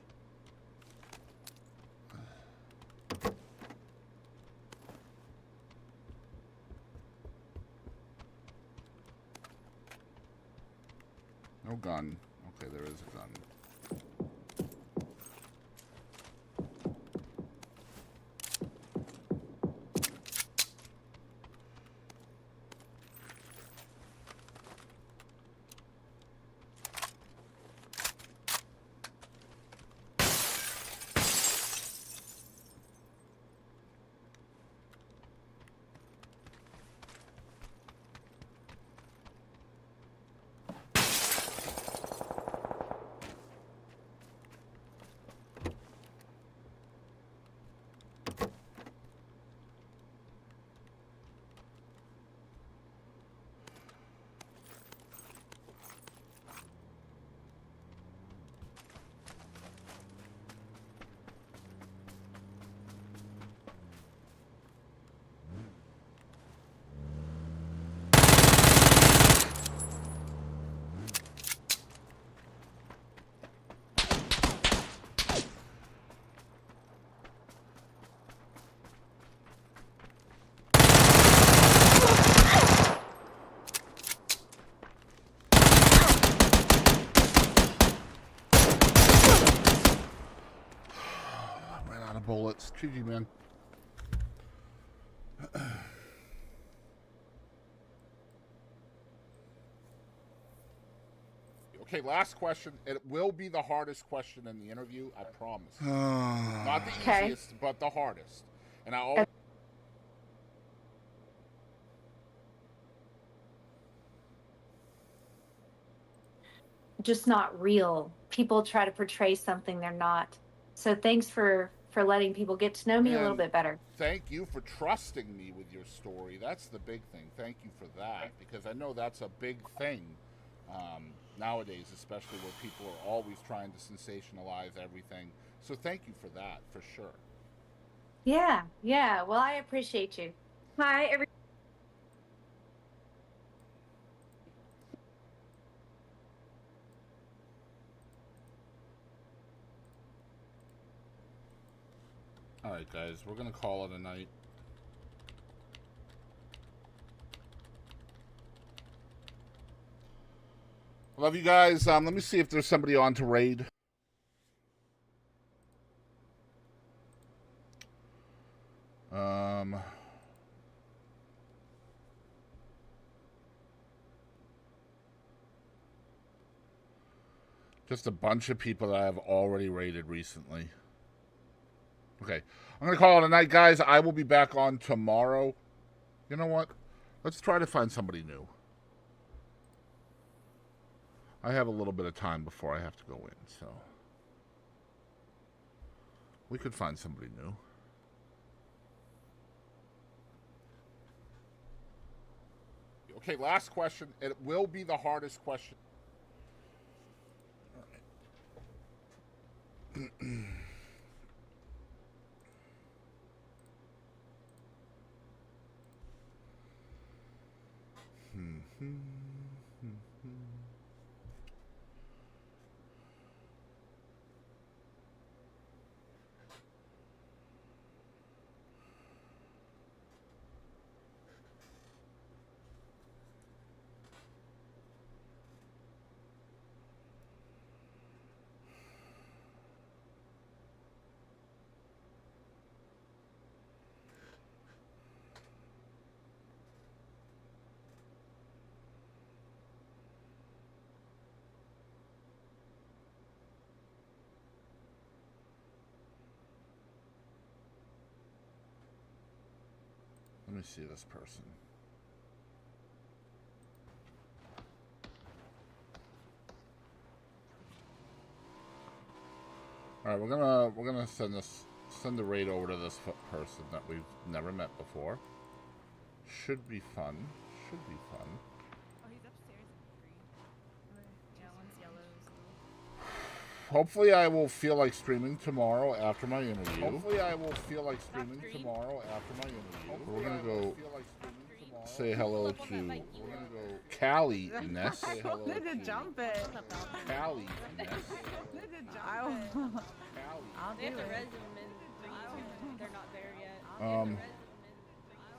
No gun. Okay, there is a gun. Bullets. GG, man. Okay, last question. It will be the hardest question in the interview, I promise. Not the Okay. easiest, but the hardest. And I always... Just not real. People try to portray something they're not. So thanks for letting people get to know me a little And bit better. thank you for trusting me with your story. That's the big thing. Thank you for that, because I know that's a big thing nowadays, especially where people are always trying to sensationalize everything. So thank you for that, for sure. Yeah, yeah. Well, I appreciate you. Hi, every. All right, guys, we're gonna call it a night. Love you guys. Let me see if there's somebody on to raid. Just a bunch of people that I've already raided recently. Okay, I'm gonna call it a night, guys. I will be back on tomorrow. You know what? Let's try to find somebody new. I have a little bit of time before I have to go in, so we could find somebody new. Okay, last question. It will be the hardest question. All right. Let me see this person. All right, we're gonna send the raid over to this person that we've never met before. Should be fun. Should be fun. Oh, he's upstairs in green. Yeah, one's yellow. Hopefully I will feel like streaming tomorrow after my interview. Hopefully I will feel like streaming tomorrow after my interview. We're gonna go say hello to. We're gonna go Callie Ness. Say hello to jump it. Callie Ness. I'll They have do to it. res them in 3. They're not there yet.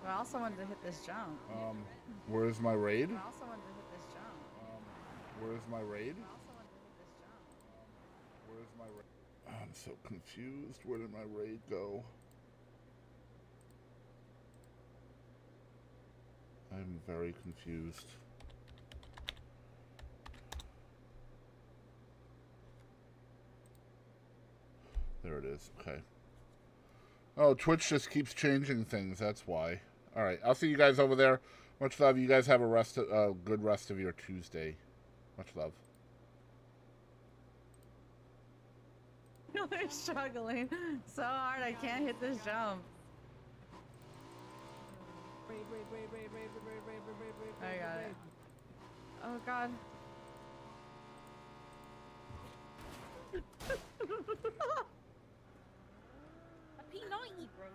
I also wanted to hit this jump. Where's my raid? I also wanted to hit this jump. Where's my raid? I also wanted to hit this jump. Where's my raid? I'm so confused. Where did my raid go? I'm very confused. There it is. Okay. Oh, Twitch just keeps changing things. That's why. All right. I'll see you guys over there. Much love. You guys have a good rest of your Tuesday. Much love. They're struggling so hard. I can't hit this jump. I got it. Oh god. A P90, bro.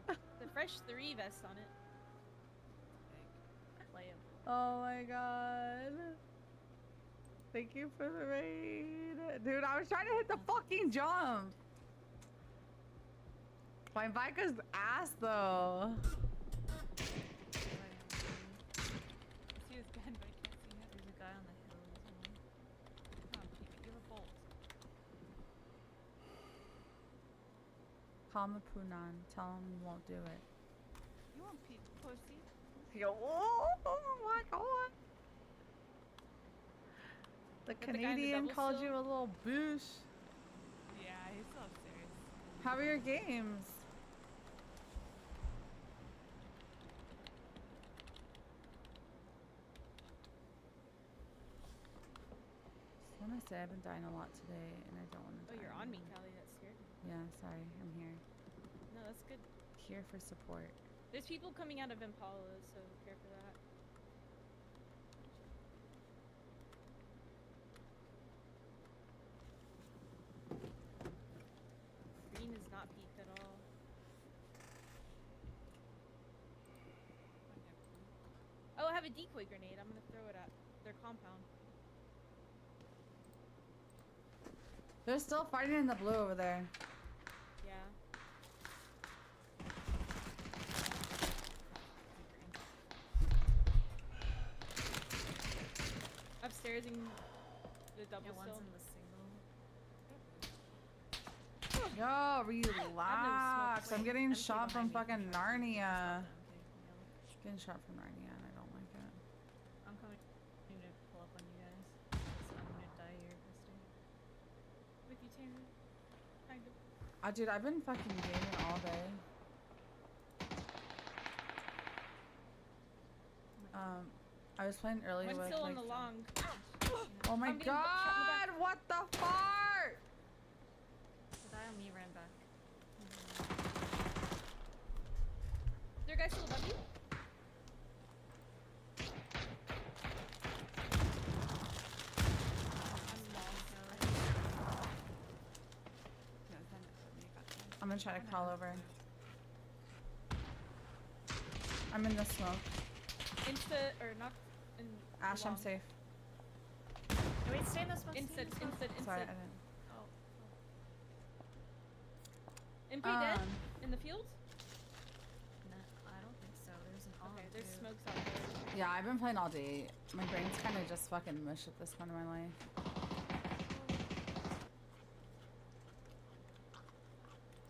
The fresh 3 vest on it. Play him. Oh my god. Thank you for the raid. Dude, I was trying to hit the fucking jump. My Vika's ass though. See his gun, but I can't see him. There's a guy on the hill as well. Come on, Pete, you have a bolt. Call the Punan. Tell him you won't do it. You want Pete, pussy? Yo, oh my god. The the guy in the Canadian double called still? you a little boosh. Yeah, he's so upstairs. How are your games? I want to say I've been dying a lot today, and I don't want to. Oh, you're on me, Callie. That scared me. Yeah, sorry, I'm here. No, that's good. Here for support. There's people coming out of Impala, so care for that. Green is not peaked at all. Oh, I have a decoy grenade. I'm gonna throw it at their compound. They're still fighting in the blue over there. Yeah. Upstairs in the double Yeah, one's still. in the single. Yo, relax. I'm getting Empty shot from behind me. fucking Narnia. Okay, yeah. Getting shot from Narnia, and I don't like it. I'm coming to pull up on you guys. So I'm gonna die here, Kristen. With you, Tanner. Kind of. Dude, I've been fucking gaming all day. I was playing earlier One's with still like, on the long. oh my I'm getting shot in the god, back. what the fart? The guy on me ran back. Is there a guy still above you? I'm gonna try to crawl over. I'm in the smoke. Insta or not? In Ash, I'm long. safe. No, wait, stay in the smoke. Instant, instant, instant. Sorry, I didn't. Oh. Impy dead? Um, In the field? No, I don't think so. There's an Okay, on there's too. smokes out there. Yeah, I've been playing all day. My brain's kind of just fucking mush at this point in my life.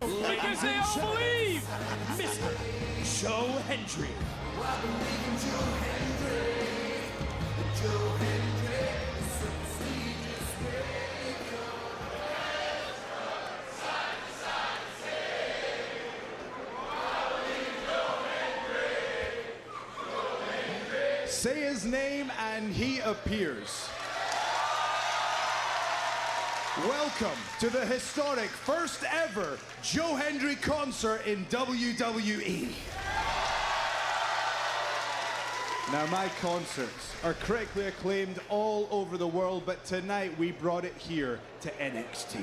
Ladies and gentlemen, Mr. Joe Hendry. Say his name and he appears. Welcome to the historic first ever Joe Hendry concert in WWE. Now, my concerts are critically acclaimed all over the world, but tonight we brought it here to NXT.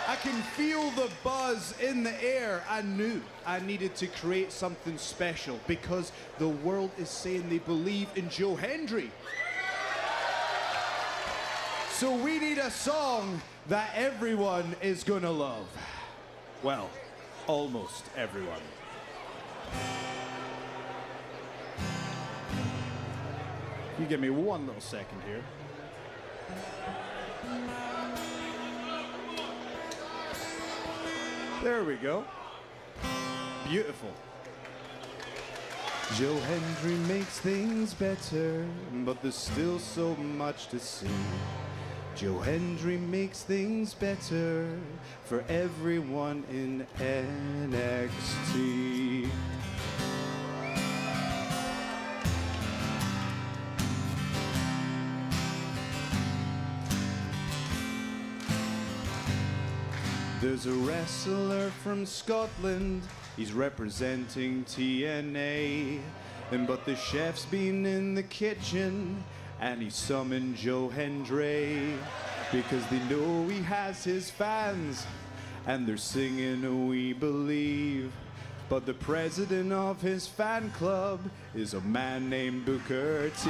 I can feel the buzz in the air. I knew I needed to create something special because the world is saying they believe in Joe Hendry. So we need a song that everyone is gonna love. Well, almost everyone. You give me one little second here. There we go. Beautiful. Joe Hendry makes things better, but there's still so much to see. Joe Hendry makes things better for everyone in NXT. There's a wrestler from Scotland, he's representing TNA. But the chef's been in the kitchen and he summoned Joe Hendry because they know he has his fans and they're singing "We Believe." But the president of his fan club is a man named Booker T.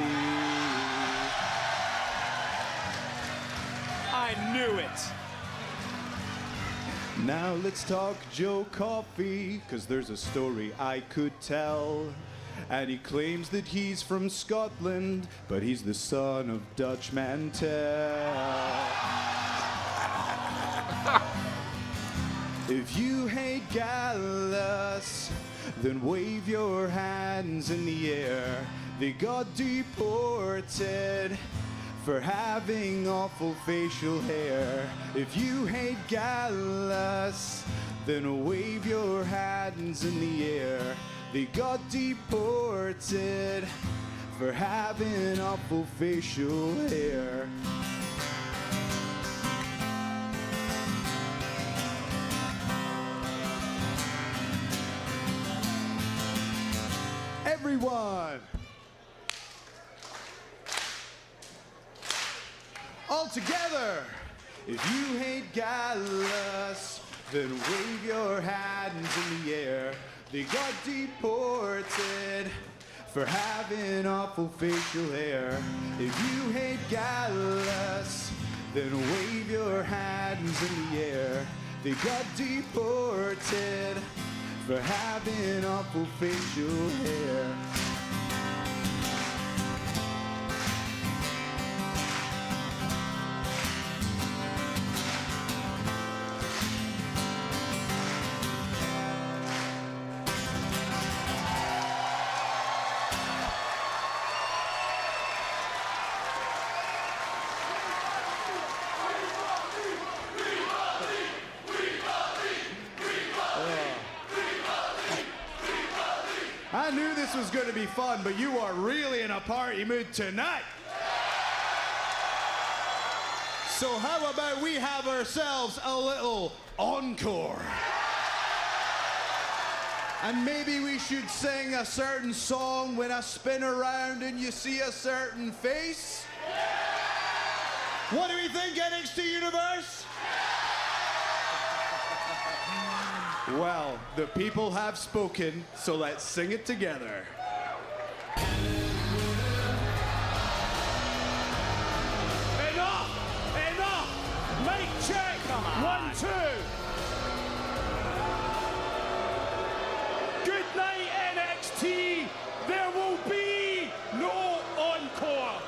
I knew it! Now let's talk Joe Coffey, cause there's a story I could tell. And he claims that he's from Scotland, but he's the son of Dutch Mantel. If you hate Gallus, then wave your hands in the air. They got deported for having awful facial hair. If you hate Gallus, then wave your hands in the air. They got deported for having awful facial hair. Everyone! All together! If you hate Gallus, then wave your hands in the air. They got deported for having awful facial hair. If you hate Gallus, then wave your hands in the air. They got deported for having awful facial hair. I knew this was going to be fun, but you are really in a party mood tonight. So how about we have ourselves a little encore? And maybe we should sing a certain song when I spin around and you see a certain face? What do we think, NXT Universe? Well, the people have spoken, so let's sing it together. Enough! Enough! Mic check! 1, 2. Good night, NXT. There will be no encore.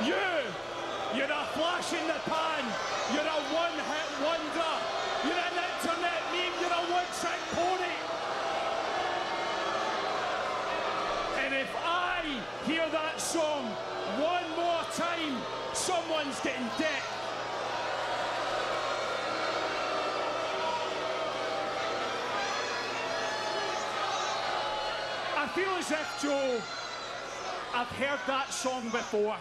You're a flash in the pan. You're a one-hit wonder. You're an internet meme. You're a one-trick pony. And if I hear that song one more time, someone's getting decked. I feel as if, Joe, I've heard that song before.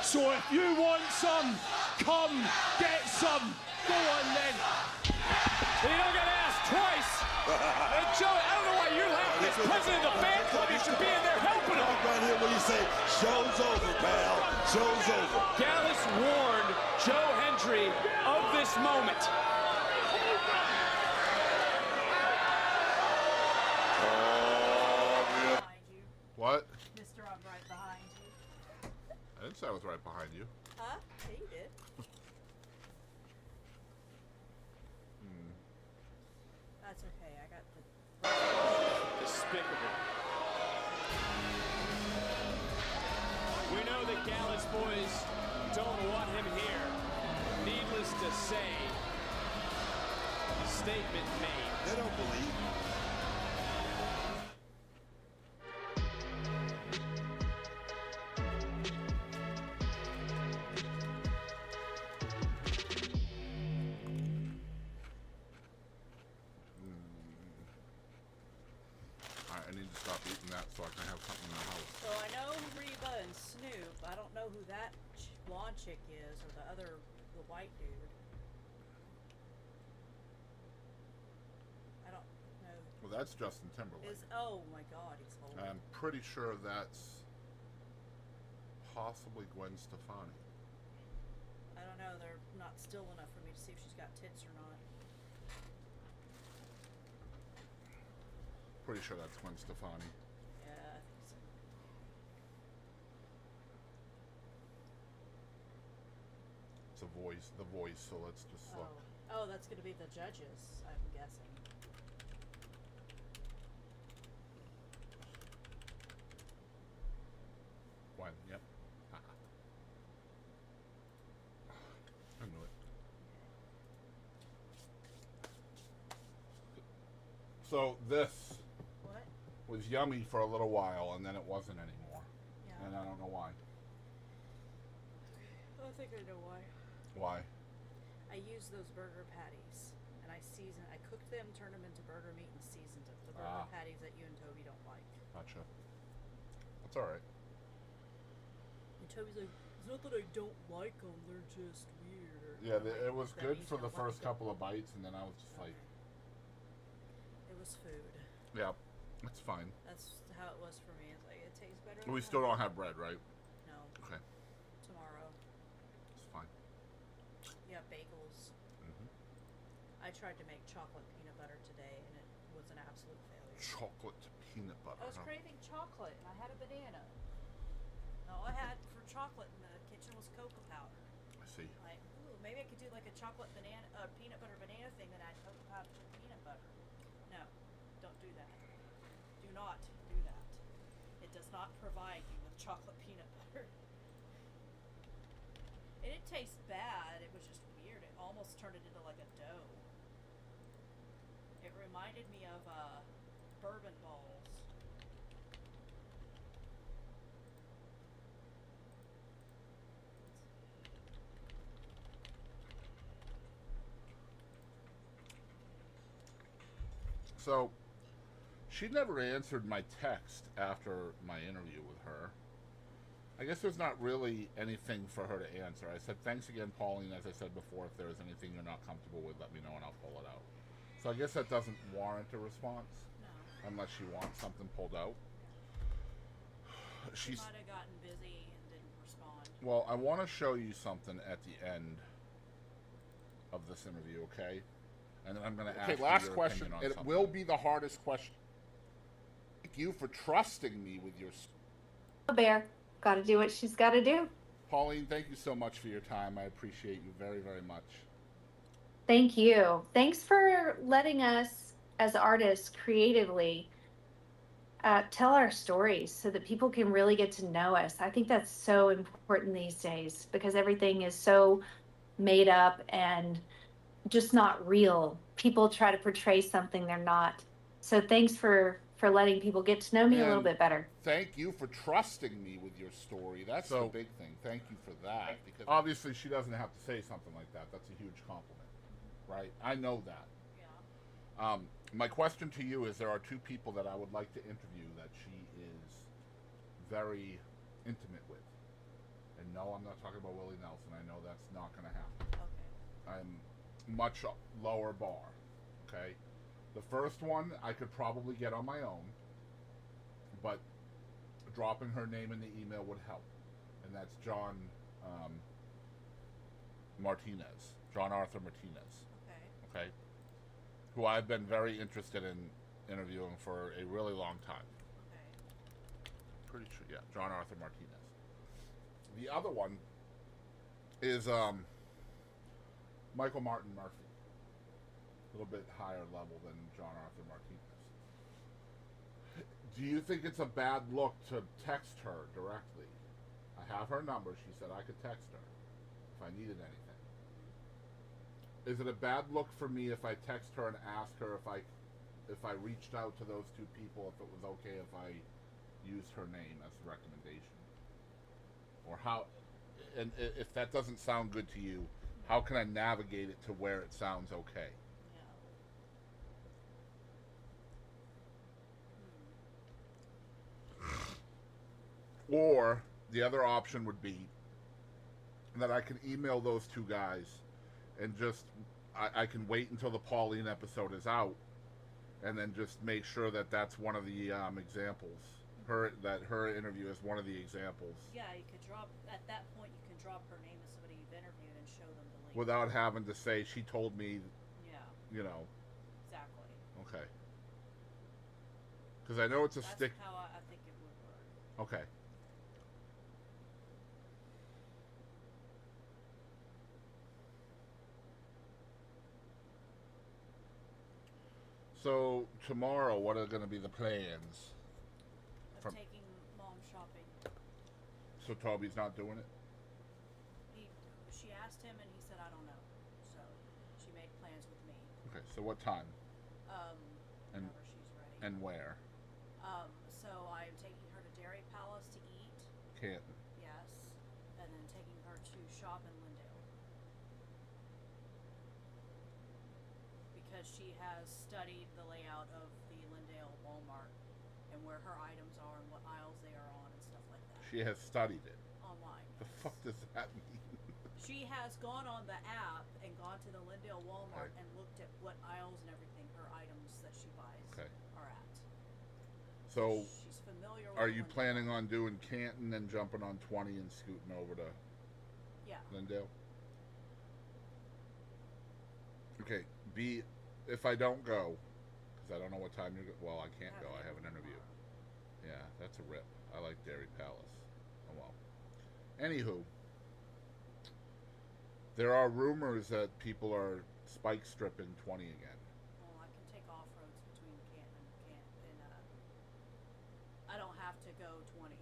So if you want some, come get some. Go on then. You don't get asked twice. And Joe, I don't know why you're laughing. As president of the fan club, you should be in there helping him. Right here when you say, show's over, pal. Show's over. Gallus warned Joe Hendry of this moment. What? Mister, I'm right behind you. I didn't say I was right behind you. Huh? Yeah, you did. That's okay. I got the. Despicable. We know the Gallus boys don't want him here. Needless to say, statement made. They don't believe. I need to stop eating that so I can have something in the house. So I know Reba and Snoop. I don't know who that blonde chick is, or the white dude. I don't know. Well, that's Justin Timberlake. Oh my God, he's old. I'm pretty sure that's possibly Gwen Stefani. I don't know. They're not still enough for me to see if she's got tits or not. Pretty sure that's Gwen Stefani. Yeah, I think so. It's the voice, so let's just look. Oh, that's going to be the judges, I'm guessing. Gwen, yep. I knew it. So this was yummy for a little while, and then it wasn't anymore. Yeah. And I don't know why. think I know why. Why? I use those burger patties, and I cooked them, turned them into burger meat, and seasoned them. The burger patties that you and Toby don't like. Gotcha. That's all right. And Toby's like, it's not that I don't like them, they're just weird. Yeah, it was good for the first couple of bites, and then I was just like... It was food. Yeah, it's fine. That's how it was for me. It's like, it tastes better We than still home. don't have bread, right? No. Okay. Tomorrow. It's fine. Yeah, bagels. I tried to make chocolate peanut butter today, and it was an absolute failure. Chocolate peanut butter. I was craving chocolate, and I had a banana. And all I had for chocolate in the kitchen was cocoa powder. I see. Like, ooh, maybe I could do like a chocolate banana, peanut butter banana thing that had cocoa powder to peanut butter. No, don't do that. Do not do that. It does not provide you with chocolate peanut butter. It didn't taste bad. It was just weird. It almost turned it into like a dough. It reminded me of bourbon balls. So, she never answered my text after my interview with her. I guess there's not really anything for her to answer. I said, thanks again, Pauline. As I said before, if there's anything you're not comfortable with, let me know and I'll pull it out. So I guess that doesn't warrant a response. No. Unless she wants something pulled out. She might have gotten busy and didn't respond. Well, I want to show you something at the end of this interview, okay? And then I'm going to ask you last your question. opinion on It something. will be the hardest question. Thank you for trusting me with your... Bear, got to do what she's got to do. Pauline, thank you so much for your time. I appreciate you very, very much. Thank you. Thanks for letting us, as artists, creatively tell our stories so that people can really get to know us. I think that's so important these days because everything is so made up and just not real. People try to portray something they're not. So thanks for letting people get to know me a little bit better. Thank you for trusting me with your story. That's the big thing. Thank you for that. Because obviously she doesn't have to say something like that. That's a huge compliment, right? I know that. Yeah. My question to you is, there are two people that I would like to interview that she is very intimate with. And no, I'm not talking about Willie Nelson. I know that's not going to happen. Okay. I'm much lower bar, okay? The first one I could probably get on my own, but dropping her name in the email would help. And that's John Martinez, John Arthur Martinez. Okay. Okay? Who I've been very interested in interviewing for a really long time. Okay. Pretty sure, yeah, John Arthur Martinez. The other one is Michael Martin Murphy. A little bit higher level than John Arthur Martinez. Do you think it's a bad look to text her directly? I have her number. She said I could text her if I needed anything. Is it a bad look for me if I text her and ask her if I reached out to those two people, if it was okay if I used her name as a recommendation? Or how, and if that doesn't sound good to you, how can I navigate it to where it sounds okay? Or the other option would be that I can email those two guys and just I can wait until the Pauline episode is out and then just make sure that that's one of the examples. Her interview is one of the examples. Yeah, you could drop at that point. You can drop her name as somebody you've interviewed and show them the link without having to say she told me. Yeah. You know. Exactly. Okay. Because I know it's a stick. That's how I think it would work. Okay. So tomorrow, what are going to be the plans? I'm taking mom shopping. So Toby's not doing it? She asked him and he said, I don't know. So she made plans with me. Okay, so what time? Whenever she's ready. And where? So I'm taking her to Dairy Palace to eat. Canton. Yes. And then taking her to shop in Lindale. Because she has studied the layout of the Lindale Walmart and where her items are and what aisles they are on and stuff like that. She has studied it. Online. The fuck does that mean? She has gone on the app and gone to the Lindale Walmart Okay. and looked at what aisles and everything her items that she buys Okay. are at. So, She's familiar with are you Lindale. planning on doing Canton and jumping on 20 and scooting over to Yeah. Lindale? Okay. If I don't go, because I don't know what time you're. Well, I can't go. I have an interview. Yeah, that's a rip. I like Dairy Palace. Oh well. Anywho, there are rumors that people are spike stripping 20 again. Well, I can take off roads between Canton and I don't have to go 20.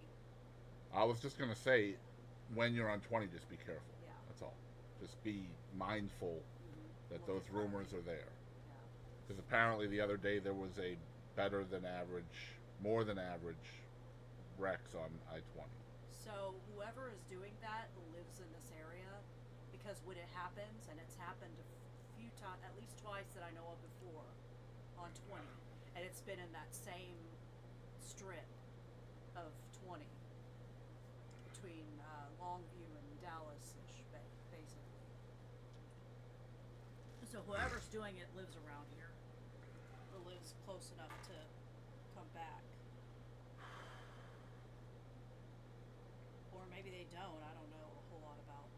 I was just gonna say, when you're on 20, just be careful. Yeah. That's all. Just be mindful that those rumors are there. Because apparently the other day there was a better than average, more than average wrecks on I-20. So whoever is doing that lives in this area, because when it happens, and it's happened a few times, at least twice that I know of before, on 20, and it's been in that same strip of 20 between Longview and Dallas-ish, basically. So whoever's doing it lives around here, or lives close enough to come back. Or maybe they don't. I don't know a whole lot about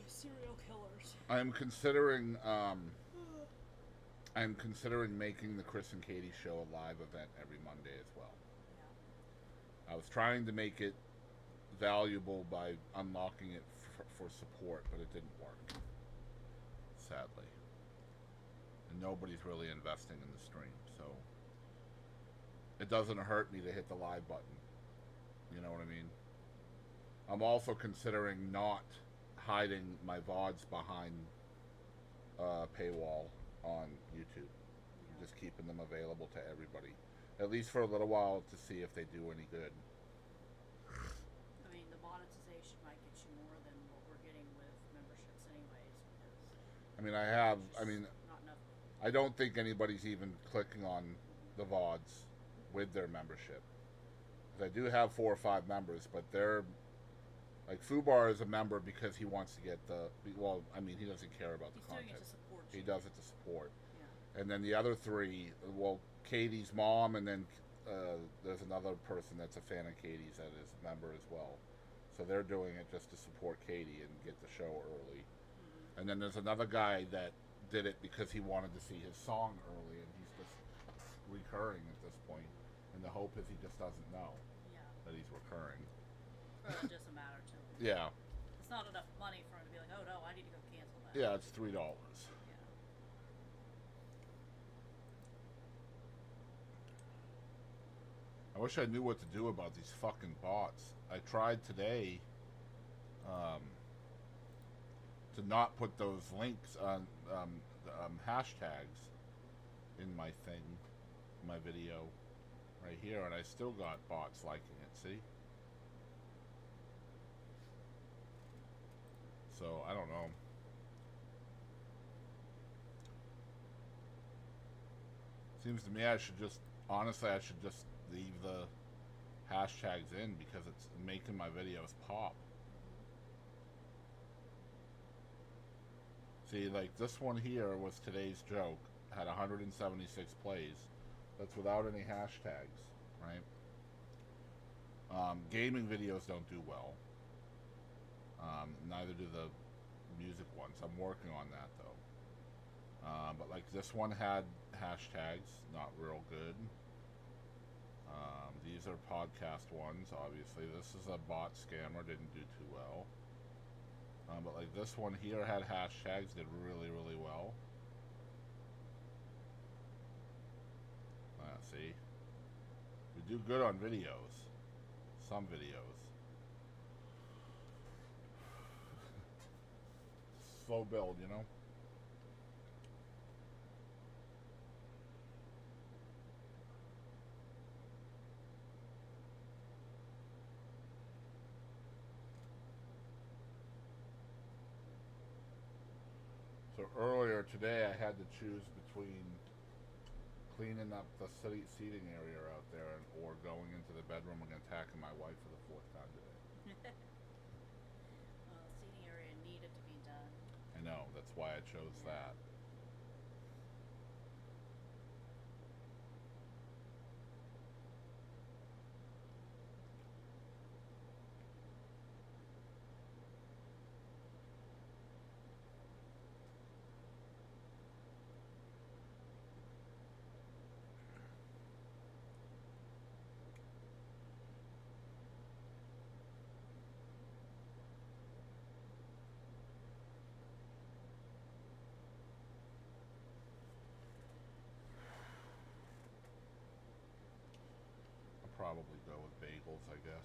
serial killers. I'm considering making the Chris and Katie show a live event every Monday as well. Yeah. I was trying to make it valuable by unlocking it for support, but it didn't work, sadly. And nobody's really investing in the stream, so it doesn't hurt me to hit the live button. You know what I mean? I'm also considering not hiding my VODs behind paywall on YouTube. Just keeping them available to everybody, at least for a little while, to see if they do any good. I mean, the monetization might get you more than what we're getting with memberships anyways, because not enough. I don't think anybody's even clicking on the VODs with their membership. 'Cause I do have 4 or 5 members, but they're like, Fubar is a member because he wants to get he doesn't care about the content. Doing it to support you. He does it to support. Yeah. And then the other 3, Katie's mom, and then there's another person that's a fan of Katie's that is a member as well. So they're doing it just to support Katie and get the show early. Mm-hmm. And then there's another guy that did it because he wanted to see his song early, and he's just recurring at this point. And the hope is he just doesn't know that he's recurring. Or it doesn't matter to him. Yeah. It's not enough money for him to be like, oh no, I need to go cancel that. Yeah, it's $3. Yeah. I wish I knew what to do about these fucking bots. I tried today to not put those links on hashtags in my thing, my video right here, and I still got bots liking it, see? So, I don't know. Seems to me I should just leave the hashtags in because it's making my videos pop. See, like this one here was today's joke, had 176 plays. That's without any hashtags, right? Gaming videos don't do well. Neither do the music ones. I'm working on that though. But like this one had hashtags, not real good. These are podcast ones, obviously. This is a bot scammer, didn't do too well. But like this one here had hashtags, did really, really well. See? We do good on videos. Some videos. Slow build, you know? So earlier today, I had to choose between cleaning up the seating area out there or going into the bedroom and attacking my wife for the 4th time today. Well, the seating area needed to be done. I know, that's why I chose that. Probably go with bagels, I guess.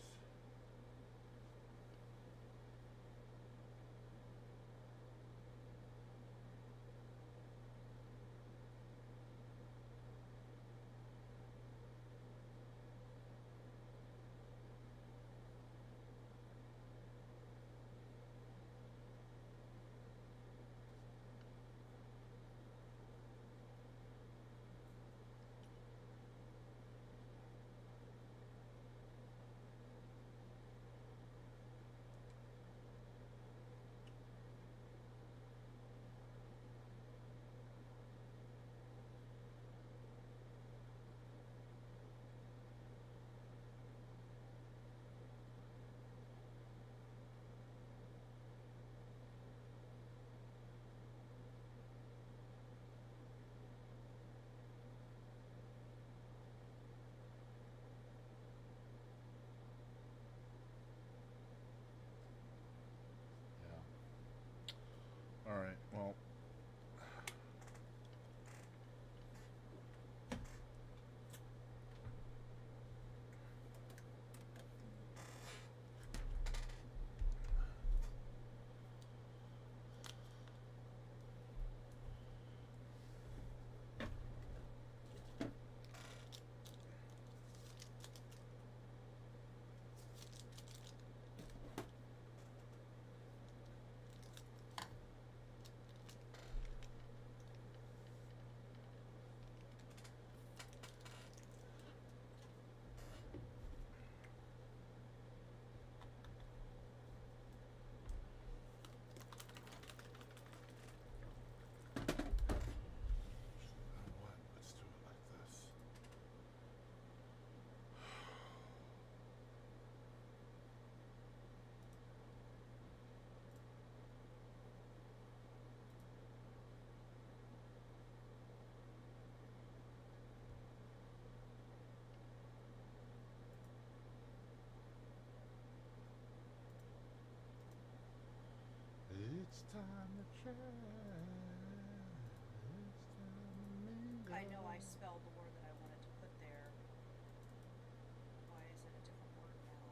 All right, well. Let's do it like this. It's time to chat. It's time to mingle. I know I spelled the word that I wanted to put there. Why is it a different word now?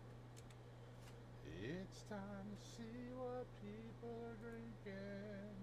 It's time to see what people are drinking.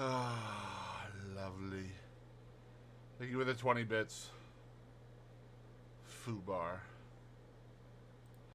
Ah, lovely. Thank you for the 20 bits. Fubar.